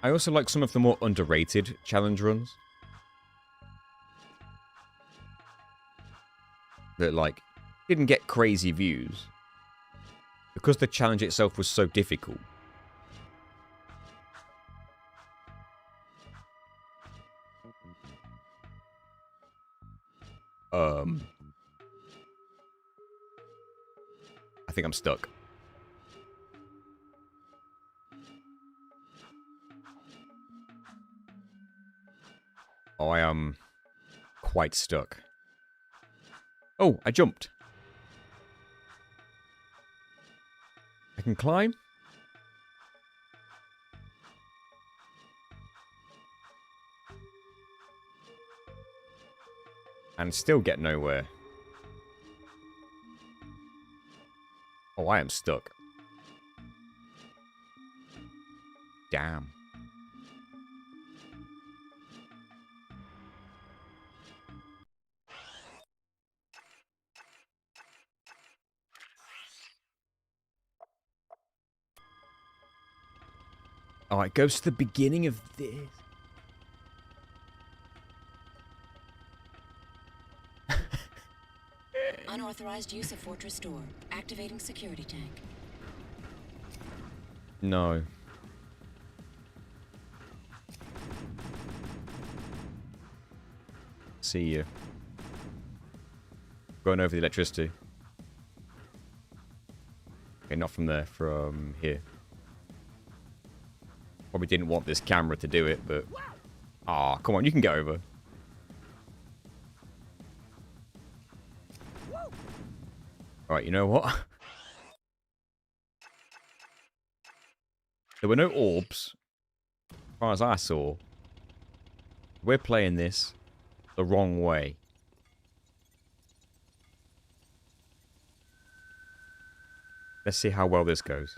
I also like some of the more underrated challenge runs. That, like, didn't get crazy views. Because the challenge itself was so difficult. I think I'm stuck. Oh, I am quite stuck. Oh, I jumped. I can climb? And still get nowhere. Oh, I am stuck. Damn. Oh, it goes to the beginning of this. Unauthorized use of Fortress Door. Activating security tank. No. See you. Going over the electricity. Okay, not from there, from here. Probably didn't want this camera to do it, but... Aw, come on, you can get over. Alright, you know what? There were no orbs, as far as I saw. We're playing this the wrong way. Let's see how well this goes.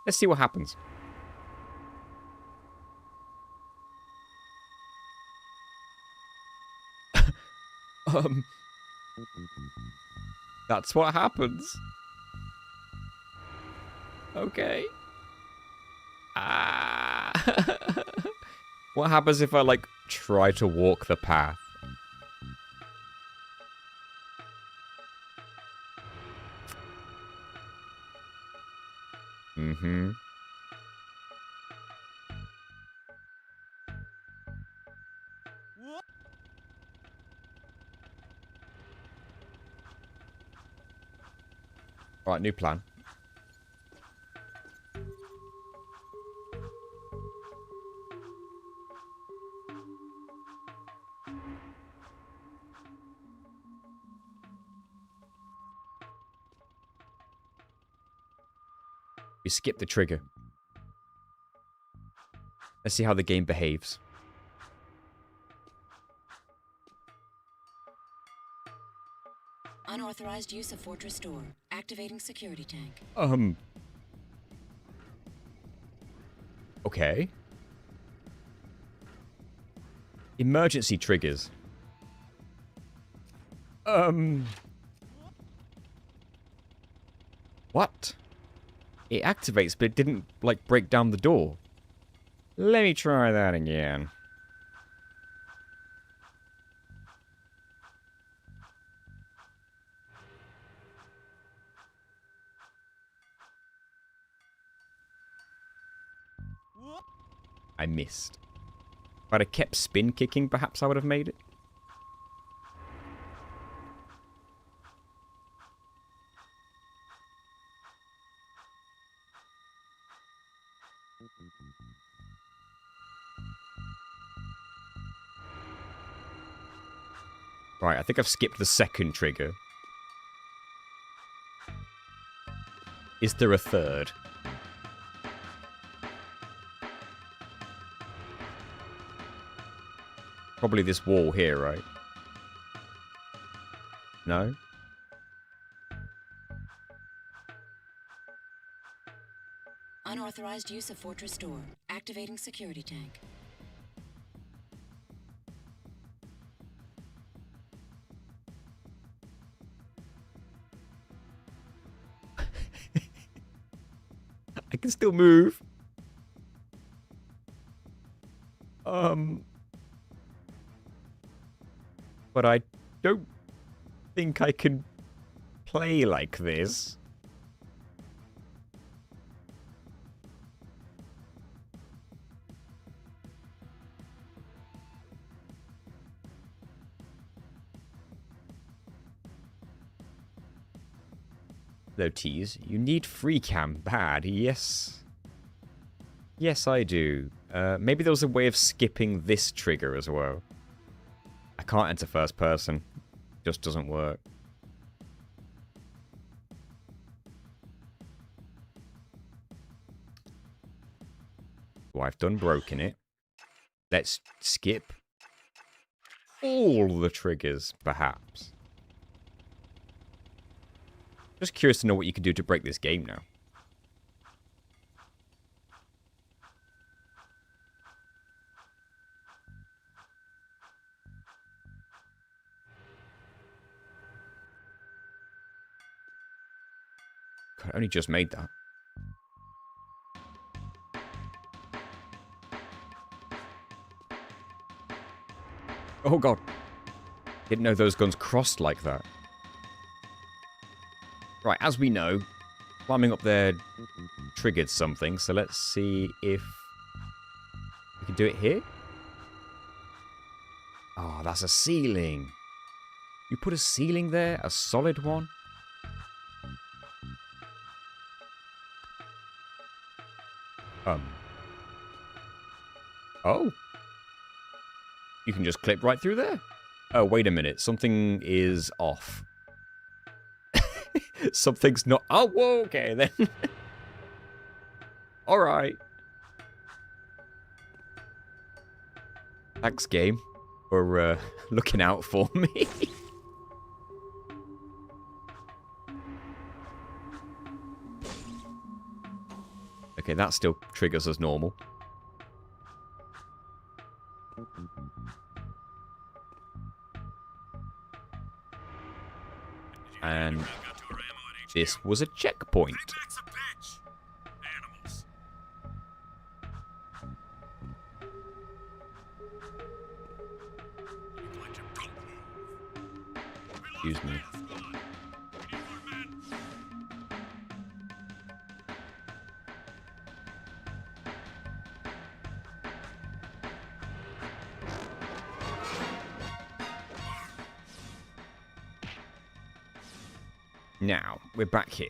Let's see what happens. That's what happens. Okay. What happens if I, like, try to walk the path? Mm-hmm. Right, new plan. You skip the trigger. Let's see how the game behaves. Unauthorized use of Fortress Door. Activating security tank. Okay. Emergency triggers. What? It activates, but it didn't, like, break down the door. Let me try that again. I missed. If I'd have kept spin kicking, perhaps I would have made it. Right, I think I've skipped the second trigger. Is there a third? Probably this wall here, right? No? Unauthorized use of Fortress Door. Activating security tank. I can still move. But I don't think I can play like this. Though, tease, you need free cam bad. Yes. Yes, I do. Maybe there was a way of skipping this trigger as well. I can't enter first person. Just doesn't work. Well, I've done broken it. Let's skip all the triggers, perhaps. Just curious to know what you can do to break this game now. God, I only just made that. Oh god. Didn't know those guns crossed like that. Right, as we know, climbing up there triggered something, so let's see if we can do it here. Oh, that's a ceiling. You put a ceiling there? A solid one? Oh. You can just clip right through there. Oh, wait a minute. Something is off. Something's not... Oh, whoa, okay, then. Alright. Thanks, game, for looking out for me. Okay, that still triggers as normal. And this was a checkpoint. Excuse me. Now, we're back here.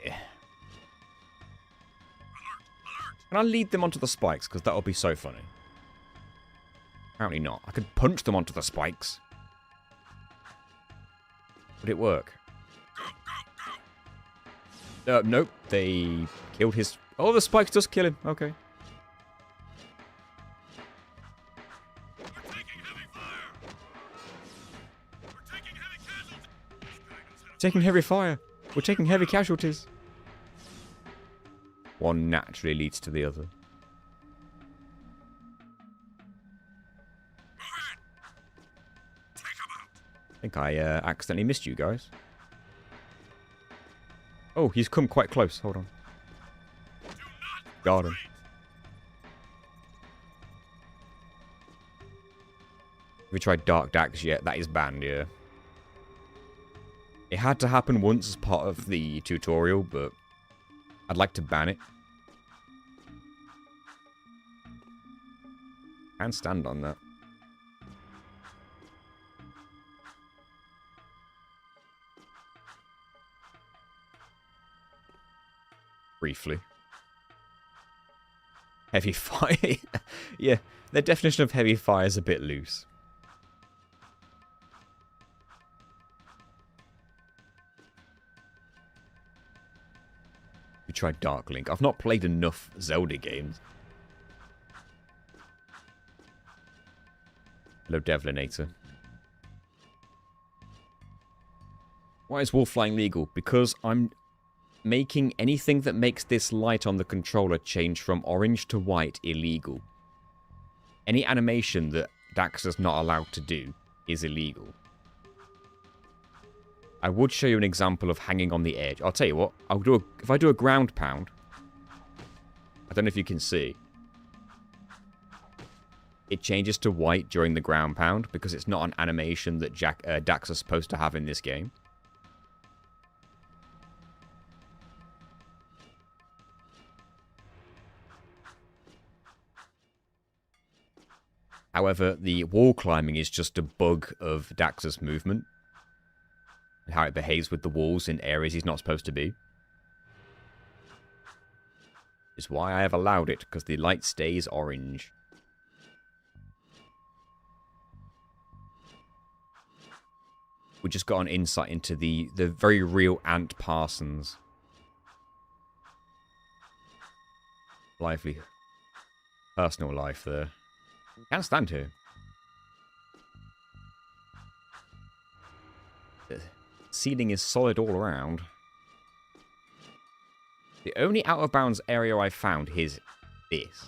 Can I lead them onto the spikes? Because that'll be so funny. Apparently not. I could punch them onto the spikes. Would it work? Nope. They killed his... Oh, the spikes just kill him. Okay. heavy fire! We're taking heavy casualties! This guy knows how to Taking fight. heavy fire. We're taking heavy casualties. One naturally leads to the other. I think I accidentally missed you guys. Oh, he's come quite close. Hold on. Got him. Have you tried Dark Dax yet? That is banned, yeah. It had to happen once as part of the tutorial, but I'd like to ban it. Can stand on that. Briefly. Heavy fire. Yeah, the definition of heavy fire is a bit loose. We tried Dark Link. I've not played enough Zelda games. Hello, Devlinator. Why is wall flying legal? Because I'm making anything that makes this light on the controller change from orange to white illegal. Any animation that Dax is not allowed to do is illegal. I would show you an example of hanging on the edge. I'll tell you what, if I do a ground pound, I don't know if you can see, it changes to white during the ground pound because it's not an animation that Dax is supposed to have in this game. However, the wall climbing is just a bug of Dax's movement. And how it behaves with the walls in areas he's not supposed to be. Is why I have allowed it, because the light stays orange. We just got an insight into the very real Ant Parsons. Lively personal life there. Can't stand here. The ceiling is solid all around. The only out of bounds area I found is this.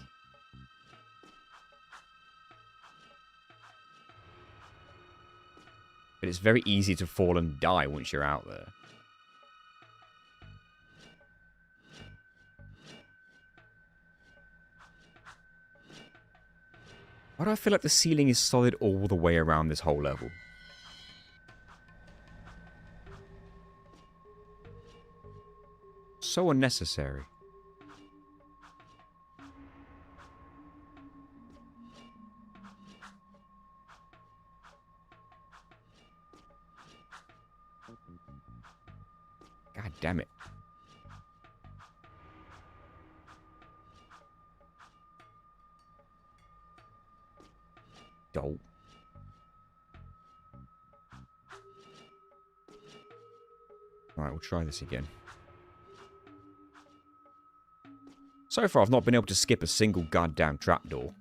But it's very easy to fall and die once you're out there. Why do I feel like the ceiling is solid all the way around this whole level? So unnecessary. God damn it. Dope. Alright, we'll try this again. So far, I've not been able to skip a single goddamn trapdoor.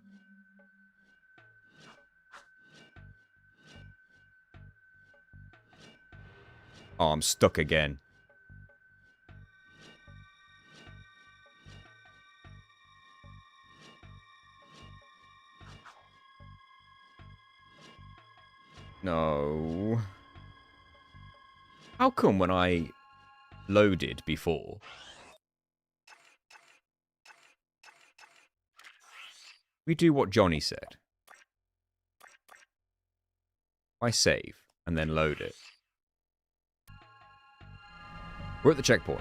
Oh, I'm stuck again. No. How come when I loaded before... we do what Johnny said. I save and then load it. We're at the checkpoint.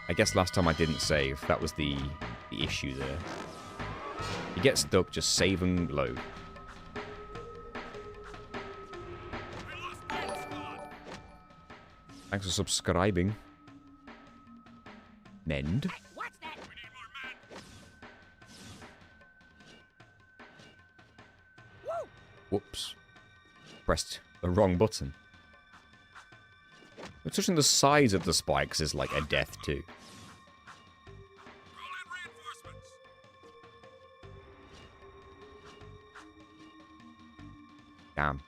I guess last time I didn't save. That was the issue there. You get stuck, just save and load. Thanks for subscribing. Mend. What's that? We need more men. Woo! Whoops. Pressed the wrong button. But touching the sides of the spikes is like a death too. Call in reinforcements. Damn.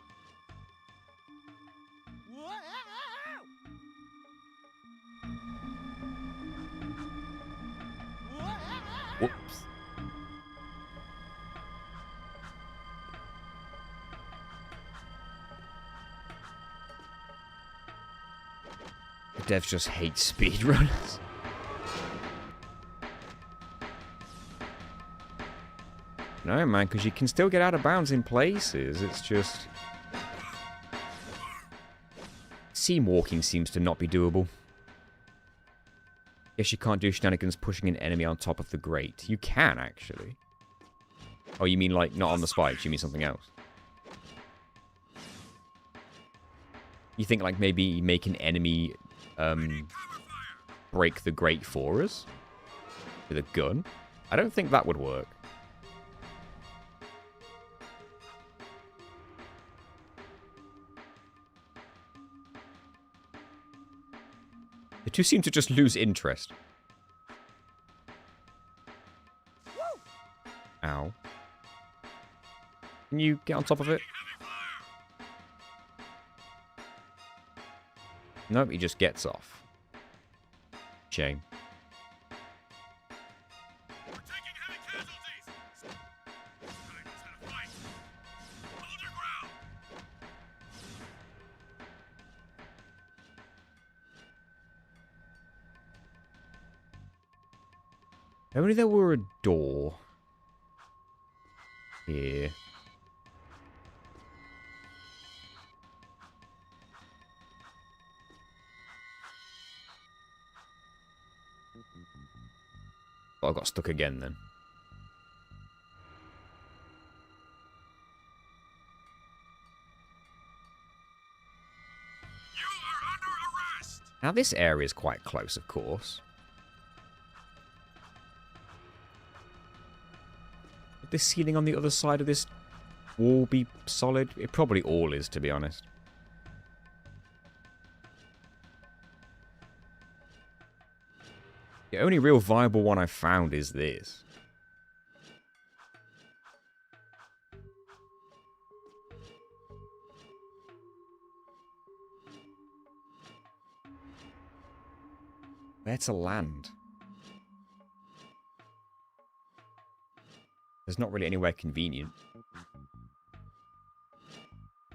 Whoops. The devs just hate speedrunners. No, man, because you can still get out of bounds in places. It's just... Seam walking seems to not be doable. Guess you can't do shenanigans pushing an enemy on top of the grate. You can, actually. Oh, you mean, like, not on the spikes. You mean something else. You think, like, maybe make an enemy break the grate for us? With a gun? I don't think that would work. The two seem to just lose interest. Ow. Can you get on top of it? Nope, he just gets off. Shame. We're taking heavy casualties. Titans had a fight. Hold your ground. If only there were a door. Here. Oh, I got stuck again then. You are under arrest. Now this area is quite close, of course. Would this ceiling on the other side of this wall be solid? It probably all is, to be honest. The only real viable one I've found is this. Where to land? There's not really anywhere convenient.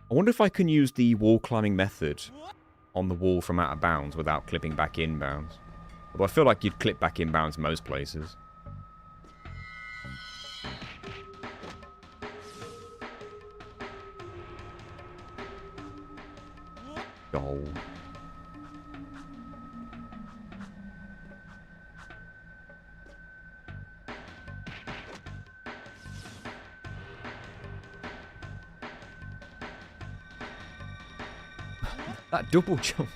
I wonder if I can use the wall climbing method on the wall from out of bounds without clipping back inbounds. Although I feel like you'd clip back inbounds most places. Gold. That double jump.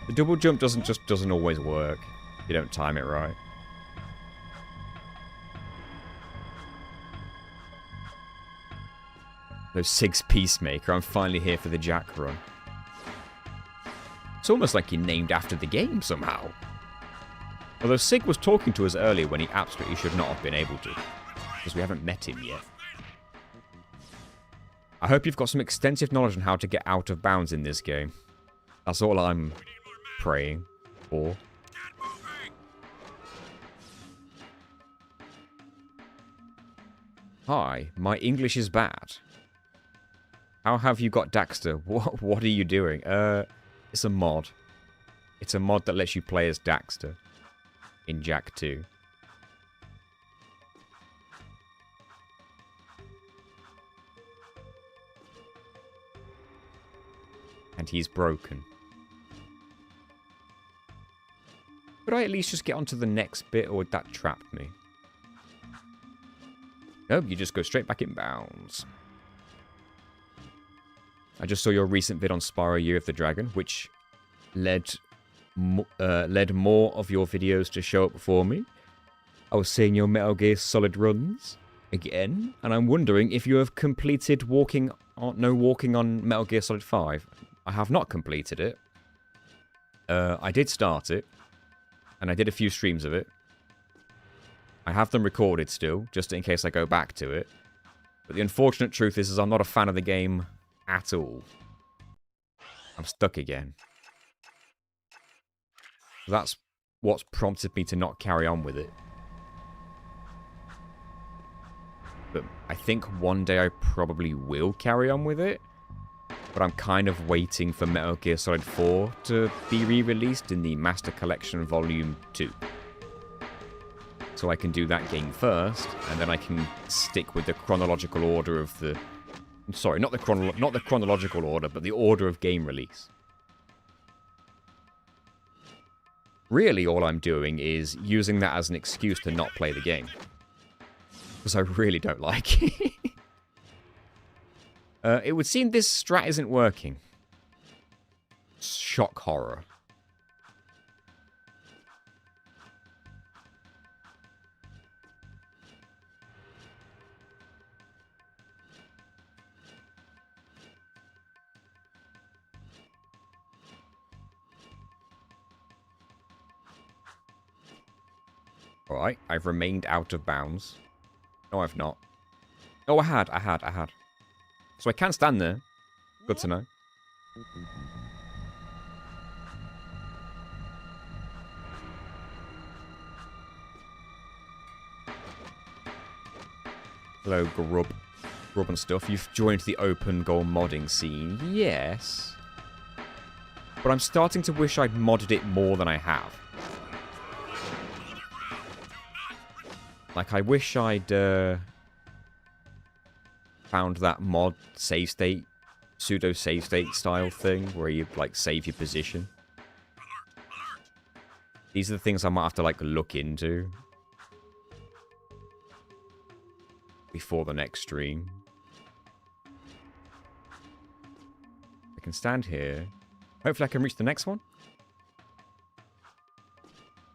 The double jump doesn't always work. You don't time it right. No, Sig's Peacemaker. I'm finally here for the Jack run. It's almost like you're named after the game somehow. Although Sig was talking to us earlier when he absolutely should not have been able to. Because we haven't met him yet. I hope you've got some extensive knowledge on how to get out of bounds in this game. That's all I'm praying for. Hi, my English is bad. How have you got Daxter? What are you doing? It's a mod. It's a mod that lets you play as Daxter in Jak 2. And he's broken. Could I at least just get onto the next bit, or would that trap me? Nope, you just go straight back in bounds. I just saw your recent vid on Spyro Year of the Dragon, which led more of your videos to show up for me. I was seeing your Metal Gear Solid runs again, and I'm wondering if you have completed walking on Metal Gear Solid 5. I have not completed it. I did start it, and I did a few streams of it. I have them recorded still, just in case I go back to it. But the unfortunate truth is I'm not a fan of the game at all. I'm stuck again. That's what's prompted me to not carry on with it. But I think one day I probably will carry on with it. But I'm kind of waiting for Metal Gear Solid 4 to be re-released in the Master Collection Volume 2. So I can do that game first, and then I can stick with the chronological order of the... Sorry, not the chronological order, but the order of game release. Really, all I'm doing is using that as an excuse to not play the game. Because I really don't like it. It would seem this strat isn't working. Shock horror. Alright, I've remained out of bounds. No, I've not. Oh, I had. So I can stand there. Good to know. Hello, Grub and stuff. You've joined the open goal modding scene. Yes. But I'm starting to wish I'd modded it more than I have. Like, I wish I'd found that mod save state, pseudo save state style thing where you like save your position. These are the things I might have to like look into before the next stream. I can stand here. Hopefully I can reach the next one.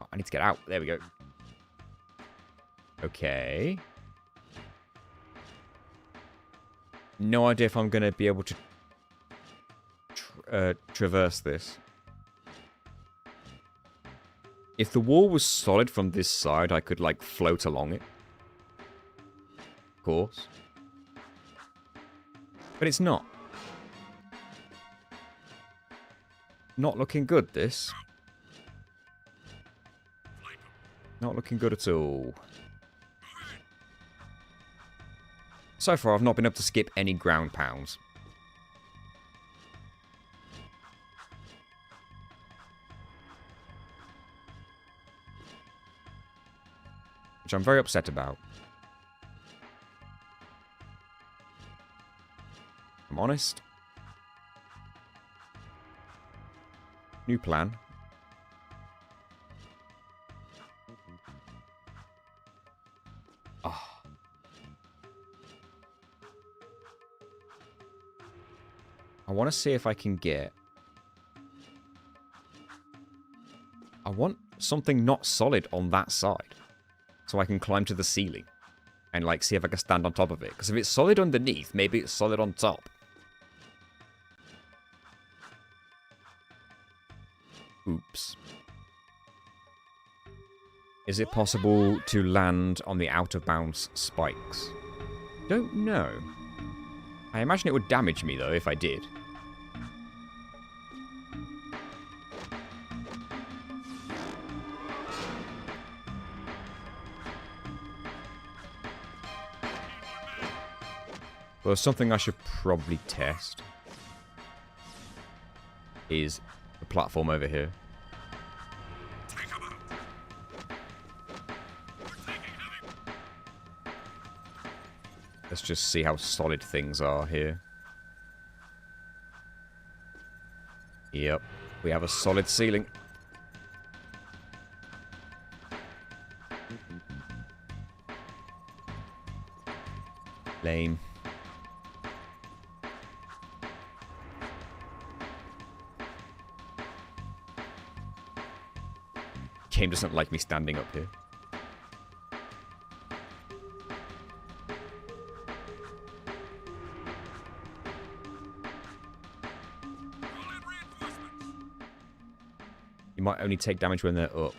Oh, I need to get out. There we go. Okay. No idea if I'm going to be able to traverse this. If the wall was solid from this side, I could, like, float along it. Of course. But it's not. Not looking good, this. Not looking good at all. So far, I've not been able to skip any ground pounds. Which I'm very upset about. I'm honest. New plan. Oh. I want to see if I can get... I want something not solid on that side. So I can climb to the ceiling. And, like, see if I can stand on top of it. Because if it's solid underneath, maybe it's solid on top. Oops. Is it possible to land on the out-of-bounds spikes? Don't know. I imagine it would damage me, though, if I did. Well, something I should probably test is the platform over here. Let's just see how solid things are here. Yep, we have a solid ceiling. Lame. Game doesn't like me standing up here. might only take damage when they're up.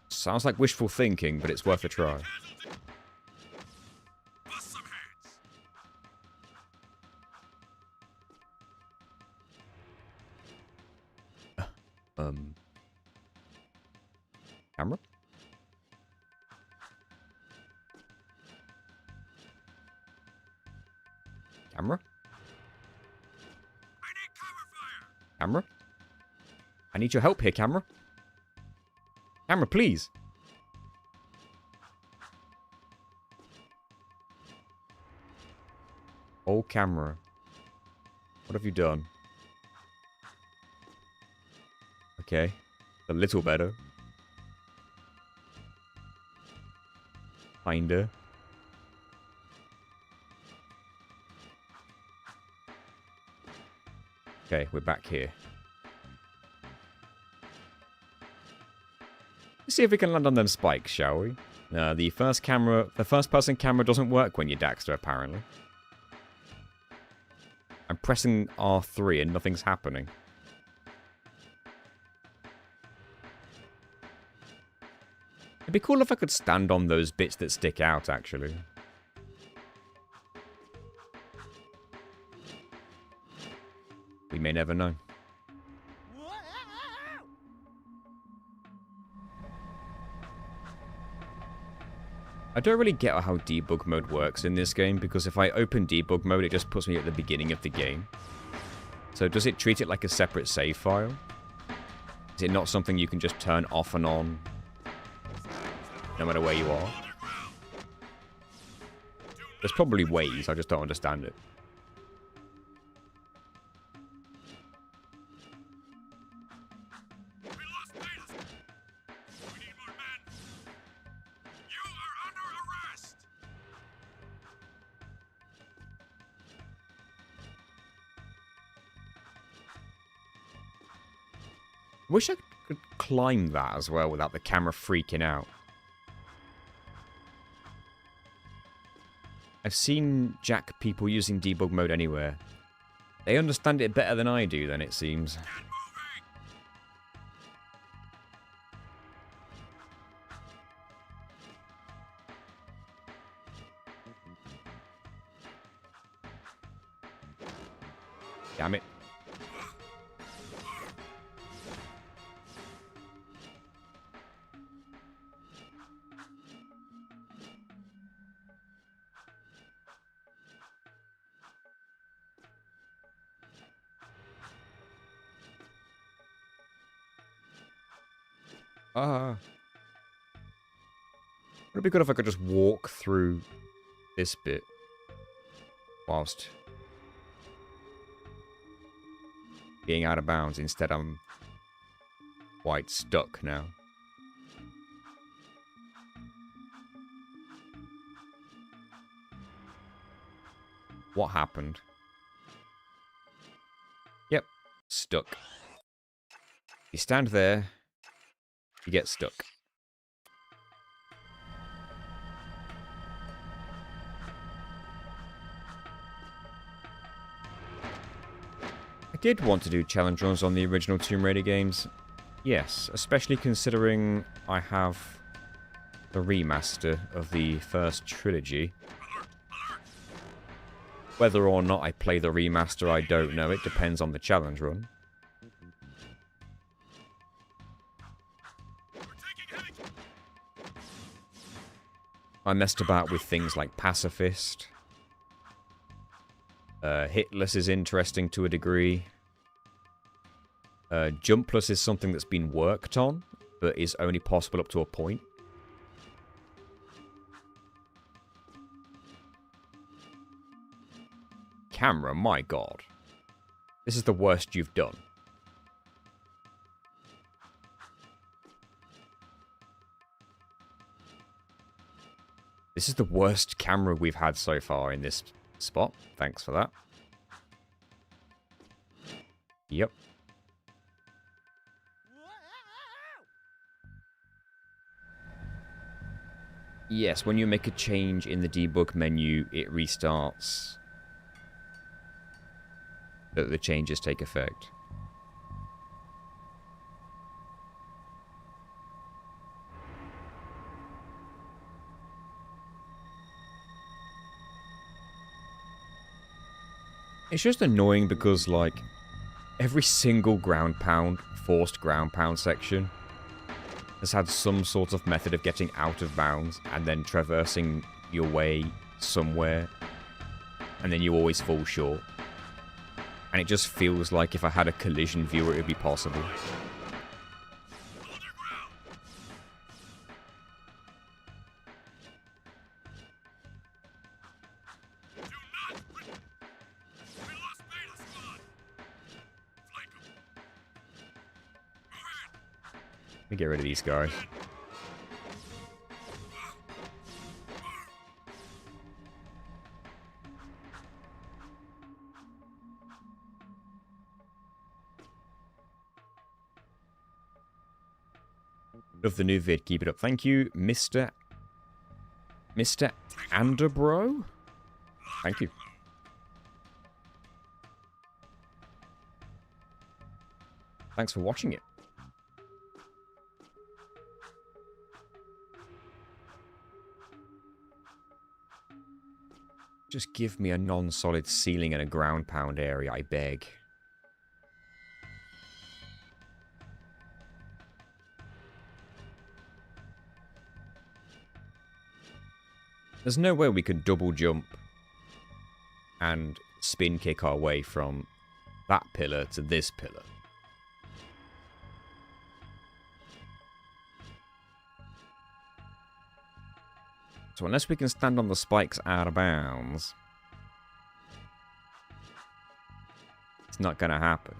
Sounds like wishful thinking, but it's worth a try. Bust some heads. Camera? Camera? I need cover fire. Camera? I need your help here, camera. Camera, please. Oh, camera. What have you done? Okay. A little better. Kinda. Okay, we're back here. Let's see if we can land on them spikes, shall we? The first person camera doesn't work when you're Daxter, apparently. I'm pressing R3 and nothing's happening. It'd be cool if I could stand on those bits that stick out, actually. We may never know. I don't really get how debug mode works in this game, because if I open debug mode, it just puts me at the beginning of the game. So does it treat it like a separate save file? Is it not something you can just turn off and on, no matter where you are? There's probably ways, I just don't understand it. We lost Titus. We need more men. You are under arrest. I wish I could climb that as well without the camera freaking out. I've seen Jack people using debug mode anywhere. They understand it better than I do, then, it seems. Get moving. Damn it. Would it be good if I could just walk through this bit whilst being out of bounds? Instead, I'm quite stuck now. What happened? Yep, stuck. You stand there, you get stuck. I did want to do challenge runs on the original Tomb Raider games. Yes, especially considering I have the remaster of the first trilogy. Whether or not I play the remaster, I don't know. It depends on the challenge run. I messed about with things like Pacifist. Hitless is interesting to a degree. Jumpless is something that's been worked on, but is only possible up to a point. Camera, my god. This is the worst you've done. This is the worst camera we've had so far in this spot. Thanks for that. Yep. Yes, when you make a change in the debug menu, it restarts. The changes take effect. It's just annoying because, like, every single forced ground pound section has had some sort of method of getting out of bounds and then traversing your way somewhere, and then you always fall short. And it just feels like if I had a collision viewer, it would be possible. Let me get rid of these guys. Love the new vid. Keep it up. Thank you, Mr. Anderbro. Thank you. Thanks for watching it. Just give me a non-solid ceiling and a ground pound area, I beg. There's no way we could double jump and spin kick our way from that pillar to this pillar. So unless we can stand on the spikes out of bounds, it's not going to happen.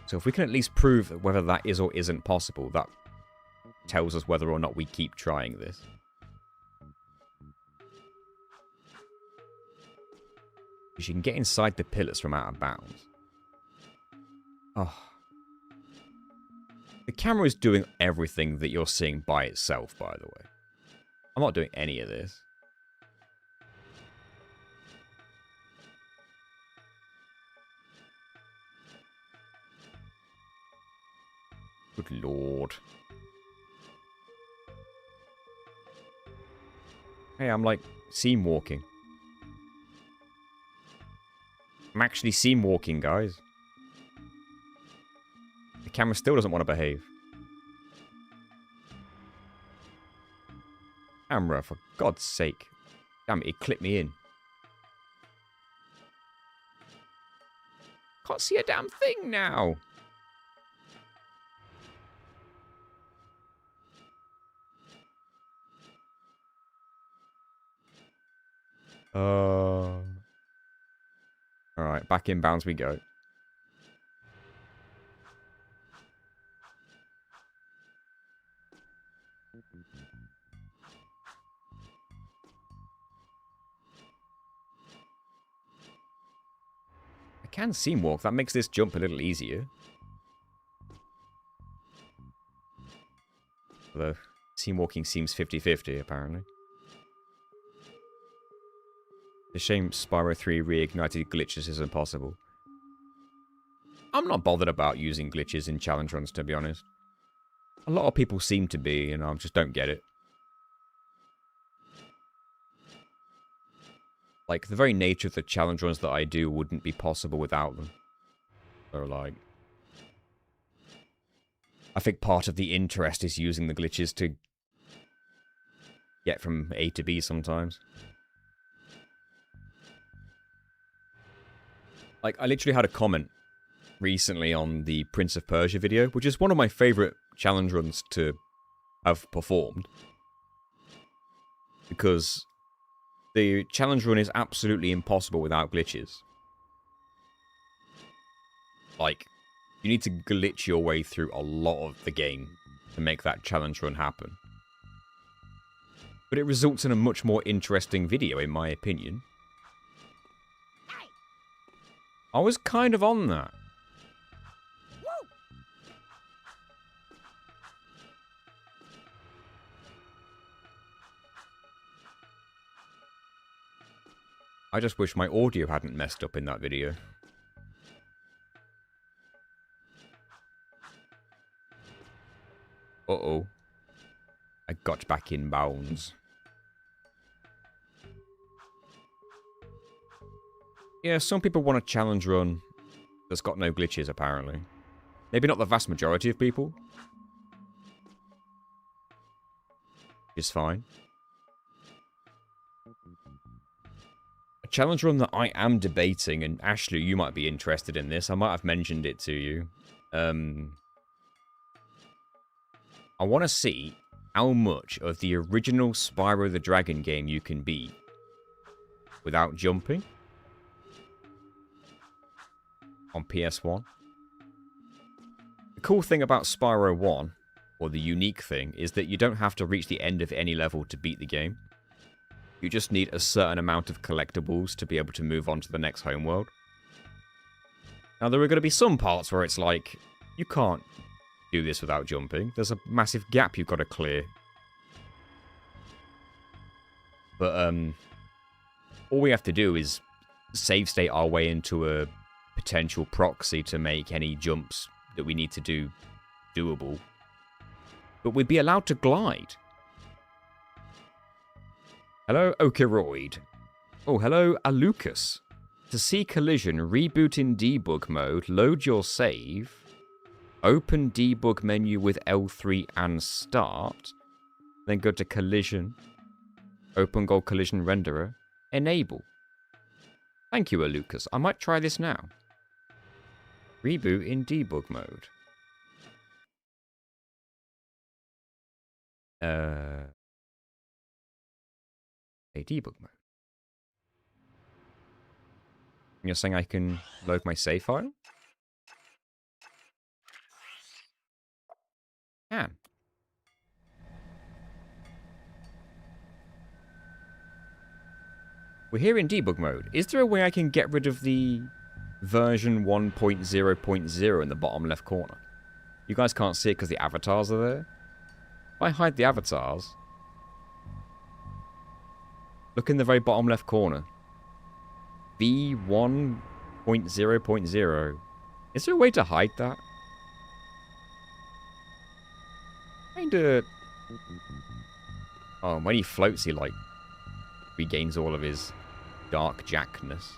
So if we can at least prove whether that is or isn't possible, that tells us whether or not we keep trying this. Because you can get inside the pillars from out of bounds. Oh. The camera is doing everything that you're seeing by itself, by the way. I'm not doing any of this. Good lord. Hey, I'm like seam walking. I'm actually seam walking, guys. The camera still doesn't want to behave. Camera, for God's sake. Damn it, it clipped me in. Can't see a damn thing now. Alright, back in bounds we go. I can seam walk. That makes this jump a little easier. Although, seam walking seems 50-50, apparently. The shame Spyro 3 reignited glitches is impossible. I'm not bothered about using glitches in challenge runs, to be honest. A lot of people seem to be, and I just don't get it. Like, the very nature of the challenge runs that I do wouldn't be possible without them. So, like... I think part of the interest is using the glitches to get from A to B sometimes. Like, I literally had a comment recently on the Prince of Persia video, which is one of my favourite challenge runs to have performed. Because the challenge run is absolutely impossible without glitches. Like, you need to glitch your way through a lot of the game to make that challenge run happen. But it results in a much more interesting video, in my opinion. I was kind of on that. I just wish my audio hadn't messed up in that video. Uh-oh. I got back in bounds. Yeah, some people want a challenge run that's got no glitches, apparently. Maybe not the vast majority of people. Which is fine. A challenge run that I am debating, and Ashley, you might be interested in this. I might have mentioned it to you. I want to see how much of the original Spyro the Dragon game you can beat without jumping on PS1. The cool thing about Spyro 1, or the unique thing, is that you don't have to reach the end of any level to beat the game. You just need a certain amount of collectibles to be able to move on to the next homeworld. Now, there are going to be some parts where it's like, you can't do this without jumping. There's a massive gap you've got to clear. But, all we have to do is save state our way into a potential proxy to make any jumps that we need to do doable. But we'd be allowed to glide. Hello, Okeroid. Oh, hello, Alucas. To see collision, reboot in debug mode, load your save, open debug menu with L3 and start, then go to collision, open goal collision renderer, enable. Thank you, Alucas. I might try this now. Reboot in debug mode. A debug mode. You're saying I can load my save file? Can. We're here in debug mode. Is there a way I can get rid of the version 1.0.0 in the bottom left corner? You guys can't see it because the avatars are there. If I hide the avatars, look in the very bottom left corner. V1.0.0. Is there a way to hide that? Kinda. Oh, when he floats, he like regains all of his dark jackness.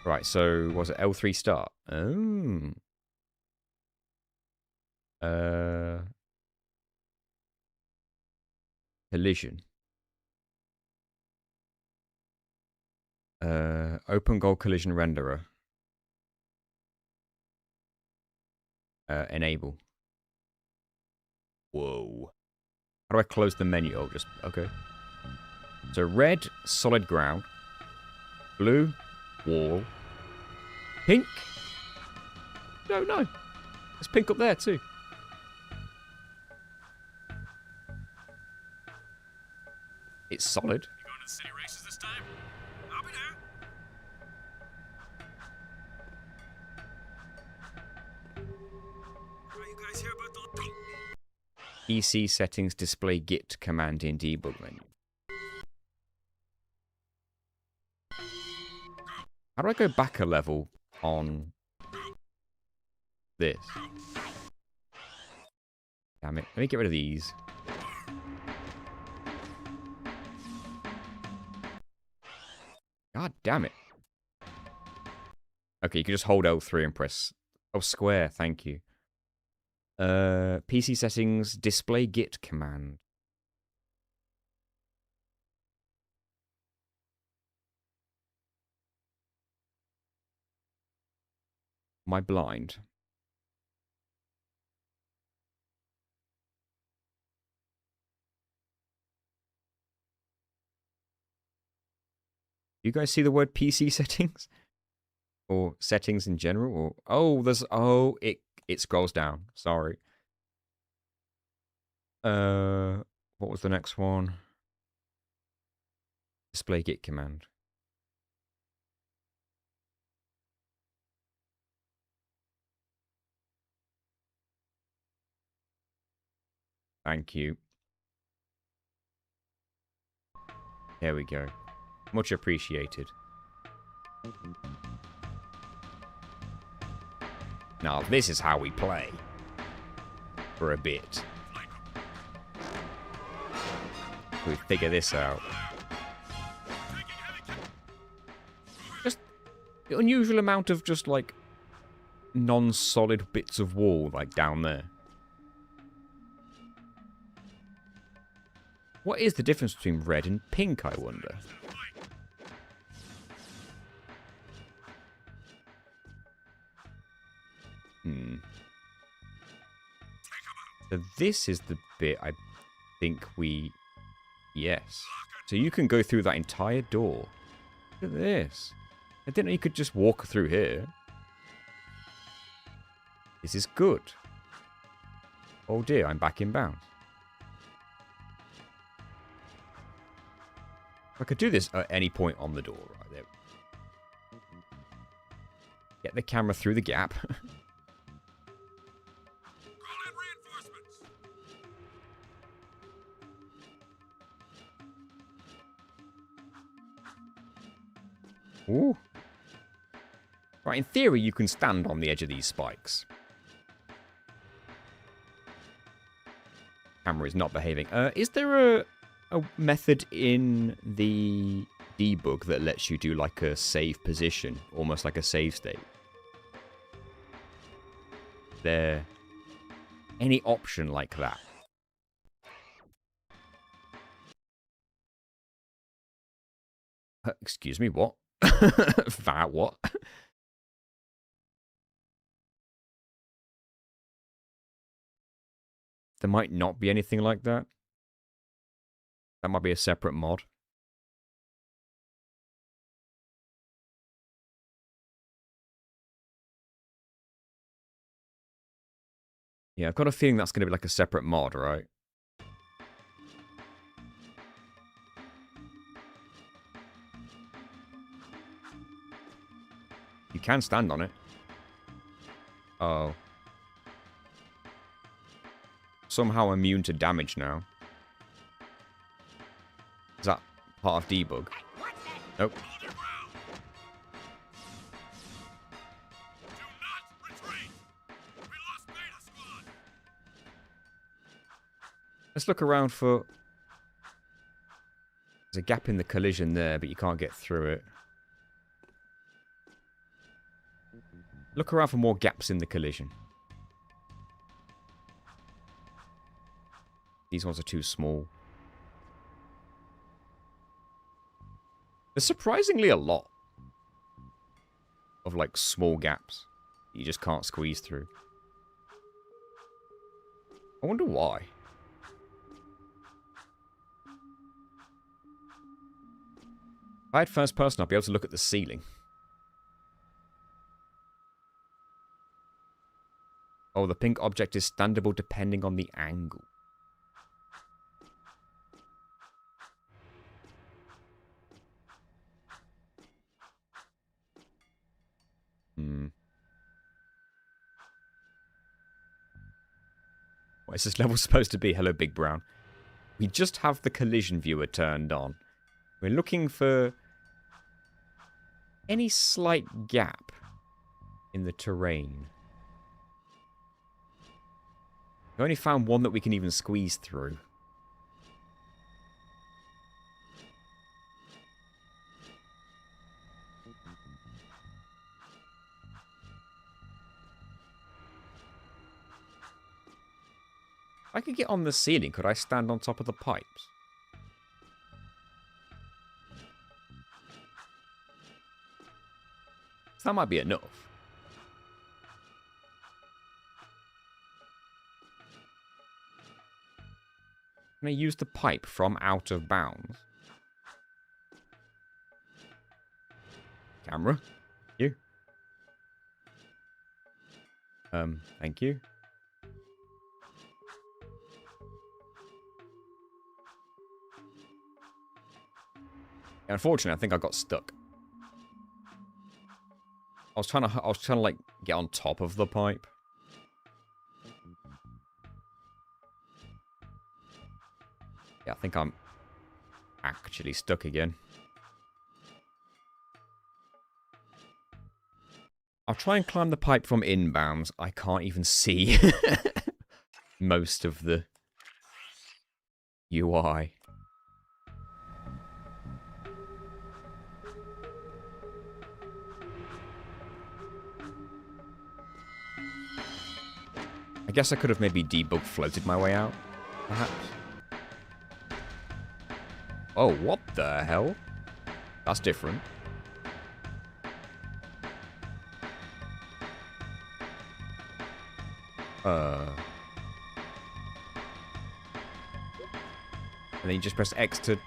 Right, so was it L3 start? Oh. Collision. Open goal collision renderer. Enable. Whoa. How do I close the menu? Oh, just, okay. So red, solid ground. Blue, wall. Pink. No. There's pink up there too. It's solid. You going to the city races this time? I'll be there. Are you guys here about the... PC settings display git command in debug menu. How do I go back a level on this? Damn it. Let me get rid of these. God damn it. Okay, you can just hold L3 and press... Oh, square, thank you. PC settings, display git command. Am I blind? You guys see the word PC settings? Or settings in general? Or it scrolls down. Sorry. What was the next one? Display git command. Thank you. There we go. Much appreciated. Now, this is how we play. For a bit. We figure this out. unusual amount of just, like, non-solid bits of wall, like, down there. What is the difference between red and pink, I wonder? So this is the bit I think we... Yes. So you can go through that entire door. Look at this. I didn't know you could just walk through here. This is good. Oh dear, I'm back in bounds. I could do this at any point on the door, right there. Get the camera through the gap. Call in reinforcements. Ooh. Right, in theory, you can stand on the edge of these spikes. Camera is not behaving. Is there a method in the debug that lets you do like a save position, almost like a save state? Is there any option like that? Excuse me, what? That what? There might not be anything like that. That might be a separate mod. Yeah, I've got a feeling that's going to be like a separate mod, right? You can stand on it. Oh. Somehow immune to damage now. Is that part of debug? Nope. Hold your ground. Do not retreat. We lost Beta Squad. Let's look around for... There's a gap in the collision there, but you can't get through it. Look around for more gaps in the collision. These ones are too small. There's surprisingly a lot of, like, small gaps you just can't squeeze through. I wonder why. If I had first person, I'd be able to look at the ceiling. Oh, the pink object is standable depending on the angle. What is this level supposed to be? Hello, Big Brown. We just have the collision viewer turned on. We're looking for any slight gap in the terrain. We only found one that we can even squeeze through. If I could get on the ceiling, could I stand on top of the pipes? That might be enough. Can I use the pipe from out of bounds? Camera? You? Thank you. Unfortunately, I think I got stuck. I was trying to like get on top of the pipe. Yeah, I think I'm actually stuck again. I'll try and climb the pipe from inbounds. I can't even see most of the UI. I guess I could have maybe debug floated my way out, perhaps. Oh, what the hell? That's different. And then you just press X to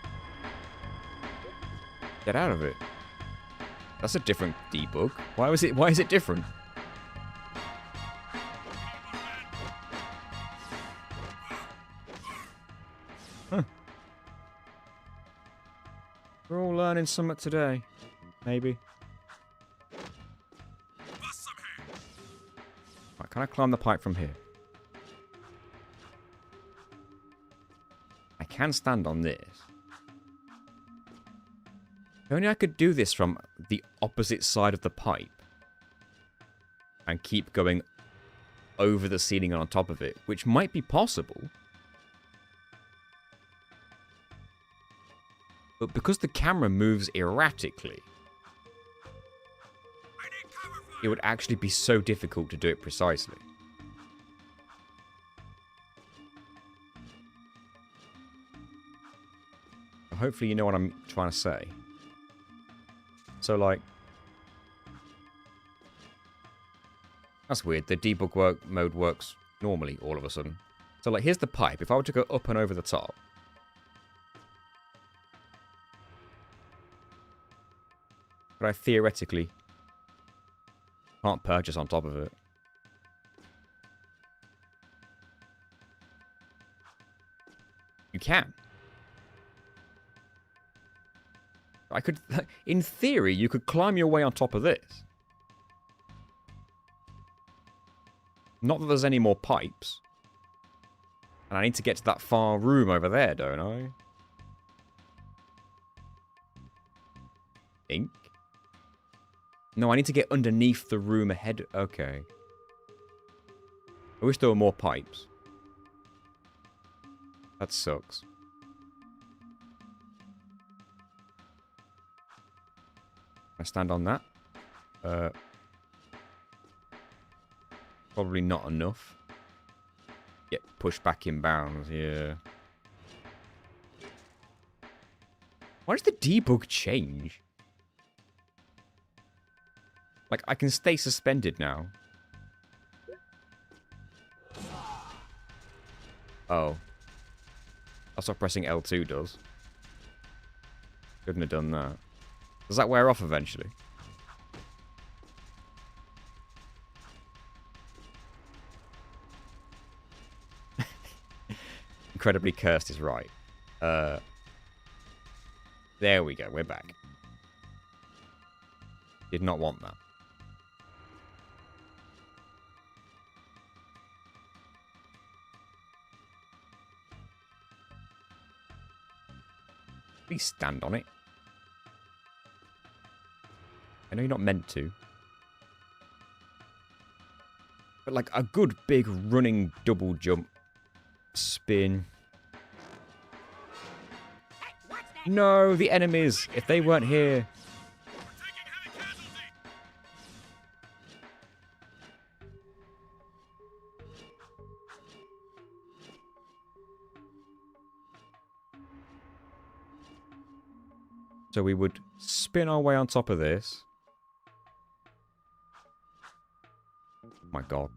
get out of it. That's a different debug. Why is it different? Huh. We're all learning something today. Maybe. Right, can I climb the pipe from here? I can stand on this. If only I could do this from the opposite side of the pipe. And keep going over the ceiling and on top of it, which might be possible. But because the camera moves erratically, it would actually be so difficult to do it precisely. Hopefully you know what I'm trying to say. So, like... That's weird. The debug mode works normally all of a sudden. So, like, here's the pipe. If I were to go up and over the top... But I theoretically can't purchase on top of it. You can. I could... In theory, you could climb your way on top of this. Not that there's any more pipes. And I need to get to that far room over there, don't I? Think? No, I need to get underneath the room ahead. Okay. I wish there were more pipes. That sucks. I stand on that. Probably not enough. Get pushed back in bounds, yeah. Why does the debug change? Like, I can stay suspended now. Oh. That's what pressing L2 does. Couldn't have done that. Does that wear off eventually? Incredibly cursed is right. There we go, we're back. Did not want that. Please stand on it. I know you're not meant to. But like a good big running double jump. Spin. No, the enemies. If they weren't here. So we would spin our way on top of this. Oh my god.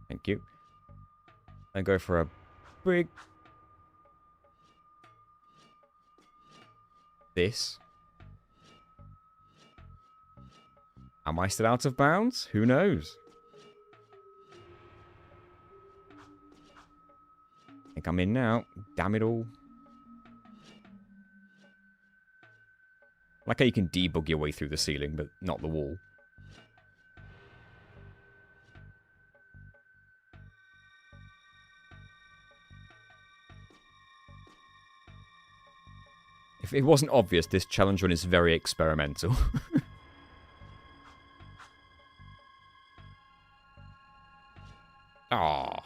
Thank you. And go for a big... This. Am I still out of bounds? Who knows? I think I'm in now. Damn it all. Like how you can debug your way through the ceiling, but not the wall. If it wasn't obvious, this challenge run is very experimental. Ah.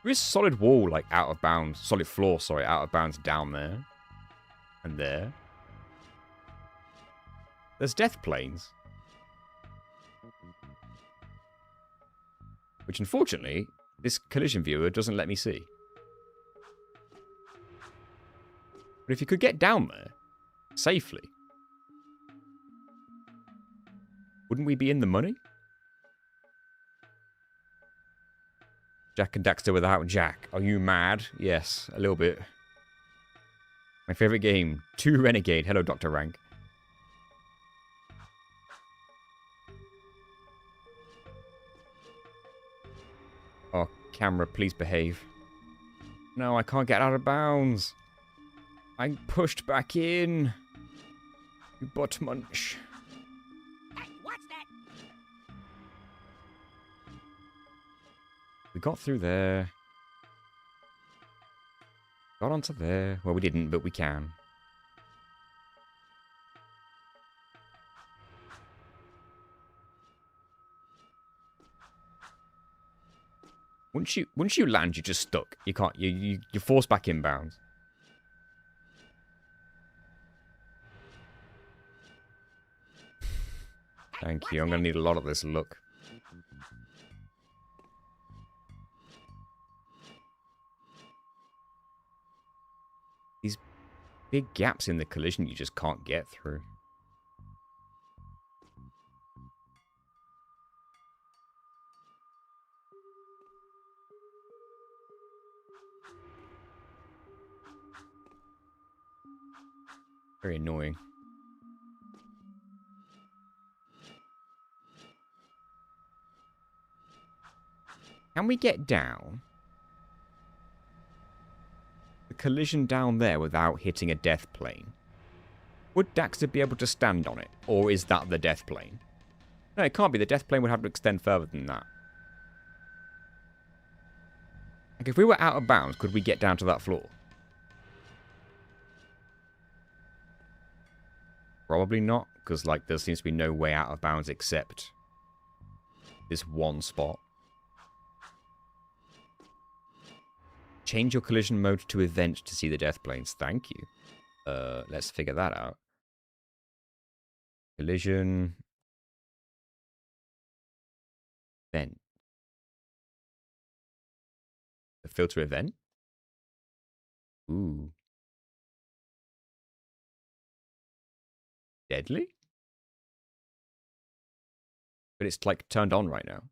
There is solid wall, like, out of bounds. Solid floor, sorry, out of bounds down there. And there. There's death planes. which unfortunately, this collision viewer doesn't let me see. But if you could get down there safely, wouldn't we be in the money? Jak and Daxter without Jak. Are you mad? Yes, a little bit. My favorite game, 2 Renegade. Hello, Dr. Rank. Oh, camera, please behave. No, I can't get out of bounds. I'm pushed back in. You butt munch. Hey, what's that? We got through there. Got onto there. Well, we didn't, but we can. Once you land, you're just stuck. You can't. You're forced back inbounds. Thank you. I'm gonna need a lot of this luck. These big gaps in the collision you just can't get through. Very annoying. Can we get down the collision down there without hitting a death plane? Would Daxter be able to stand on it? Or is that the death plane? No, it can't be. The death plane would have to extend further than that. Like, if we were out of bounds, could we get down to that floor? Probably not, because, like, there seems to be no way out of bounds except this one spot. Change your collision mode to event to see the death planes. Thank you. Let's figure that out. Collision. Event. The filter event? Ooh. Deadly? But it's like turned on right now.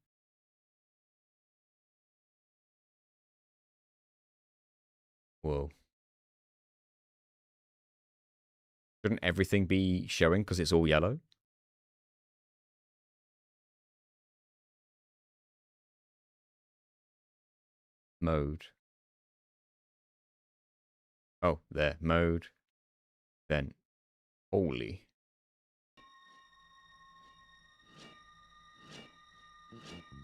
Whoa. Shouldn't everything be showing because it's all yellow? Mode. Oh, there. Mode. Then. Holy.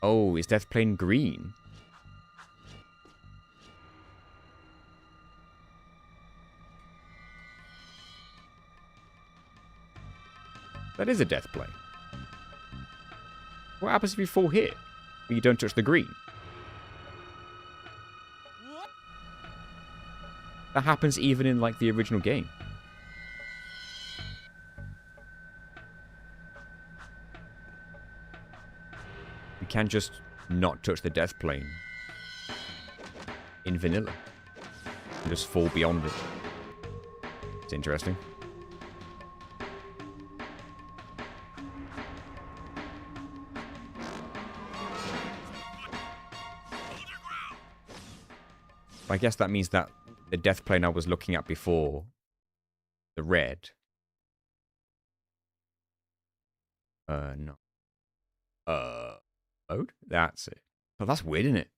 Oh, is Death Plane green? That is a death plane. What happens if you fall here? When you don't touch the green? That happens even in, like, the original game. You can just not touch the death plane in vanilla. And just fall beyond it. It's interesting. I guess that means that the death plane I was looking at before, the red. No. Mode? That's it. Oh, that's weird, isn't it?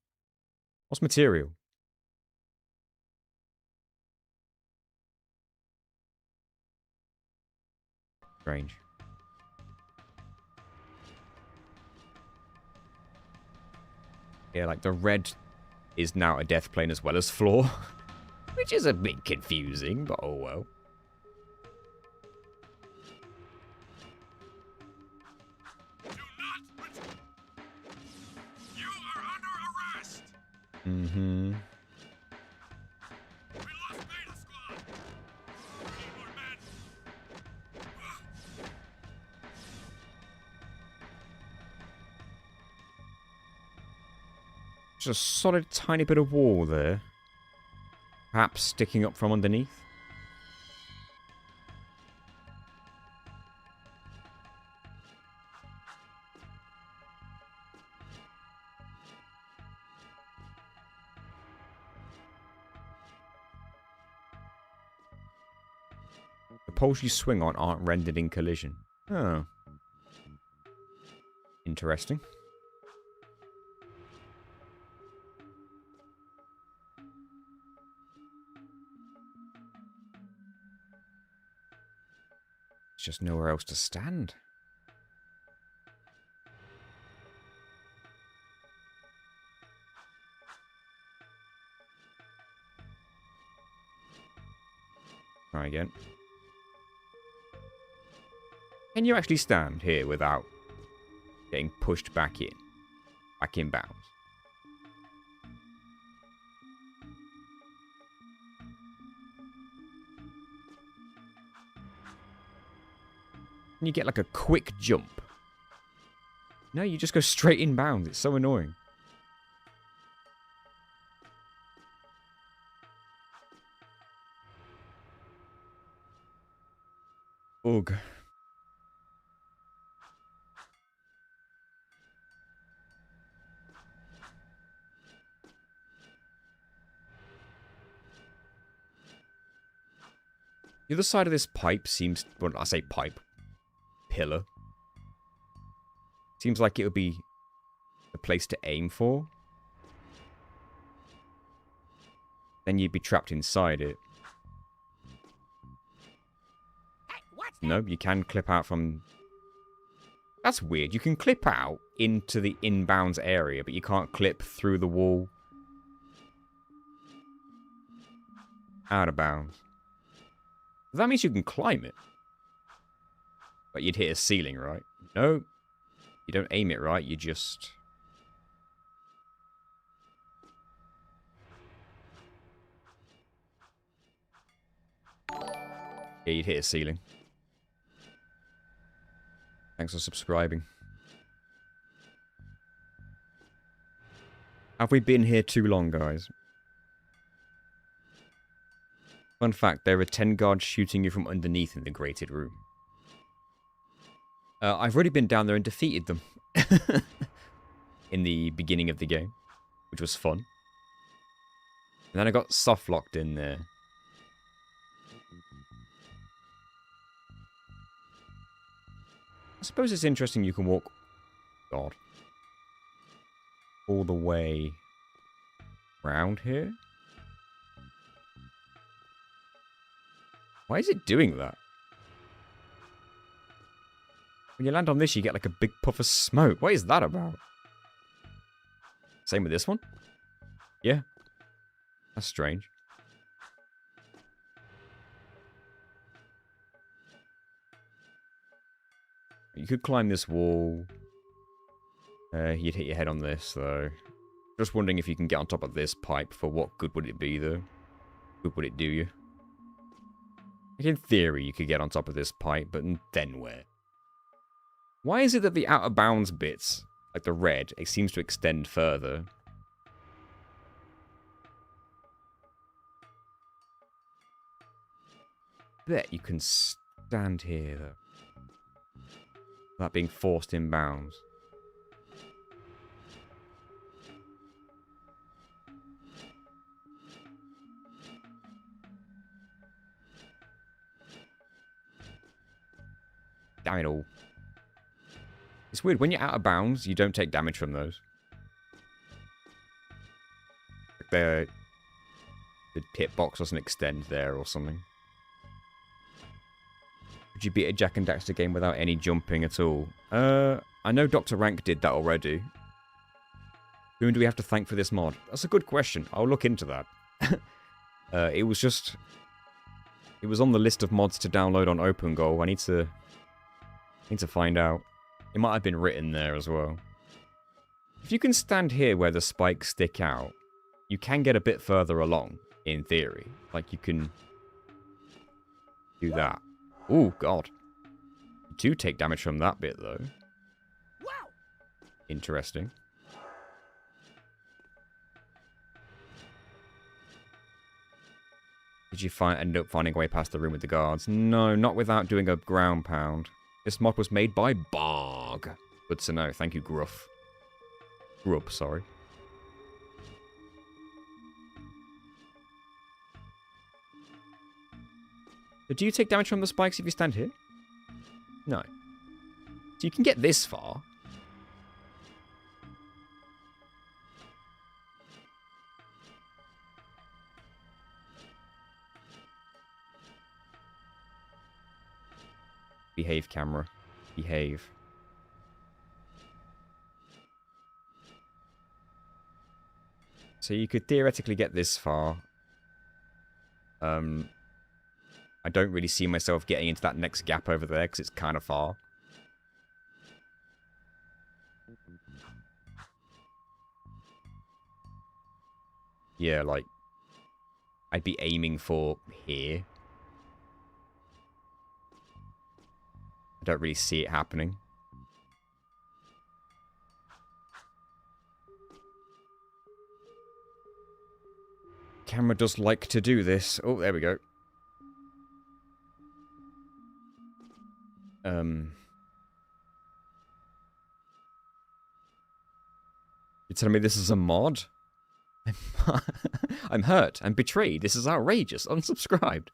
What's material? Strange. Yeah, like the red is now a death plane as well as floor. Which is a bit confusing, but oh well. You are under arrest! Mm-hmm. We lost Beta Squad! We need more men! Just a solid tiny bit of wall there. Perhaps sticking up from underneath. The poles you swing on aren't rendered in collision. Oh. Interesting. There's just nowhere else to stand. Try again. Can you actually stand here without getting pushed back in bounds? Can you get like a quick jump? No, you just go straight in bounds. It's so annoying. Ugh. The other side of this pipe seems... Well, I say pipe. Pillar. Seems like it would be the place to aim for. Then you'd be trapped inside it. Hey, what's that? No, you can clip out from... That's weird. You can clip out into the inbounds area, but you can't clip through the wall. Out of bounds. That means you can climb it. But you'd hit a ceiling, right? No. You don't aim it right, you just... Yeah, you'd hit a ceiling. Thanks for subscribing. Have we been here too long, guys? Fun fact, there are 10 guards shooting you from underneath in the grated room. I've already been down there and defeated them. In the beginning of the game. Which was fun. And then I got soft locked in there. I suppose it's interesting you can walk... God. All the way... around here? Why is it doing that? When you land on this, you get like a big puff of smoke. What is that about? Same with this one? Yeah. That's strange. You could climb this wall. You'd hit your head on this, though. Just wondering if you can get on top of this pipe. For what good would it be, though? Good would it do you? Like in theory, you could get on top of this pipe, but then where? Why is it that the out of bounds bits, like the red, it seems to extend further? Bet you can stand here, though. Without being forced in bounds. Damn it all. It's weird, when you're out of bounds, you don't take damage from those. Like the hitbox doesn't extend there or something. Would you beat a Jak and Daxter game without any jumping at all? I know Dr. Rank did that already. Whom do we have to thank for this mod? That's a good question. I'll look into that. It was on the list of mods to download on OpenGoal. I need to find out. It might have been written there as well. If you can stand here where the spikes stick out, you can get a bit further along, in theory. Like, you can do that. Oh, God. You do take damage from that bit, though. Wow! Interesting. Did you end up finding a way past the room with the guards? No, not without doing a ground pound. This mod was made by Barg. Good to know. Thank you, Gruff. Grub, sorry. So do you take damage from the spikes if you stand here? No. So you can get this far. Behave, camera. Behave. So you could theoretically get this far. I don't really see myself getting into that next gap over there because it's kind of far. Yeah, like, I'd be aiming for here. I don't really see it happening. Camera does like to do this. Oh, there we go. You're telling me this is a mod? I'm hurt. I'm betrayed. This is outrageous. Unsubscribed.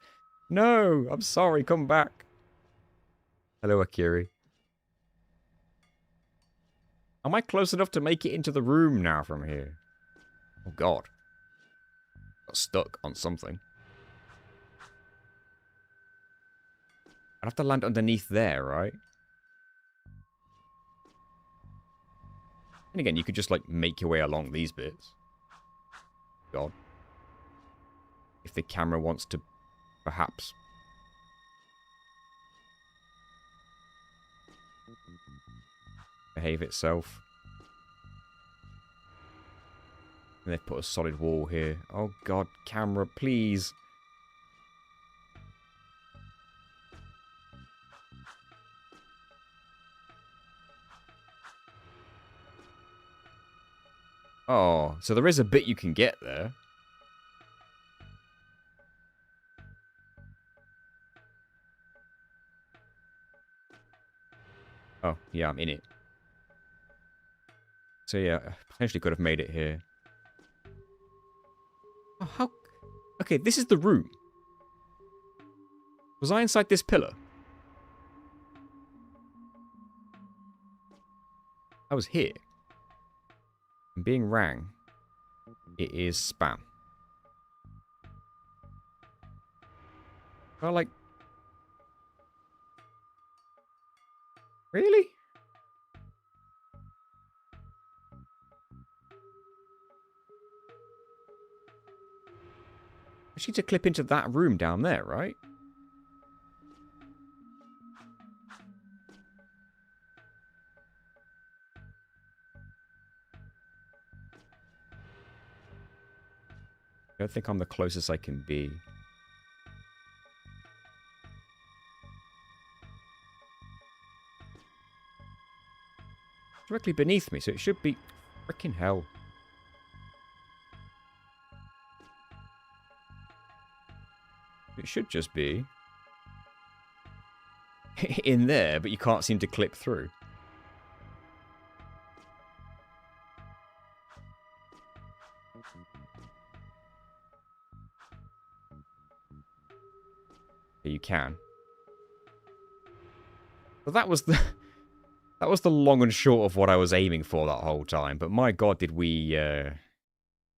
No, I'm sorry. Come back. Hello, Akiri. Am I close enough to make it into the room now from here? Oh, God. Got stuck on something. I'd have to land underneath there, right? And again, you could just, like, make your way along these bits. God. If the camera wants to, perhaps. Behave itself. And they've put a solid wall here. Oh, God, camera, please. Oh, so there is a bit you can get there. Oh, yeah, I'm in it. So yeah, potentially could have made it here. Oh, how... Okay, this is the room. Was I inside this pillar? I was here. I'm being rang. It is spam. Oh, like... Really? I need to clip into that room down there, right? I don't think I'm the closest I can be. Directly beneath me, so it should be... Frickin' hell. It should just be... in there, but you can't seem to clip through. Yeah, you can. But that was the... That was the long and short of what I was aiming for that whole time. But my god, did we go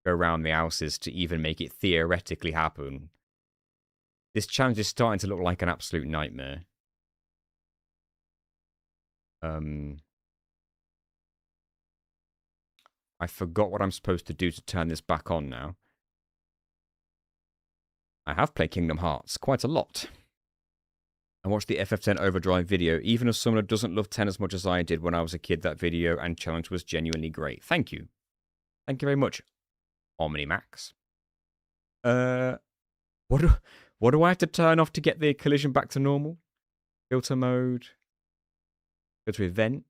around the houses to even make it theoretically happen. This challenge is starting to look like an absolute nightmare. I forgot what I'm supposed to do to turn this back on now. I have played Kingdom Hearts quite a lot. I watched the FF10 Overdrive video. Even as someone who doesn't love 10 as much as I did when I was a kid, that video and challenge was genuinely great. Thank you. Thank you very much, Omnimax. What do I have to turn off to get the collision back to normal? Filter mode. Go to event.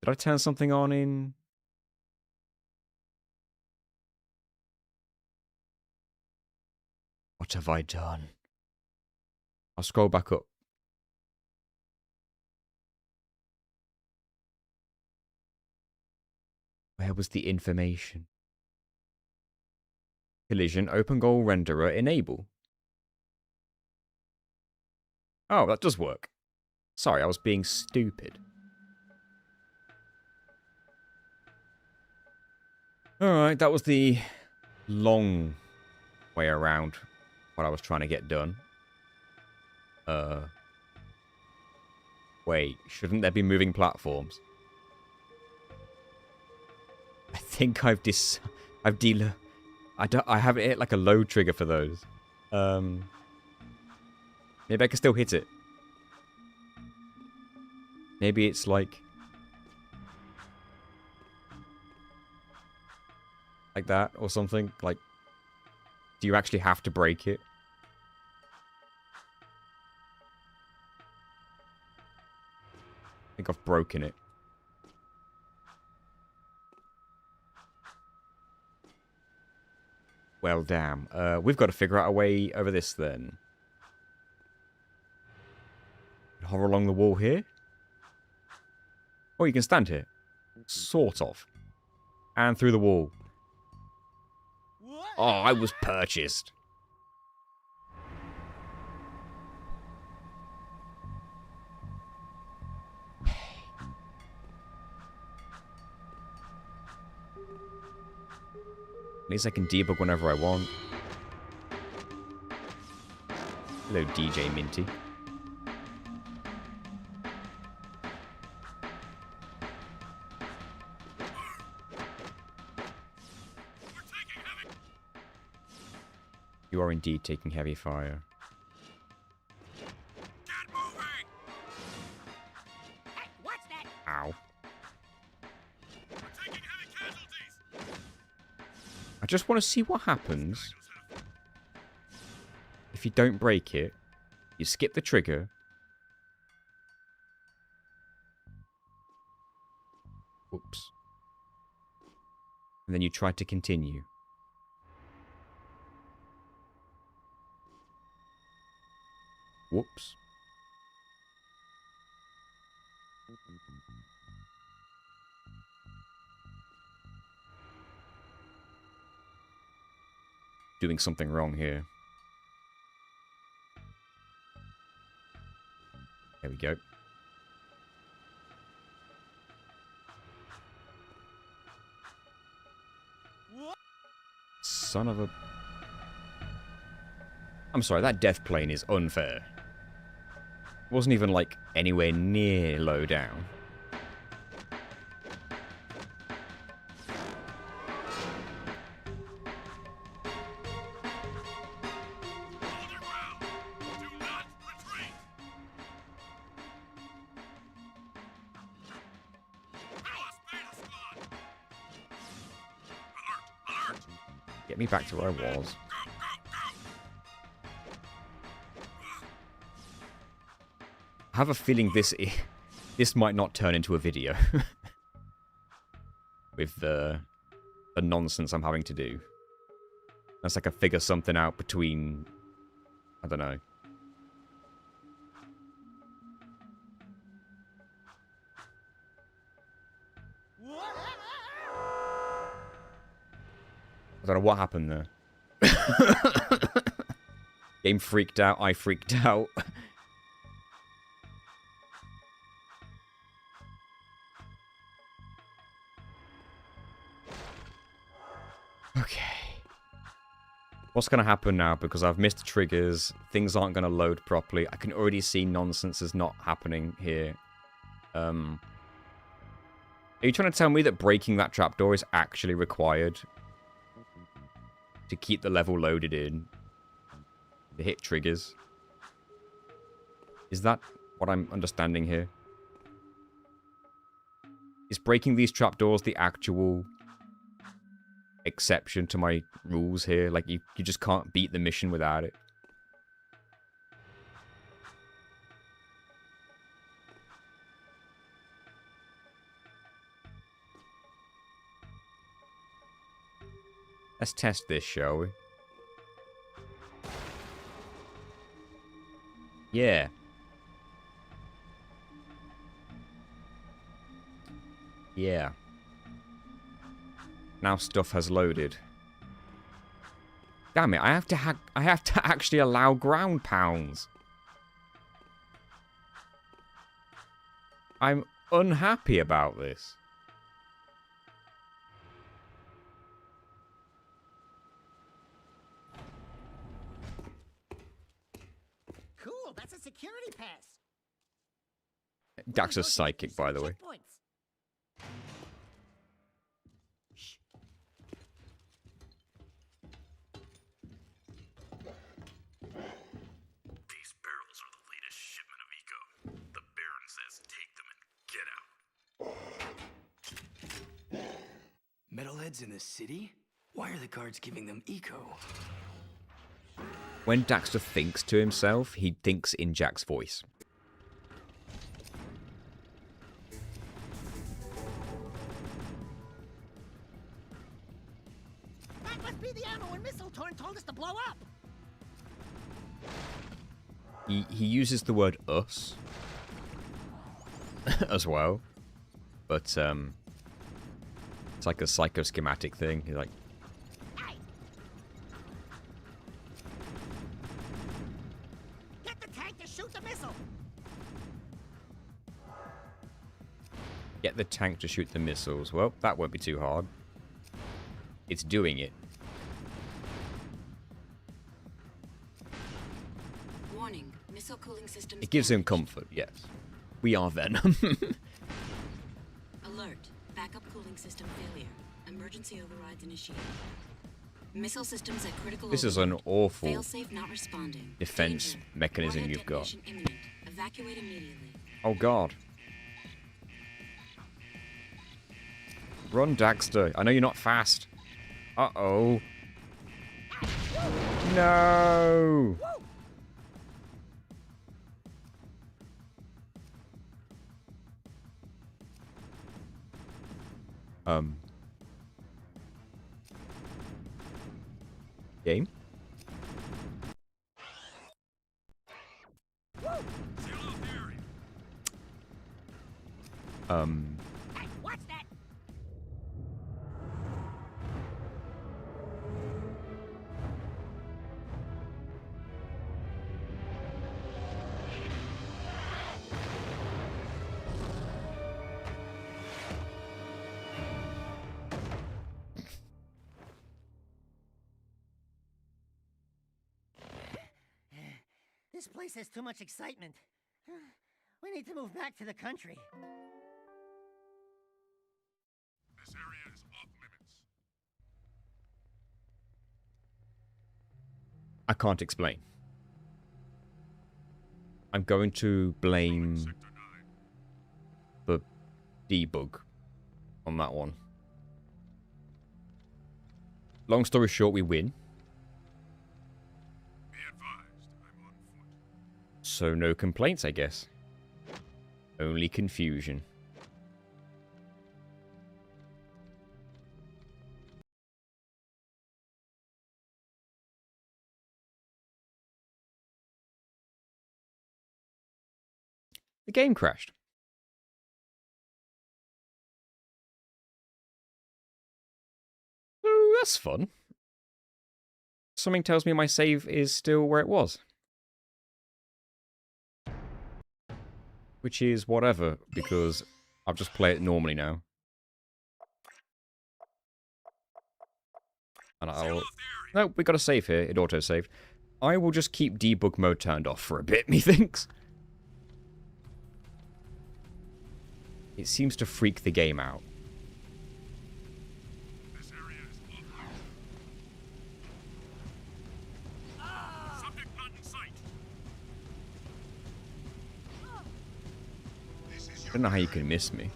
Did I turn something on in... What have I done? I'll scroll back up. Where was the information? Collision, open goal renderer, enable. Oh, that does work. Sorry, I was being stupid. Alright, that was the long way around what I was trying to get done. Wait, shouldn't there be moving platforms? I think I haven't hit like a load trigger for those. Maybe I can still hit it. Maybe it's like that or something. Like, do you actually have to break it? I think I've broken it. Well, damn. We've got to figure out a way over this then. Hover along the wall here? Oh, you can stand here. Sort of. And through the wall. Oh, I was purchased. At least I can debug whenever I want. Hello, DJ Minty. You are indeed taking heavy fire. Get moving! Hey, what's that? Ow. We're taking heavy casualties! I just want to see what happens if you don't break it. You skip the trigger. Whoops. And then you try to continue. Whoops. Doing something wrong here. There we go. Son of a... I'm sorry, that death plane is unfair. It wasn't even, like, anywhere near low down. Hold your ground! Do not retreat! Lost Beta Squad! Alert! Alert! Get me back to where I was. Go, go, go! I have a feeling this might not turn into a video. With the nonsense I'm having to do. Unless I can figure something out between... I don't know. I don't know what happened there. Game freaked out, I freaked out. Okay. What's going to happen now? Because I've missed triggers, things aren't going to load properly. I can already see nonsense is not happening here. Are you trying to tell me that breaking that trapdoor is actually required to keep the level loaded in? To hit triggers? Is that what I'm understanding here? Is breaking these trapdoors the actual exception to my rules here? Like, you just can't beat the mission without it. Let's test this, shall we? Yeah. Yeah. Now stuff has loaded. Damn it, I have to actually allow ground pounds. I'm unhappy about this. Cool, that's a security pass. Daxter's psychic, by the way. Checkpoints. These barrels are the latest shipment of eco. The Baron says take them and get out. Metalheads in the city? Why are the guards giving them eco? When Daxter thinks to himself, he thinks in Jack's voice. That must be the ammo when Mistletoe told us to blow up. He uses the word us as well, but it's like a psychoschematic thing. He's like, Hey. Get the tank to shoot the missile. get the tank to shoot the missiles. Well, that won't be too hard. It's doing it. Warning, missile cooling systems It gives him damaged. comfort, yes. We are Venom. Alert, backup cooling system failure. Emergency overrides initiated. Missile systems at critical This is an overload. awful Failsafe not responding. defense Danger. mechanism Warhead you've got. detonation imminent. Evacuate immediately. Oh god. Run, Daxter. I know you're not fast. Uh-oh. No! Game? Hey, what's that? This place has too much excitement. We need to move back to the country. This area is off limits. I can't explain. I'm going to blame Sector 9. the debug on that one. Long story short, we win. Be advised, I'm on foot. So no complaints, I guess. Only confusion. The game crashed. Oh, that's fun. Something tells me my save is still where it was. Which is whatever, because I'll just play it normally now. And I'll... No, we got a save here. It auto-saved. I will just keep debug mode turned off for a bit, methinks. It seems to freak the game out. This area is off. Subject not in sight. This is I your don't know how you can miss me.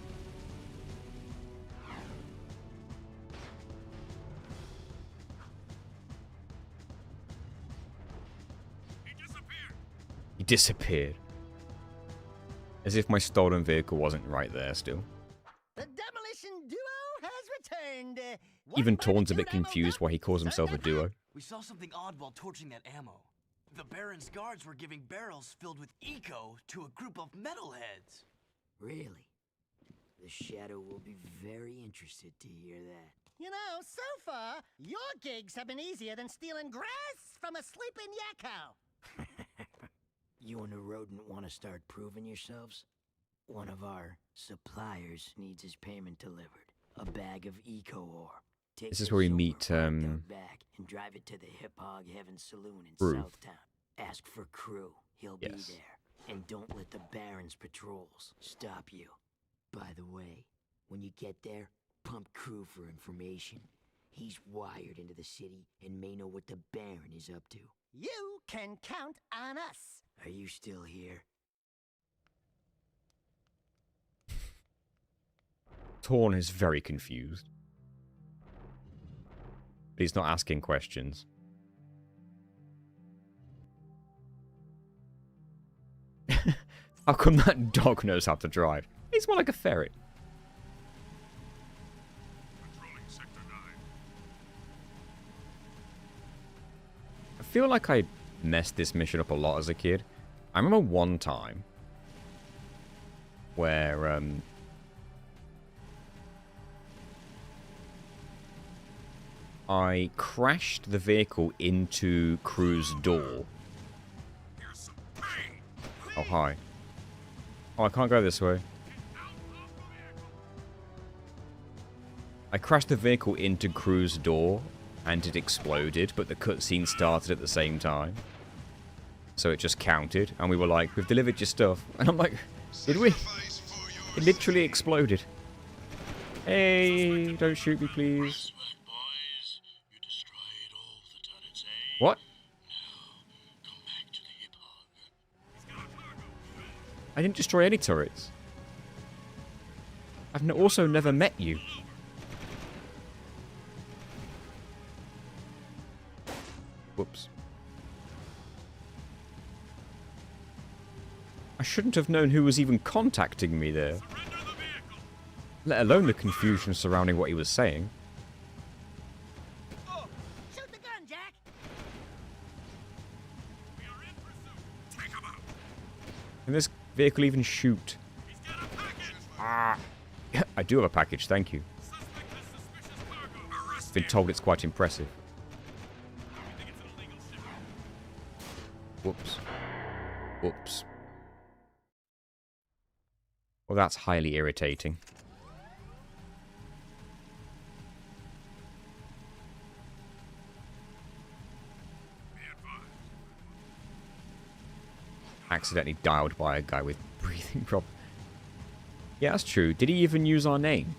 He disappeared. He disappeared. As if my stolen vehicle wasn't right there still. The demolition duo has returned. Even Torn's a bit confused why he calls himself a duo. We saw something odd while torching that ammo. The Baron's guards were giving barrels filled with eco to a group of metalheads. Really? The Shadow will be very interested to hear that. You know, so far, your gigs have been easier than stealing grass from a sleeping yakko. You and the rodent want to start proving yourselves? One of our suppliers needs his payment delivered. A bag of eco ore. Take This is this where we over, meet, parked out back, and drive it to the Hip Hog Heaven Saloon in Crew. Southtown. Ask for Crew. He'll be Yes. there. And don't let the Baron's patrols stop you. By the way, when you get there, pump Crew for information. He's wired into the city and may know what the Baron is up to. You can count on us. Are you still here? Torn is very confused. But he's not asking questions. How come that dog knows how to drive? He's more like a ferret. Controlling Sector 9. I feel like I messed this mission up a lot as a kid. I remember one time where I crashed the vehicle into Crew's door. Here's some pain. Oh, hi. Oh, I can't go this way. Out of the vehicle. I crashed the vehicle into Crew's door, and it exploded, but the cutscene started at the same time. So it just counted, and we were like, we've delivered your stuff. And I'm like, did we? Sacrifice for your It literally exploded. Hey, don't shoot me, please. boys. You destroyed all the turrets, eh? What? Come back to the Hip Hog. He's got a cargo. I didn't destroy any turrets. I've also never met you. Whoops. I shouldn't have known who was even contacting me there, Surrender the vehicle. let alone the confusion surrounding what he was saying. Shoot the gun, Jack. We are in pursuit. Take him out. Can this vehicle even shoot? He's got a package. Yeah, I do have a package, thank you. Suspect has suspicious cargo. Arrest Been him. told it's quite impressive. We think it's an illegal shipment. Whoops. Whoops. Well, that's highly irritating. Be advised. Accidentally dialed by a guy with breathing problems. Yeah, that's true. Did he even use our name?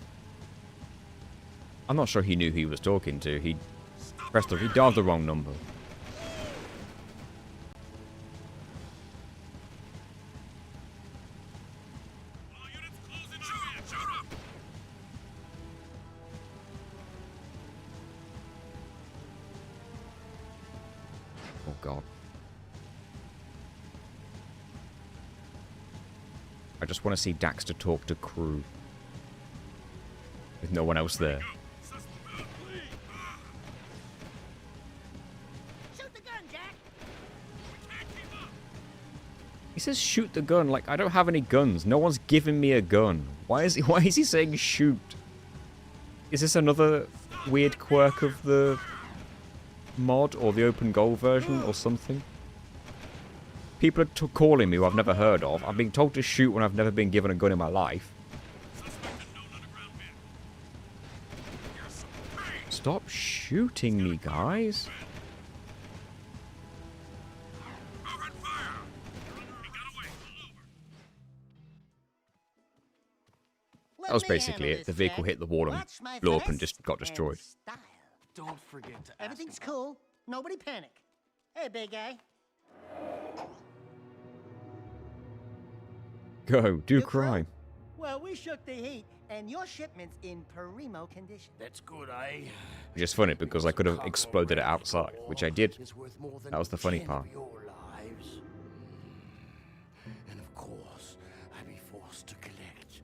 I'm not sure he knew who he was talking to. He pressed he dialed the wrong number. All units close in on him. Shoot him. Oh god. I just want to see Daxter talk to Crew. With no one else there. Suspect. Please. Shoot the gun, Jack. We can't keep up. He says shoot the gun, like I don't have any guns. No one's giving me a gun. Why is he saying shoot? Is this another weird quirk of the mod or the open goal version or something? People are calling me who I've never heard of. I'm being told to shoot when I've never been given a gun in my life. Suspect in known underground vehicle. Here's some pain. Stop shooting me, guys. Open fire. He got away. Pull over. Let That was me basically handle it. The this, vehicle Jack. hit the wall and Watch my blew up and finesse just got destroyed. Style. Don't forget to ask Everything's about- cool. Nobody panic. Hey, big guy. Go, do You crime. Well, we shook the heat, and your shipment's in primo condition. That's good, eh? Which is funny because I could have exploded it outside, which I did. That was the funny part. Your lives. And of course, I'd be forced to collect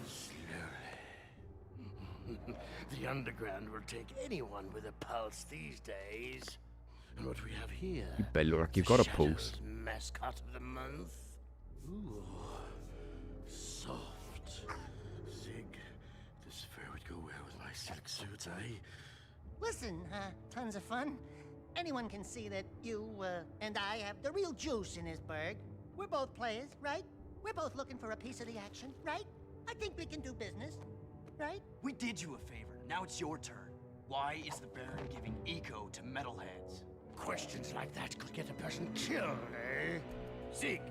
slowly. The underground will take anyone with a pulse these days. And what we have here? You better look like you've got a pulse. Shadow's mascot of the month. Ooh, soft. Zig, this fur would go well with my silk suits, eh? Listen, tons of fun. Anyone can see that you, and I have the real juice in this burg. We're both players, right? We're both looking for a piece of the action, right? I think we can do business, right? We did you a favor. Now it's your turn. Why is the Baron giving eco to metalheads? Questions like that could get a person killed, eh? Zig,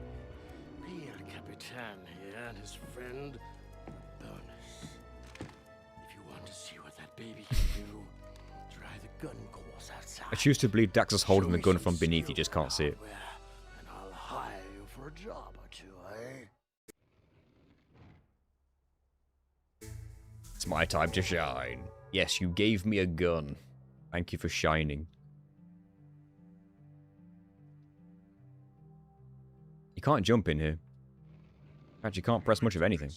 Pierre Capitan here and his friend, Bonus. If you want to see what that baby can do, try the gun course outside. I choose to believe Dax is holding Show the me gun some from beneath, you skill just can't see it. hardware, and I'll hire you for a job or two, eh? It's my time to shine. Yes, you gave me a gun. Thank you for shining. You can't jump in here. In fact, you can't press much of anything.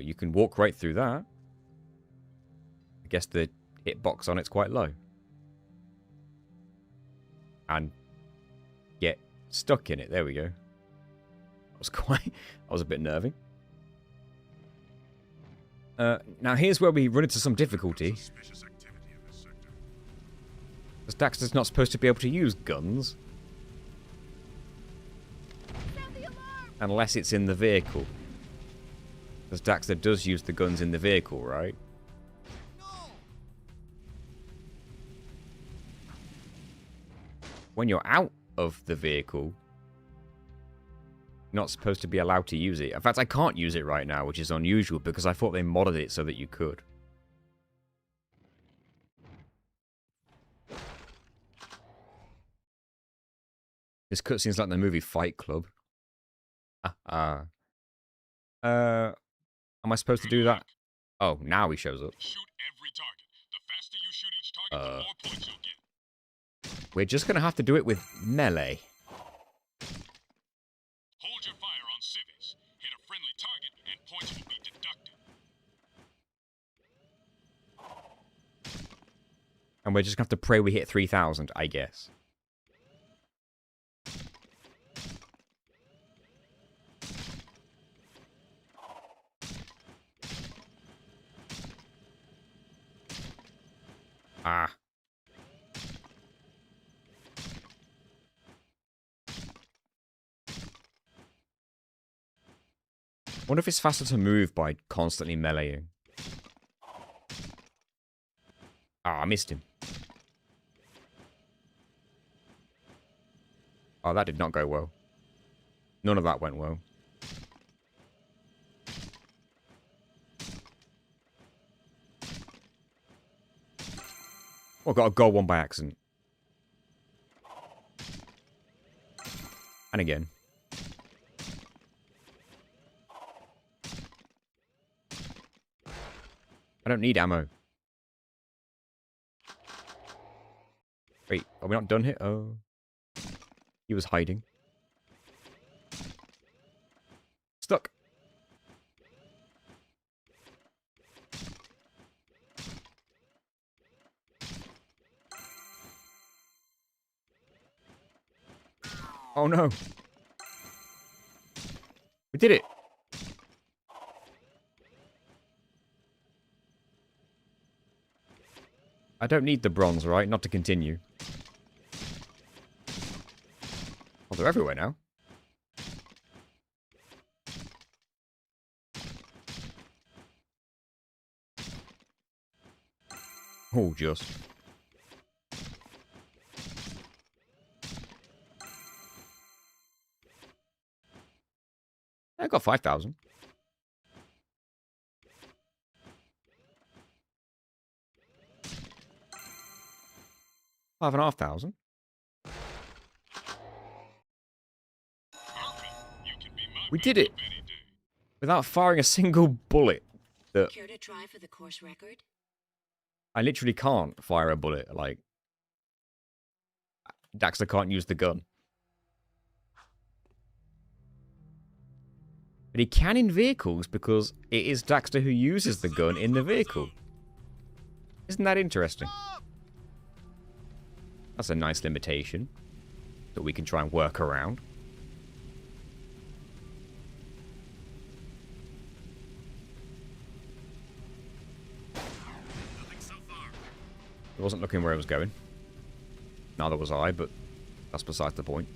You can walk right through that. I guess the hitbox on it's quite low. And get stuck in it. There we go. That was a bit nervy. Now here's where we run into some difficulty. Because Daxter's not supposed to be able to use guns. Unless it's in the vehicle. Because Daxter does use the guns in the vehicle, right? When you're out of the vehicle, you're not supposed to be allowed to use it. In fact, I can't use it right now, which is unusual because I thought they modded it so that you could. This cutscene's like the movie Fight Club. Am I supposed to do that? Oh, now he shows up. Shoot every target. The faster you shoot each target, the more points you'll get. We're just going to have to do it with melee. Hold your fire on civvies. Hit a friendly target and points will be deducted. And we're just going to have to pray we hit 3,000, I guess. Ah. Wonder if it's faster to move by constantly meleeing. Ah, I missed him. Oh, that did not go well. None of that went well. Oh, I got a goal one by accident. And again. I don't need ammo. Wait, are we not done here? Oh. He was hiding. Stuck. Oh no. We did it. I don't need the bronze, right? Not to continue. Oh, they're everywhere now. Oh, just. I got 5,000. $5,500. We did it without firing a single bullet. Care to try for the course record? I literally can't fire a bullet. Like, Daxter can't use the gun. But he can in vehicles because it is Daxter who uses the gun in the vehicle. Isn't that interesting? That's a nice limitation that we can try and work around. Nothing so far. I wasn't looking where I was going. Neither was I, but that's besides the point.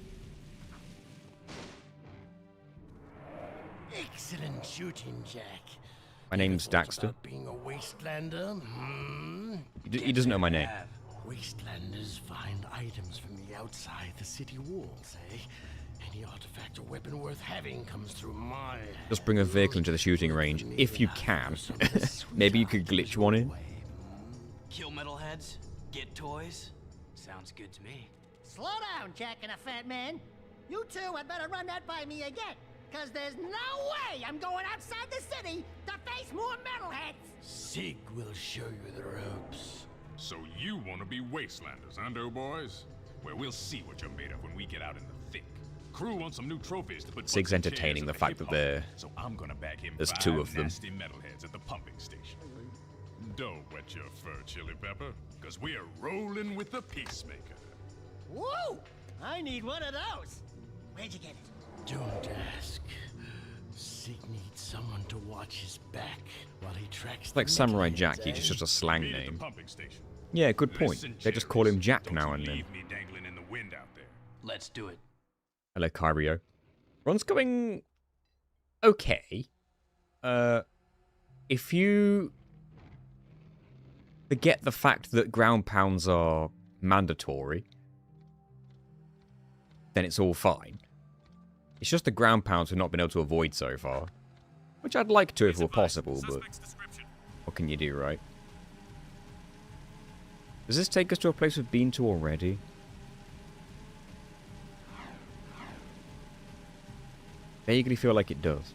Excellent shooting, Jack. My name's Thought Daxter. about being a wastelander? Hmm? He doesn't know my name. Wastelanders find items from the outside the city walls, eh? Any artifact or weapon worth having comes through my Just bring a vehicle into the shooting range, if you can. Maybe you could glitch one in. Kill metalheads? Get toys? Sounds good to me. Slow down, Jack and a fat man. You two had better run that by me again. Cause there's no way I'm going outside the city to face more metalheads! Sig will show you the ropes. So you want to be wastelanders, huh, doughboys? Well, we'll see what you're made of when we get out in the thick. Crew wants some new trophies to put. Sig's entertaining the fact that So I'm gonna back him. there's 5 two of them. nasty metalheads at the pumping station. Don't wet your fur, Chili Pepper, cause we are rolling with the Peacemaker. Woo! I need one of those. Where'd you get it? Don't ask. Sig needs someone to watch his back while he tracks It's like the Samurai metalheads, Jack, eh? he's just a slang Meet at the name. pumping station. Yeah, good point. Listen, They just call him cherries, Jack don't now you and then. leave me dangling in the wind out there. Let's do it. Hello, Kyrio. Ron's going okay. If you forget the fact that ground pounds are mandatory, then it's all fine. It's just the ground pounds we've not been able to avoid so far. Which I'd like to if it were possible, but Suspect's description. what can you do, right? Does this take us to a place we've been to already? Vaguely feel like it does.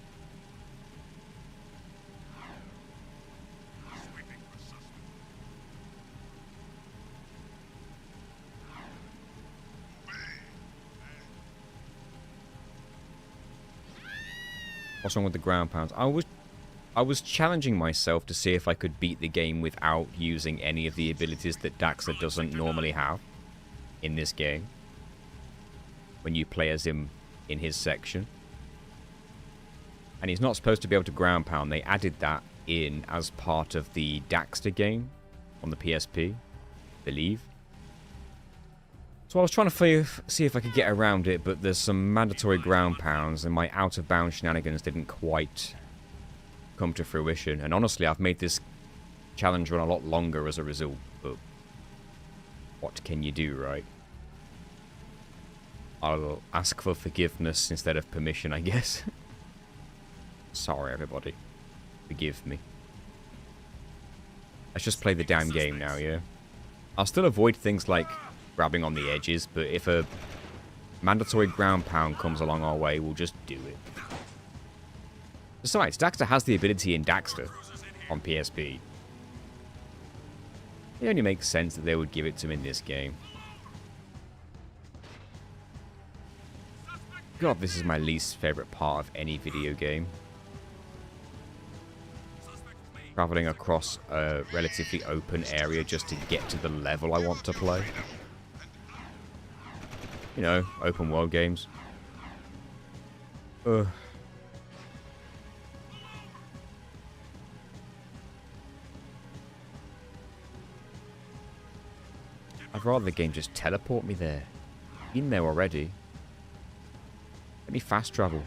Sweeping for suspect. What's wrong with the ground pounds? I was challenging myself to see if I could beat the game without using any of the abilities that Daxter doesn't normally have in this game. When you play as him in his section. And he's not supposed to be able to ground pound. They added that in as part of the Daxter game on the PSP, I believe. So I was trying to see if I could get around it, but there's some mandatory ground pounds, and my out-of-bounds shenanigans didn't quite come to fruition. And honestly, I've made this challenge run a lot longer as a result, but what can you do, right? I'll ask for forgiveness instead of permission, I guess. Sorry, everybody. Forgive me. Let's just play the damn game now, yeah? I'll still avoid things like grabbing on the edges, but if a mandatory ground pound comes along our way, we'll just do it. Besides, Daxter has the ability in Daxter on PSP. It only makes sense that they would give it to him in this game. God, this is my least favorite part of any video game. Traveling across a relatively open area just to get to the level I want to play. You know, open world games. I'd rather the game just teleport me there. Been there already. Let me fast travel.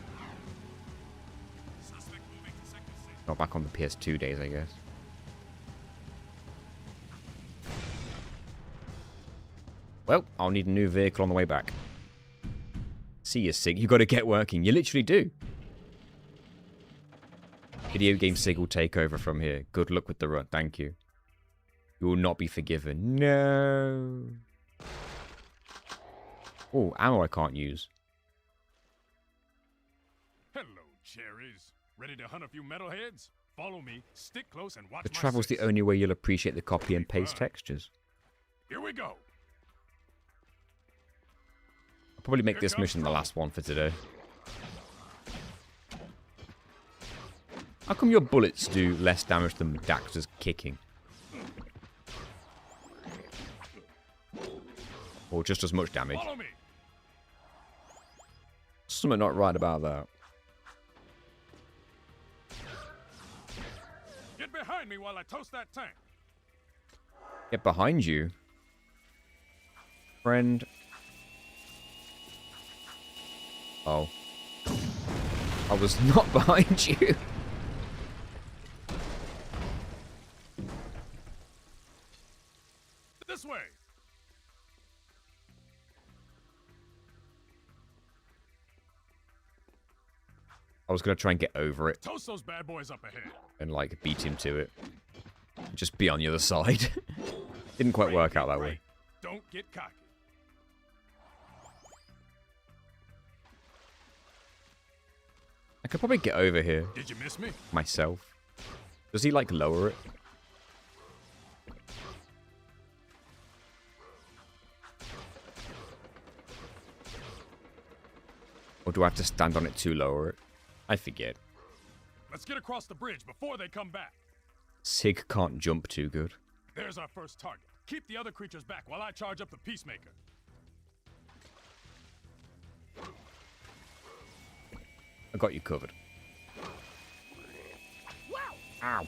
Not back on the PS2 days, I guess. Well, I'll need a new vehicle on the way back. See you, Sig. You got to get working. You literally do. Video game Sig will take over from here. Good luck with the run. Thank you. You will not be forgiven. No. Oh, ammo I can't use. Hello, cherries. Ready to hunt a few metalheads? Follow me, stick close, and watch The my travel's the six. only way you'll appreciate the copy and paste textures. Here we go. I'll probably make this mission the last one for today. How come your bullets do less damage than Daxter's kicking? Or just as much damage. Follow me. Something not right about that. Get behind me while I toast that tank. Get behind you. Friend. Oh. I was not behind you. This way. I was going to try and get over it Toast those bad boys up ahead. and, like, beat him to it. Just be on the other side. Didn't quite work out that way. Don't get cocky. I could probably get over here Did you miss me? myself. Does he, like, lower it? Or do I have to stand on it to lower it? I forget. Let's get across the bridge before they come back. Sig can't jump too good. There's our first target. Keep the other creatures back while I charge up the Peacemaker. I got you covered. Ow.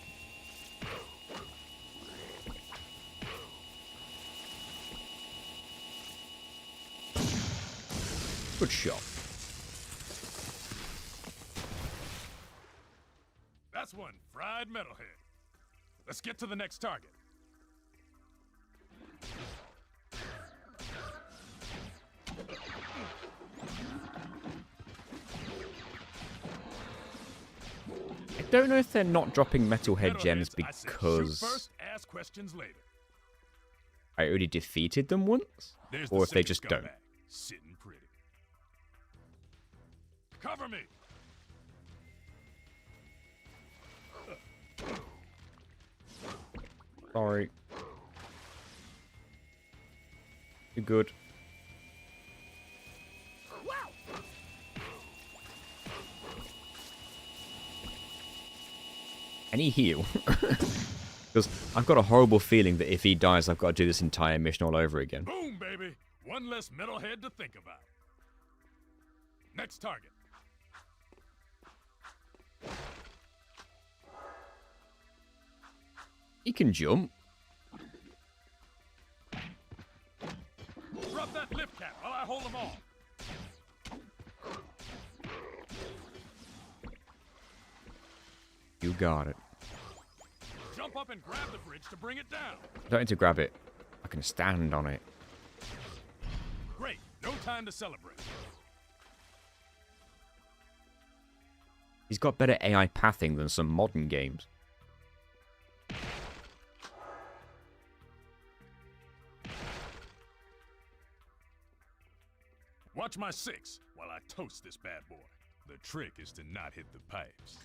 Good shot. That's one fried metalhead. Let's get to the next target. I don't know if they're not dropping metalhead gems Metalheads, I said, shoot because first, ask questions later. I already defeated them once, There's or the if they second just don't. scumbag, sitting pretty. Cover me. Sorry. You're good. And he heal. Because I've got a horrible feeling that if he dies, I've got to do this entire mission all over again. Boom, baby. One less metalhead to think about. Next target. He can jump. Drop that lift cap while I hold them all. You got it. Jump up and grab the bridge to bring it down. I don't need to grab it. I can stand on it. Great. No time to celebrate. He's got better AI pathing than some modern games. Watch my 6 while I toast this bad boy. The trick is to not hit the pipes.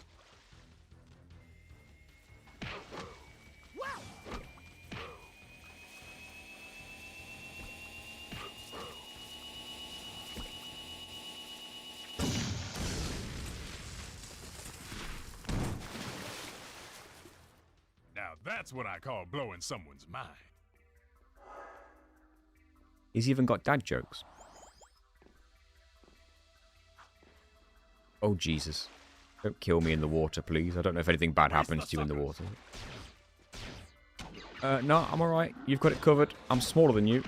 Now that's what I call blowing someone's mind. He's even got dad jokes. Oh, Jesus. Don't kill me in the water, please. I don't know if anything bad happens to you in the water. No, I'm alright. You've got it covered. I'm smaller than you.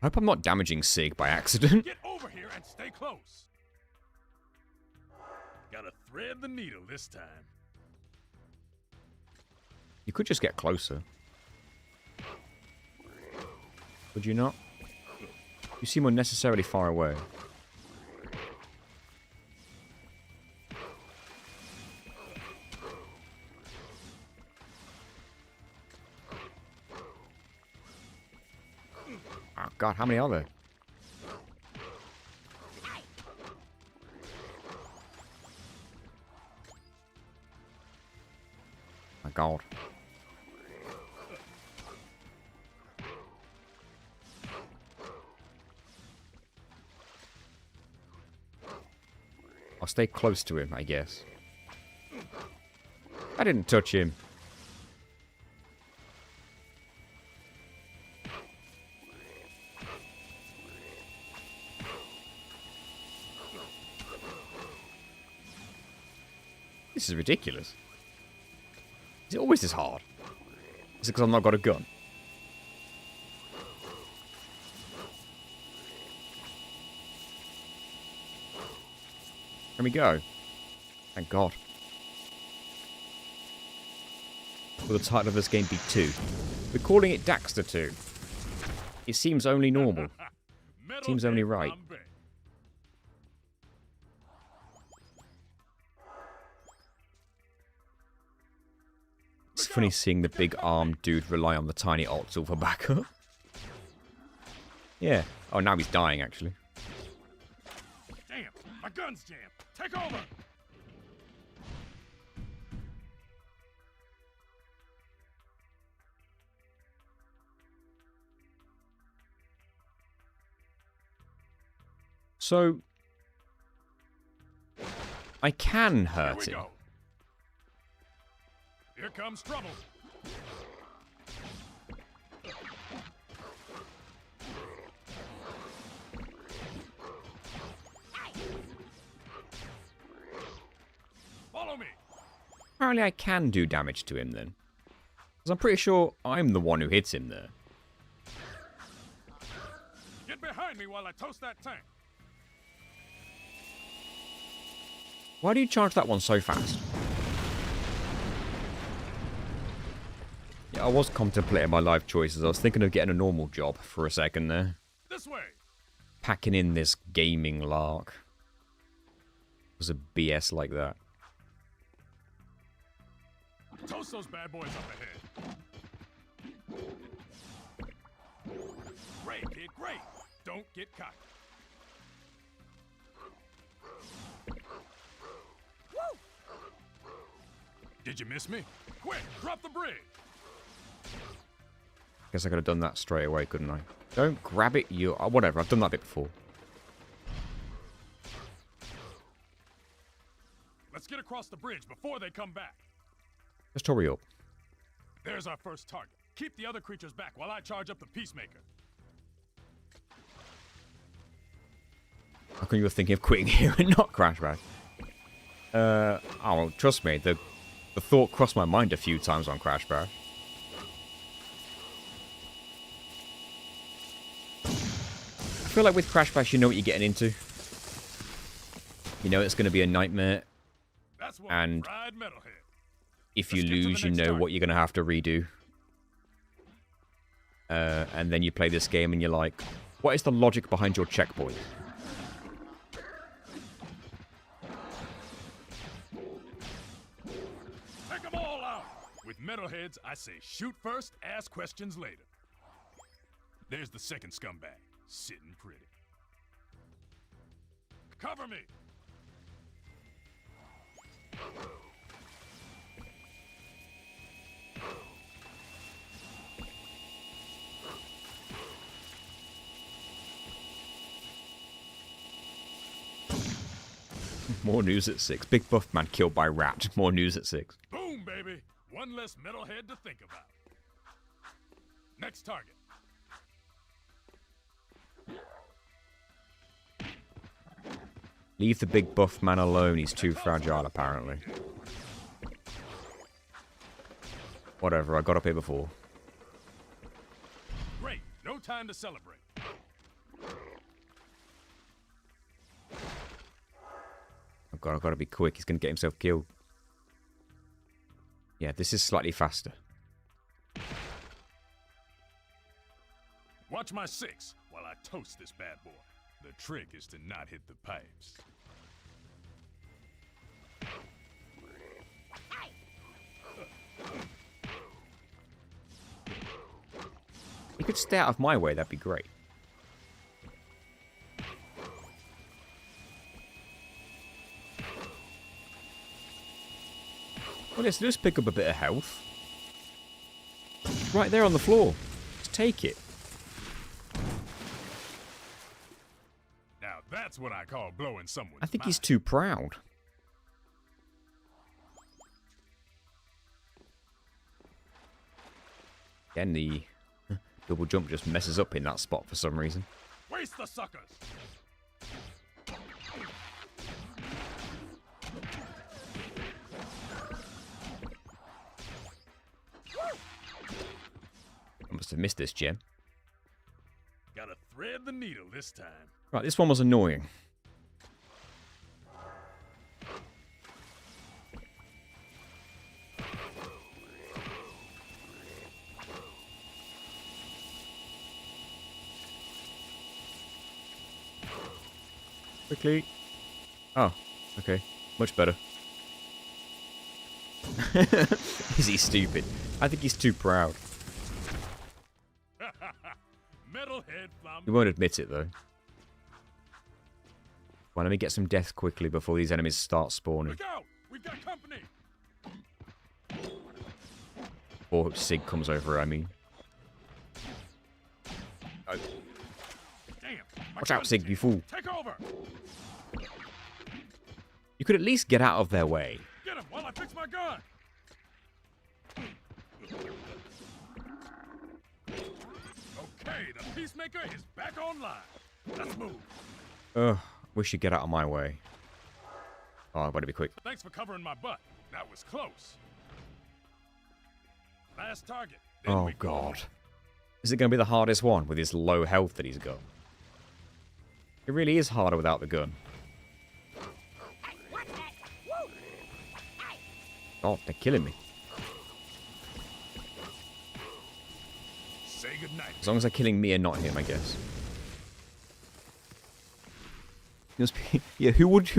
I hope I'm not damaging Sig by accident. Get over here and stay close. Gotta thread the needle this time. You could just get closer. Would you not? You seem unnecessarily far away. Oh God, how many are there? My God. I'll stay close to him, I guess. I didn't touch him. This is ridiculous. Is it always this hard? Is it because I've not got a gun? There we go. Thank God. Will the title of this game be 2? We're calling it Daxter 2. It seems only normal. Seems only right. It's funny seeing the big armed dude rely on the tiny Otzel for backup. Yeah. Oh, now he's dying, actually. Damn, my gun's jammed. Take over. So, I can Here hurt we him. go. Here comes trouble. Follow me. Apparently I can do damage to him then. Because I'm pretty sure I'm the one who hits him there. Get behind me while I toast that tank. Why do you charge that one so fast? Yeah, I was contemplating my life choices. I was thinking of getting a normal job for a second there. This way. Packing in this gaming lark. It was a BS like that. Toast those bad boys up ahead. Great, kid, great. Don't get caught. Did you miss me? Quick, drop the bridge. Guess I could have done that straight away, couldn't I? Don't grab it, you... Oh, whatever, I've done that bit before. Let's get across the bridge before they come back. Just hurry up. There's our first target. Keep the other creatures back while I charge up the Peacemaker. How come you were thinking of quitting here and not Crash Bash? Oh, trust me, the thought crossed my mind a few times on Crash Bash. I feel like with Crash Bash, you know what you're getting into. You know it's going to be a nightmare, That's one and fried metalhead. if you Let's get to the lose, you next know target. what you're going to have to redo. And then you play this game and you're like, what is the logic behind your checkpoint? Take them all out. With metalheads, I say shoot first, ask questions later. There's the second scumbag, sitting pretty. Cover me. More news at 6. Big buff man killed by rat. More news at 6. Boom, baby. One less metalhead to think about. Next target. Leave the big buff man alone. He's too fragile, apparently. Whatever, I got up here before. Great. No time to celebrate. Oh god, I've got to be quick. He's going to get himself killed. Yeah, this is slightly faster. Watch my 6 while I toast this bad boy. The trick is to not hit the pipes. You could stay out of my way, that'd be great. Well, let's just pick up a bit of health. Right there on the floor. Just take it. Now that's what I call blowing someone's I think he's mind. too proud. Again, the double jump just messes up in that spot for some reason. Waste the suckers. have missed this gem. Gotta thread the needle this time. Right, this one was annoying. Quickly. Oh, okay. Much better. Is he stupid? I think he's too proud. Metalhead flam. He won't admit it, though. Well, let me get some death quickly before these enemies start spawning. Look out! We've got company! Before Sig comes over, I mean. Oh. Damn! my Watch out, gun's Sig, you fool. Take over! You could at least get out of their way. Get him while I fix my gun! Okay, the Peacemaker is back online. Let's move. Ugh, wish you'd get out of my way. Oh, I better be quick. Thanks for covering my butt. That was close. Last target. Then Oh, we go home. God. Is it going to be the hardest one with his low health that he's got? It really is harder without the gun. Oh, they're killing me. Say goodnight. As long as they're killing me and not him, I guess. It must be, yeah, who would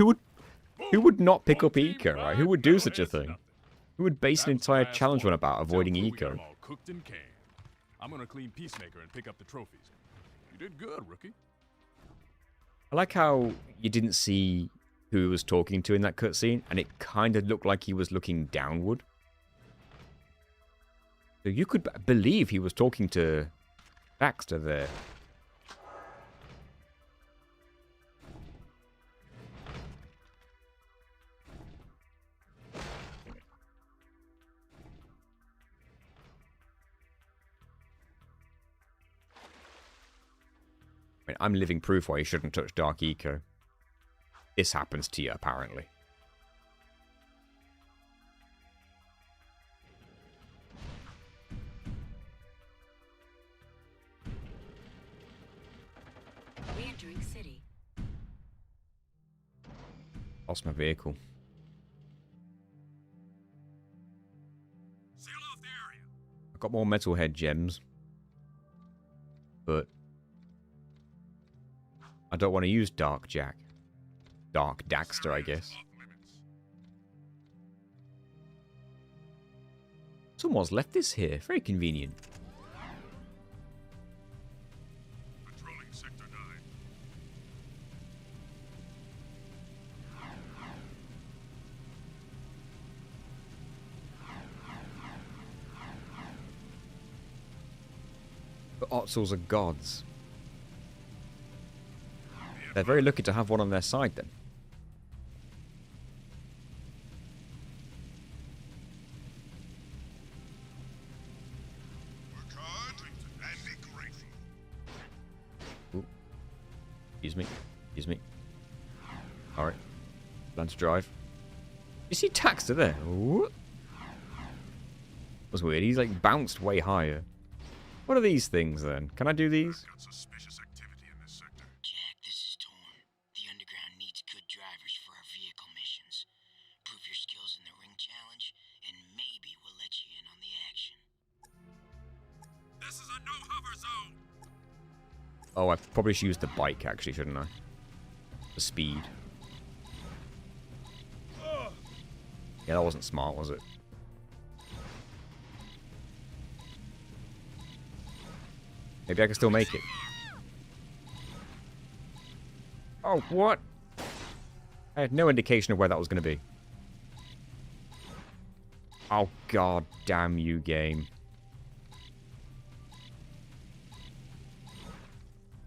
not pick up Eco, right? Who would do such a thing? Who would base an entire challenge run about avoiding We got Eco? 'em all cooked and canned. I'm gonna clean Peacemaker and pick up the trophies. You did good, rookie. I like how you didn't see who he was talking to in that cutscene, and it kind of looked like he was looking downward. So you could believe he was talking to Baxter there. I mean, I'm living proof why you shouldn't touch Dark Eco. This happens to you, apparently. Re-entering city. Lost my vehicle. Seal off the area. I've got more Metalhead gems. But I don't want to use Dark Jack. Dark Daxter, I guess. Off limits. Someone's left this here. Very convenient. Patrolling Sector 9. But Otzels are gods. They're very lucky to have one on their side, then. Work hard and be grateful. Ooh. Excuse me. Excuse me. Alright. Plan to drive. You see Taxter there? Ooh. Was weird. He's like bounced way higher. What are these things then? Can I do these? Got suspicious activity in this sector. Jack, this is Torn. The Underground needs good drivers for our vehicle missions. Prove your skills in the ring challenge, and maybe we'll let you in on the action. This is a no-hover zone. Oh, I probably should use the bike, actually, shouldn't I? The speed. Yeah, that wasn't smart, was it? Maybe I can still make it. Oh, what? I had no indication of where that was going to be. Oh, god damn you, game.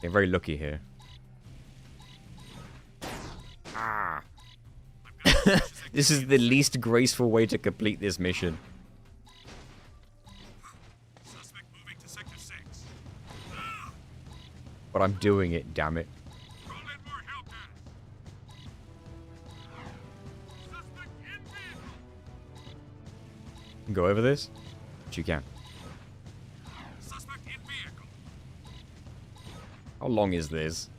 They're very lucky here. Ah. This is the least graceful way to complete this mission. Suspect moving to Sector 6. But I'm doing it, damn it. Call in more help, guys. Suspect in vehicle. Go over this? But you can. Suspect in How long is this?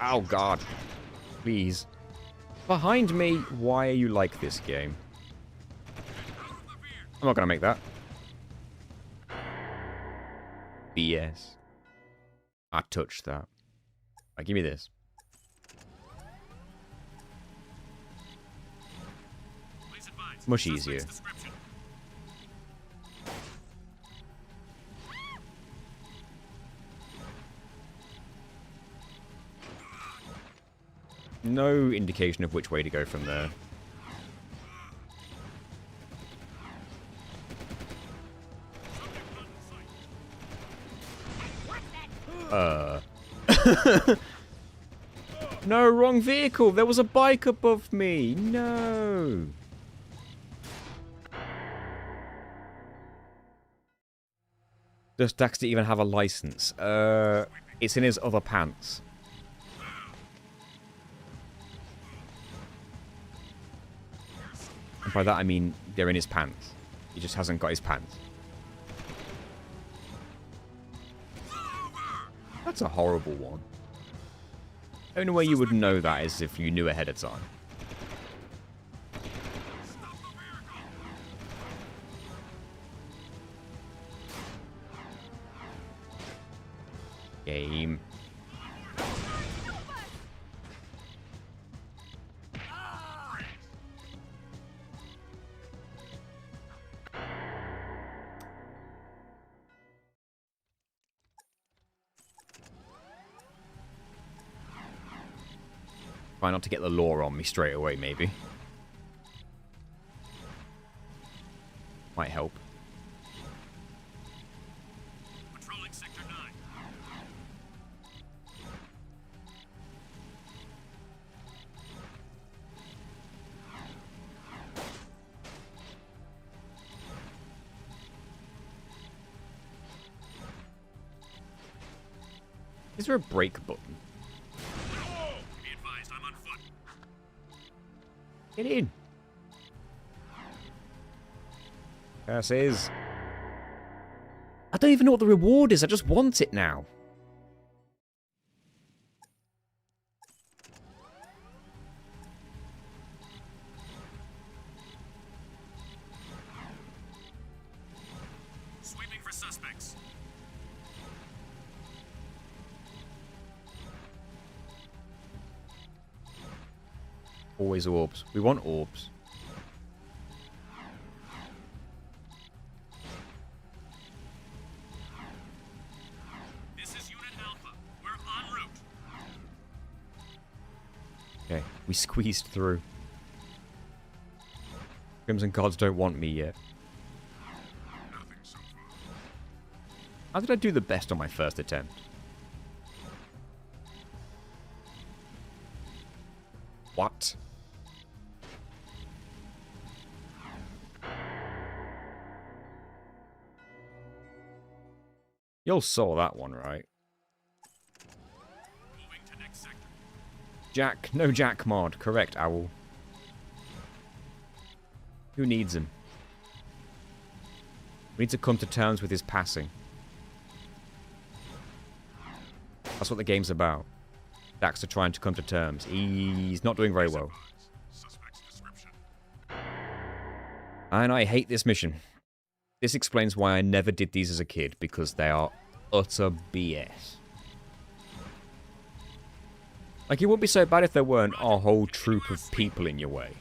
Oh, God. Please. Behind me, why are you like this game? I'm not going to make that. BS. I touched that. Right, give me this. Much easier. No indication of which way to go from there. No, wrong vehicle. There was a bike above me. No. Does Daxter even have a license? It's in his other pants. And by that I mean they're in his pants. He just hasn't got his pants. That's a horrible one. The only way you would know that is if you knew ahead of time. Game. Try not to get the law on me straight away, maybe. Might help. Patrolling Sector 9. Is there a brake button? Be advised, I'm on foot. Get in. Curses. I don't even know what the reward is. I just want it now. Sweeping for suspects. Always orbs. We want orbs. This is Unit Alpha. We're en route. Okay, we squeezed through. Crimson Guards don't want me yet. Nothing so far. How did I do the best on my first attempt? What? You all saw that one, right? Moving to next sector. Jack. No Jack mod. Correct, Owl. Who needs him? We need to come to terms with his passing. That's what the game's about. Daxter trying to come to terms. He's not doing very well. Suspect's description. And I hate this mission. This explains why I never did these as a kid, because they are utter BS. Like, it would be so bad if there weren't a whole troop of people in your way.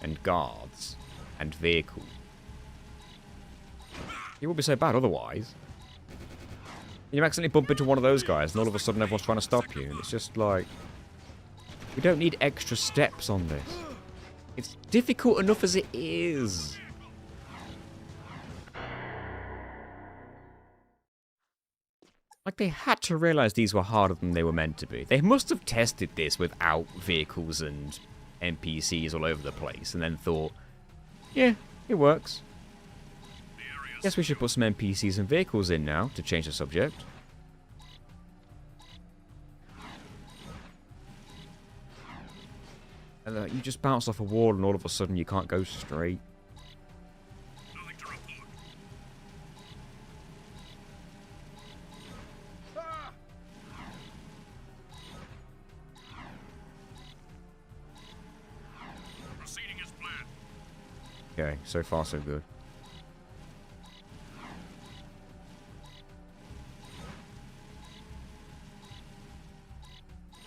And guards. And vehicles. It would be so bad otherwise. You accidentally bump into one of those guys, and all of a sudden everyone's trying to stop you. And it's just like... we don't need extra steps on this. It's difficult enough as it is. Like, they had to realize these were harder than they were meant to be. They must have tested this without vehicles and NPCs all over the place, and then thought, yeah, it works. Guess we should put some NPCs and vehicles in now, to change the subject. And you just bounce off a wall and all of a sudden you can't go straight. Nothing to report. Okay, so far so good.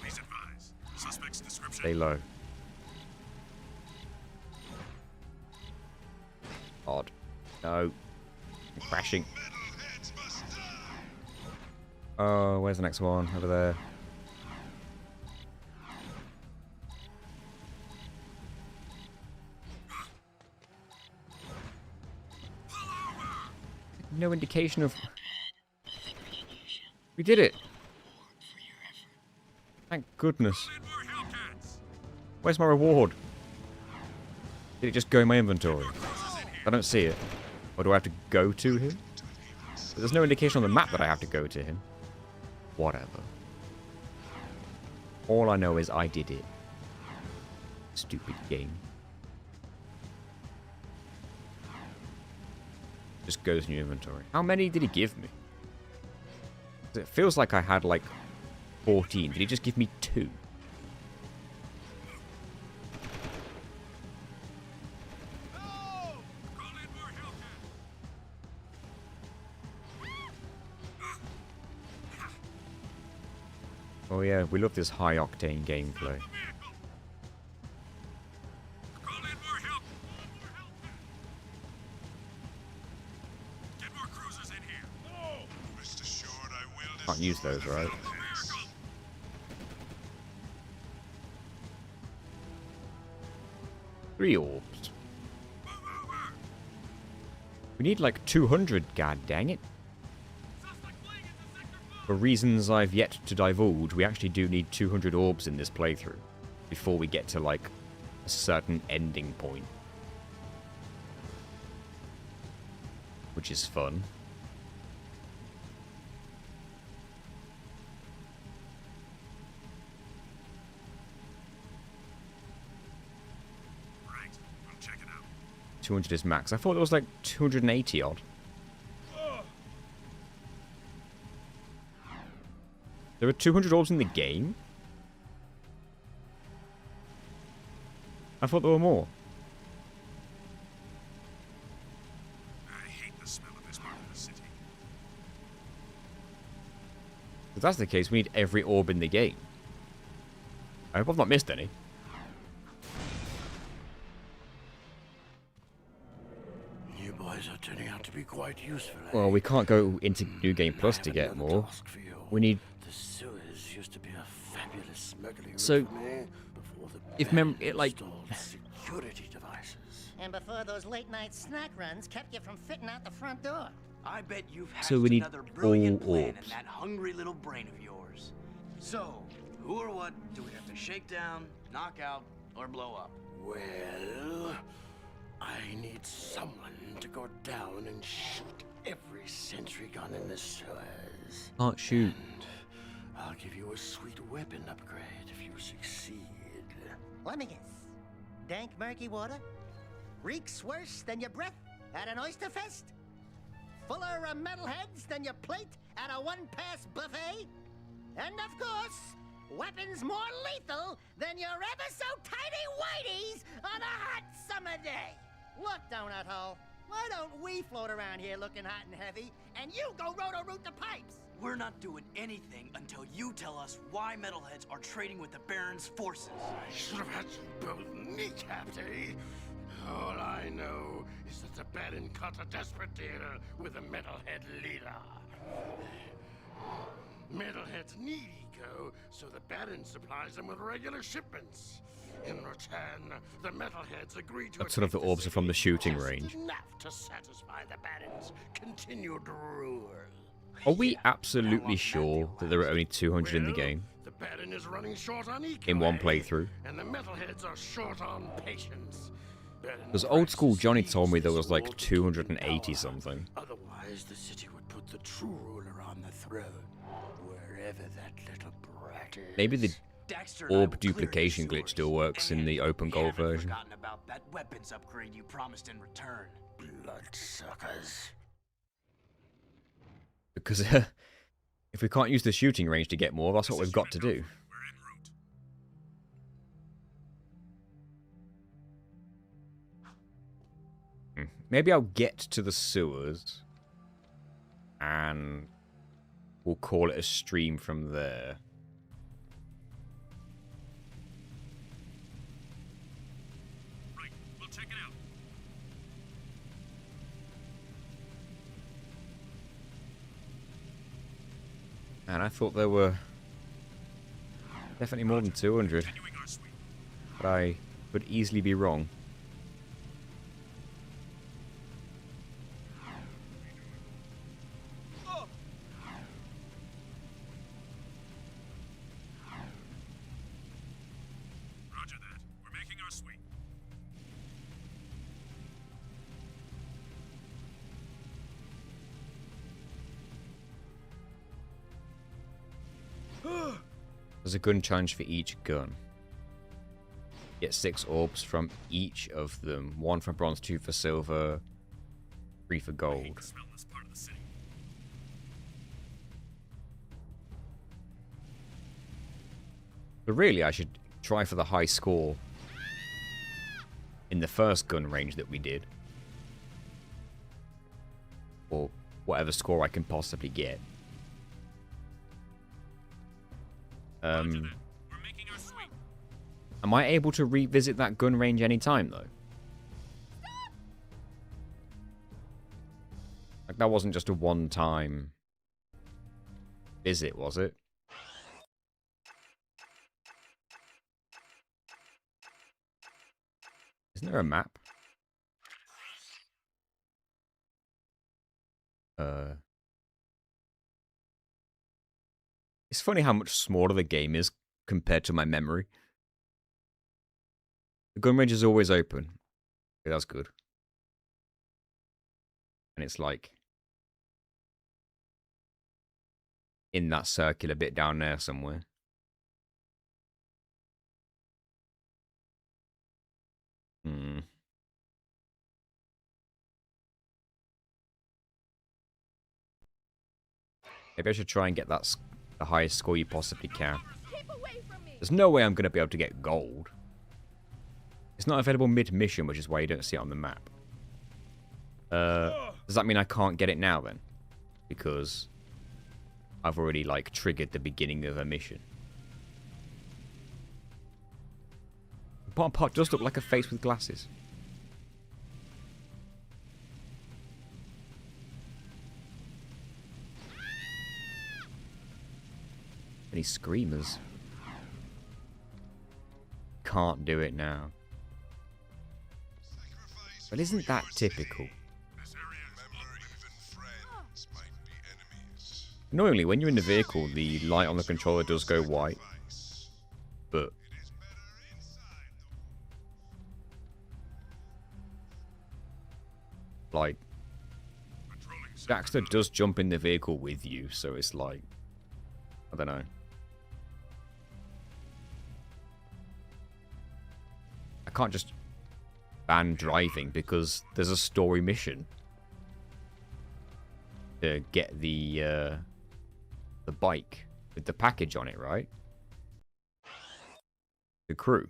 Please advise. Suspect's description. Stay low. Odd. No. I'm crashing. Oh, where's the next one? Over there. No indication of... We did it! Thank goodness. Where's my reward? Did it just go in my inventory? I don't see it. Or do I have to go to him? But there's no indication on the map that I have to go to him. Whatever. All I know is I did it. Stupid game. Just goes in your inventory. How many did he give me? It feels like I had like 14. Did he just give me 2? Oh yeah, we love this high octane gameplay. Can't use those, right? Three orbs. We need like 200, god dang it. For reasons I've yet to divulge, we actually do need 200 orbs in this playthrough before we get to like a certain ending point. Which is fun. Right, I'll check it out. 200 is max. I thought it was like 280 odd. There are 200 orbs in the game? I thought there were more. I hate the smell of this part of the city. If that's the case, we need every orb in the game. I hope I've not missed any. You boys are turning out to be quite useful. Well, we can't go into New Game Plus to get more. We need... The sewers used to be a fabulous smuggling route So, for me before the if bandits like... installed security devices. And before those late-night snack runs kept you from fitting out the front door. I bet you've hatched So we need another brilliant all plan orbs. in that hungry little brain of yours. So, who or what do we have to shake down, knock out, or blow up? Well, I need someone to go down and shoot every sentry gun in the sewers. Can't shoot. And I'll give you a sweet weapon upgrade if you succeed. Let me guess. Dank, murky water? Reeks worse than your breath at an oyster fest? Fuller of metalheads than your plate at a one-pass buffet? And of course, weapons more lethal than your ever-so-tiny whiteys on a hot summer day. Look, Donut Hole, why don't we float around here looking hot and heavy, and you go roto-root the pipes? We're not doing anything until you tell us why metalheads are trading with the Baron's forces. I should have had you both kneecapped, eh? All I know is that the Baron cut a desperate deal with the Metalhead leader. Metalheads need eco, so the Baron supplies them with regular shipments. In return, the Metalheads agree to... That's sort of the orbs are from the shooting range. Enough to satisfy the Baron's continued rule. Are we absolutely sure that there are only 200 in the game? The Baron is running short on eco, In one eh? playthrough? And the Metalheads are short on patience. Because old school Johnny told me there was like 280 something. Otherwise, the city would put the true ruler on the throne, wherever that little brat is. Maybe the Daxter and I will orb clear duplication these glitch still sewers. works in the And open we goal haven't version. forgotten about that weapons upgrade you promised in return. Bloodsuckers. Because if we can't use the shooting range to get more, that's what we've got to do. We're en route. Maybe I'll get to the sewers. And we'll call it a stream from there. Right, we'll check it out. And I thought there were definitely more than 200. Continuing our sweep. But I could easily be wrong. Roger that. We're making our sweep. There's a gun challenge for each gun. Get 6 orbs from each of them. 1 for bronze, 2 for silver, 3 for I hate gold. the smell in this part of the city. But really, I should try for the high score in the first gun range that we did. Or whatever score I can possibly get. Roger that. We're making our sweep. Am I able to revisit that gun range anytime, though? Like, that wasn't just a one-time visit, was it? Isn't there a map? It's funny how much smaller the game is compared to my memory. The gun range is always open. Okay, that's good. And it's like in that circular bit down there somewhere. Maybe I should try and get that the highest score you possibly can. There's no way I'm going to be able to get gold. It's not available mid-mission, which is why you don't see it on the map. Does that mean I can't get it now, then? Because I've already, like, triggered the beginning of a mission. The bottom part does look like a face with glasses. Any screamers? Can't do it now. But isn't that typical? This area is Annoyingly, when you're in the vehicle, the light on the controller does go white. But like, Daxter does jump in the vehicle with you, so it's like, I don't know. I can't just ban driving because there's a story mission to get the bike with the package on it, right? The crew.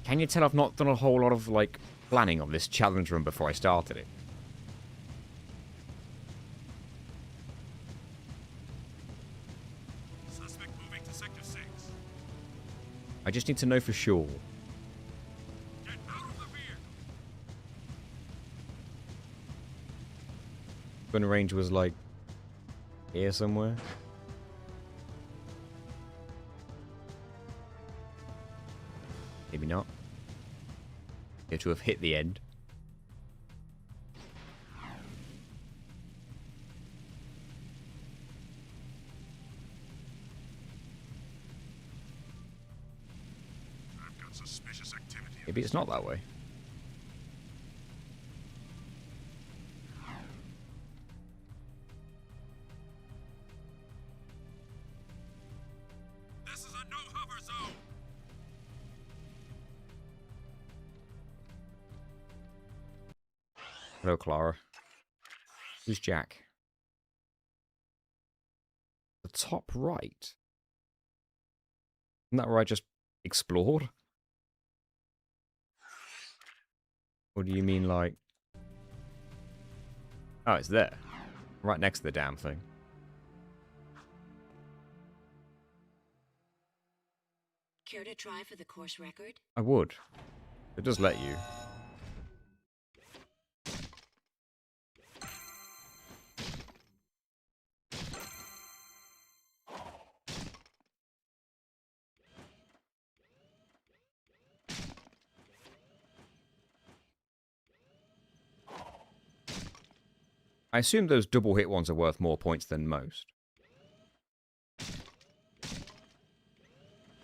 Can you tell I've not done a whole lot of, like, planning on this challenge run before I started it? Suspect moving to Sector 6. I just need to know for sure. Get out of the vehicle. Gun range was, like, here somewhere. Maybe not. You have to have hit the end. I've got suspicious activity. Maybe it's not that way. This is a no-hover zone. Hello, Clara. Who's Jack? The top right? Isn't that where I just explored? Or do you mean like... Oh, it's there. Right next to the damn thing. Care to try for the course record? I would. It does let you. I assume those double hit ones are worth more points than most.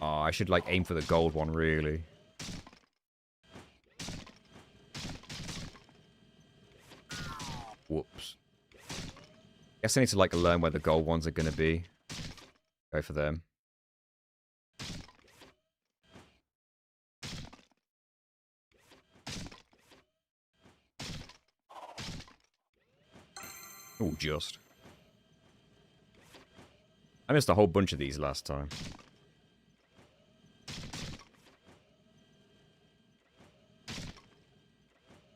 Oh, I should like aim for the gold one, really. Whoops. Guess I need to like learn where the gold ones are gonna be. Go for them. Oh, just. I missed a whole bunch of these last time.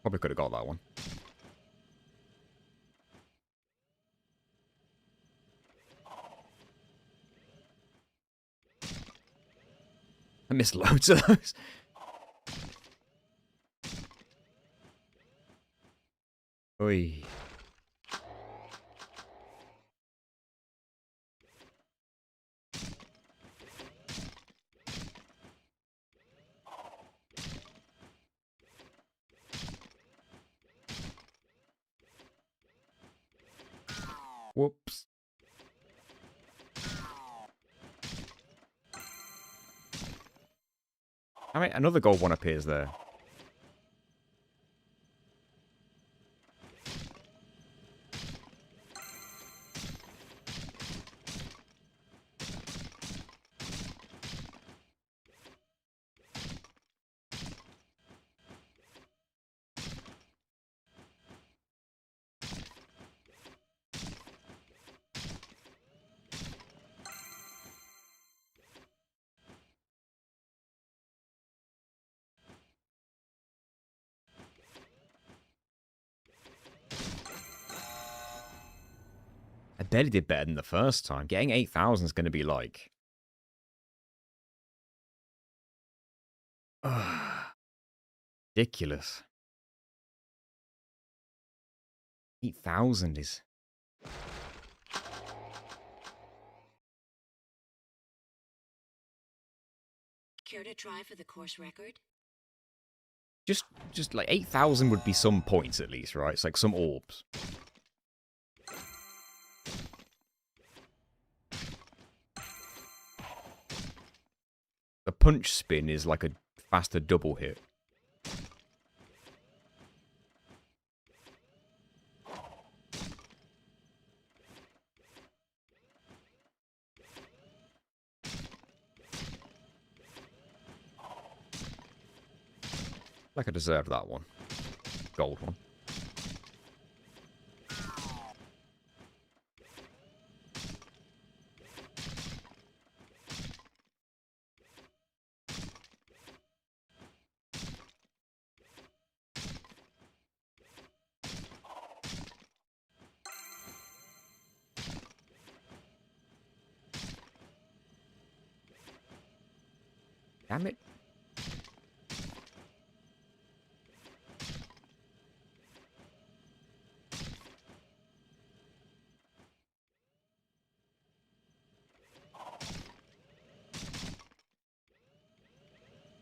Probably could have got that one. I missed loads of those. Oi. Whoops. I mean, another gold one appears there. I barely did better than the first time. Getting 8,000 is going to be like... ridiculous. 8,000 is... Care to try for the course record? Just like 8,000 would be some points at least, right? It's like some orbs. The punch spin is like a faster double hit. Like I deserved that one. Gold one. Damn it.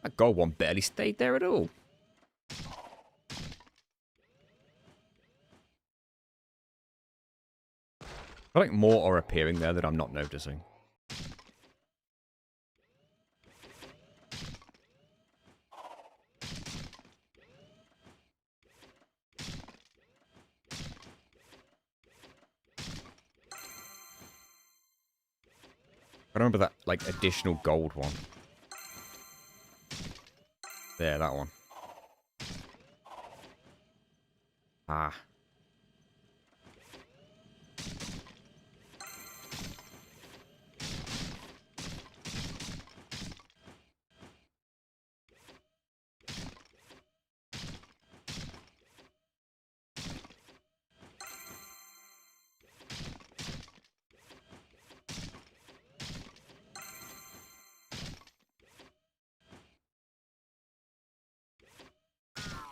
That gold one barely stayed there at all. I think more are appearing there that I'm not noticing. I remember that, like, additional gold one. There, that one. Ah.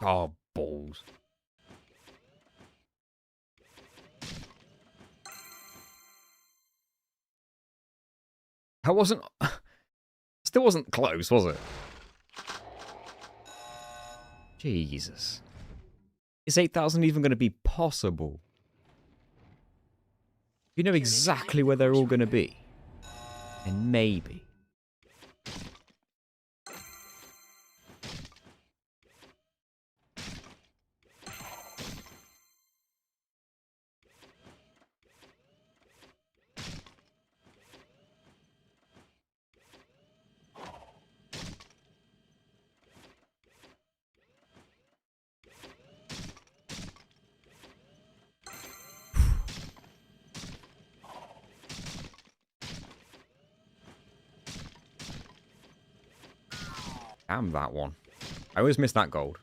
Oh, balls. That wasn't... Still wasn't close, was it? Jesus. Is 8,000 even going to be possible? You know exactly where they're all going to be. And maybe. Damn that one. I always miss that gold.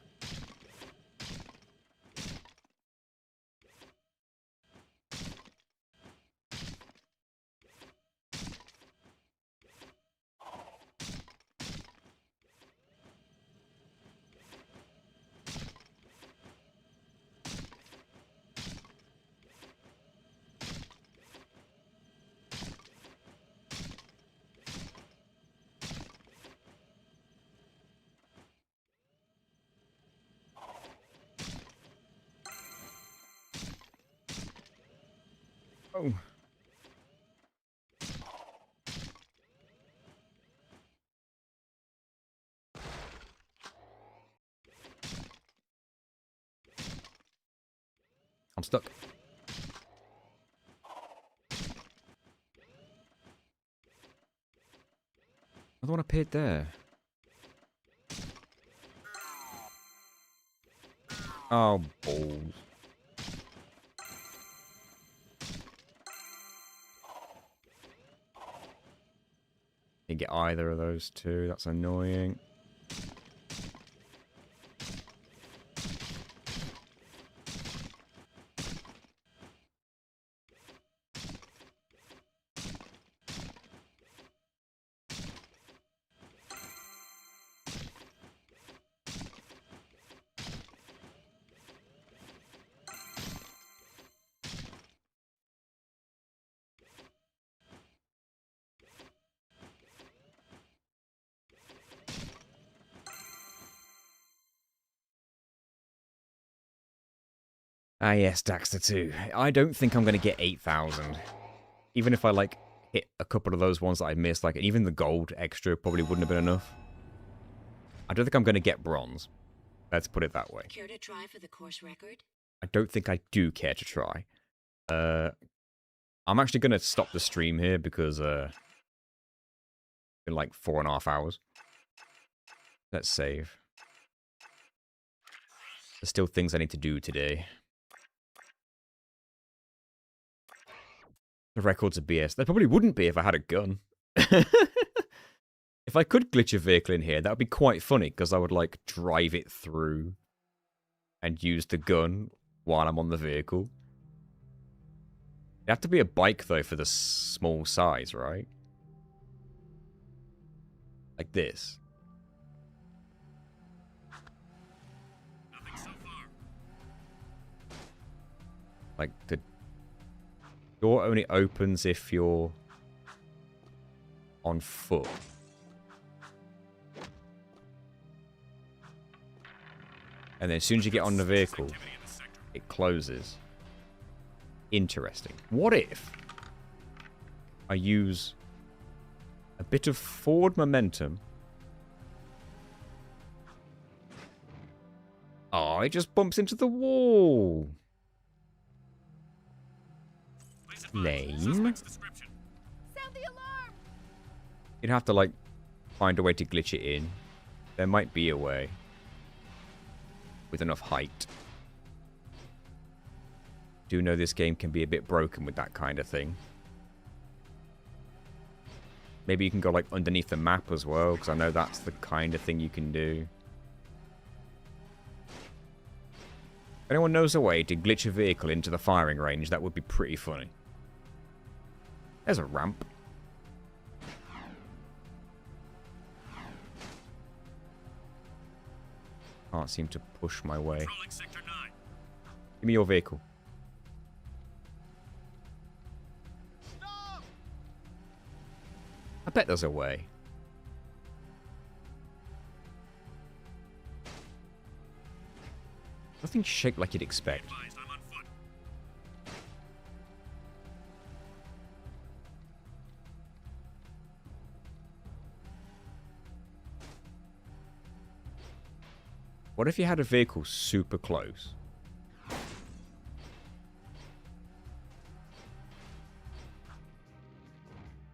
Oh. I'm stuck. Another one appeared there. Oh, balls. Didn't get either of those two. That's annoying. Ah yes, Daxter 2. I don't think I'm going to get 8,000. Even if I, like, hit a couple of those ones that I missed, like, even the gold extra probably wouldn't have been enough. I don't think I'm going to get bronze. Let's put it that way. Care to try for the course record? I don't think I do care to try. I'm actually going to stop the stream here because, it's been like 4.5 hours. Let's save. There's still things I need to do today. The records are BS. They probably wouldn't be if I had a gun. If I could glitch a vehicle in here, that would be quite funny, because I would, like, drive it through and use the gun while I'm on the vehicle. It'd have to be a bike, though, for the small size, right? Like this. Nothing so far. Like, the door only opens if you're on foot. And then as soon as you get on the vehicle, it closes. Interesting. What if I use a bit of forward momentum? Oh, it just bumps into the wall. Lame. Sound the alarm! You'd have to, like, find a way to glitch it in. There might be a way. With enough height. Do know this game can be a bit broken with that kind of thing. Maybe you can go, like, underneath the map as well, because I know that's the kind of thing you can do. If anyone knows a way to glitch a vehicle into the firing range, that would be pretty funny. There's a ramp. Can't seem to push my way. Controlling Sector 9. Give me your vehicle. Stop! I bet there's a way. Nothing shaped like you'd expect. Advised, I'm on foot. What if you had a vehicle super close?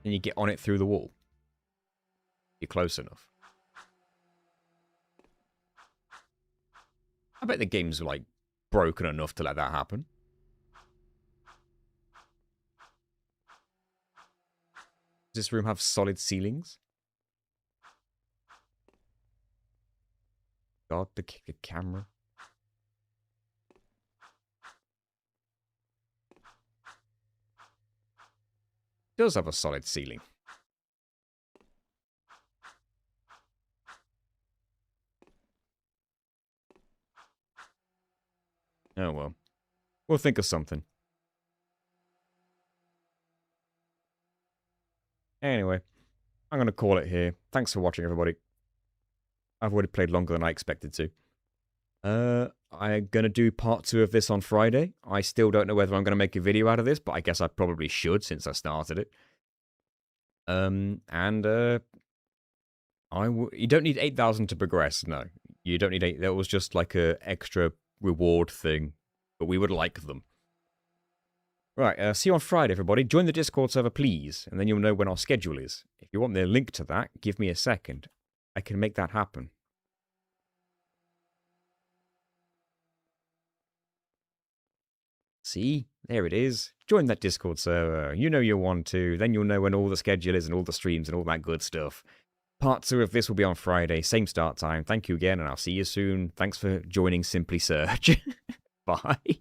And you get on it through the wall? You're close enough. I bet the game's like broken enough to let that happen. Does this room have solid ceilings? God, to kick a camera. It does have a solid ceiling. Oh well. We'll think of something. Anyway, I'm going to call it here. Thanks for watching, everybody. I've already played longer than I expected to. I'm going to do part 2 of this on Friday. I still don't know whether I'm going to make a video out of this, but I guess I probably should since I started it. You don't need 8,000 to progress, no. You don't need 8. That was just like a extra reward thing, but we would like them. Right, see you on Friday, everybody. Join the Discord server, please, and then you'll know when our schedule is. If you want the link to that, give me a second. I can make that happen. See? There it is. Join that Discord server. You know you want to. Then you'll know when all the schedule is and all the streams and all that good stuff. Part 2 of this will be on Friday. Same start time. Thank you again, and I'll see you soon. Thanks for joining Simply Search. Bye.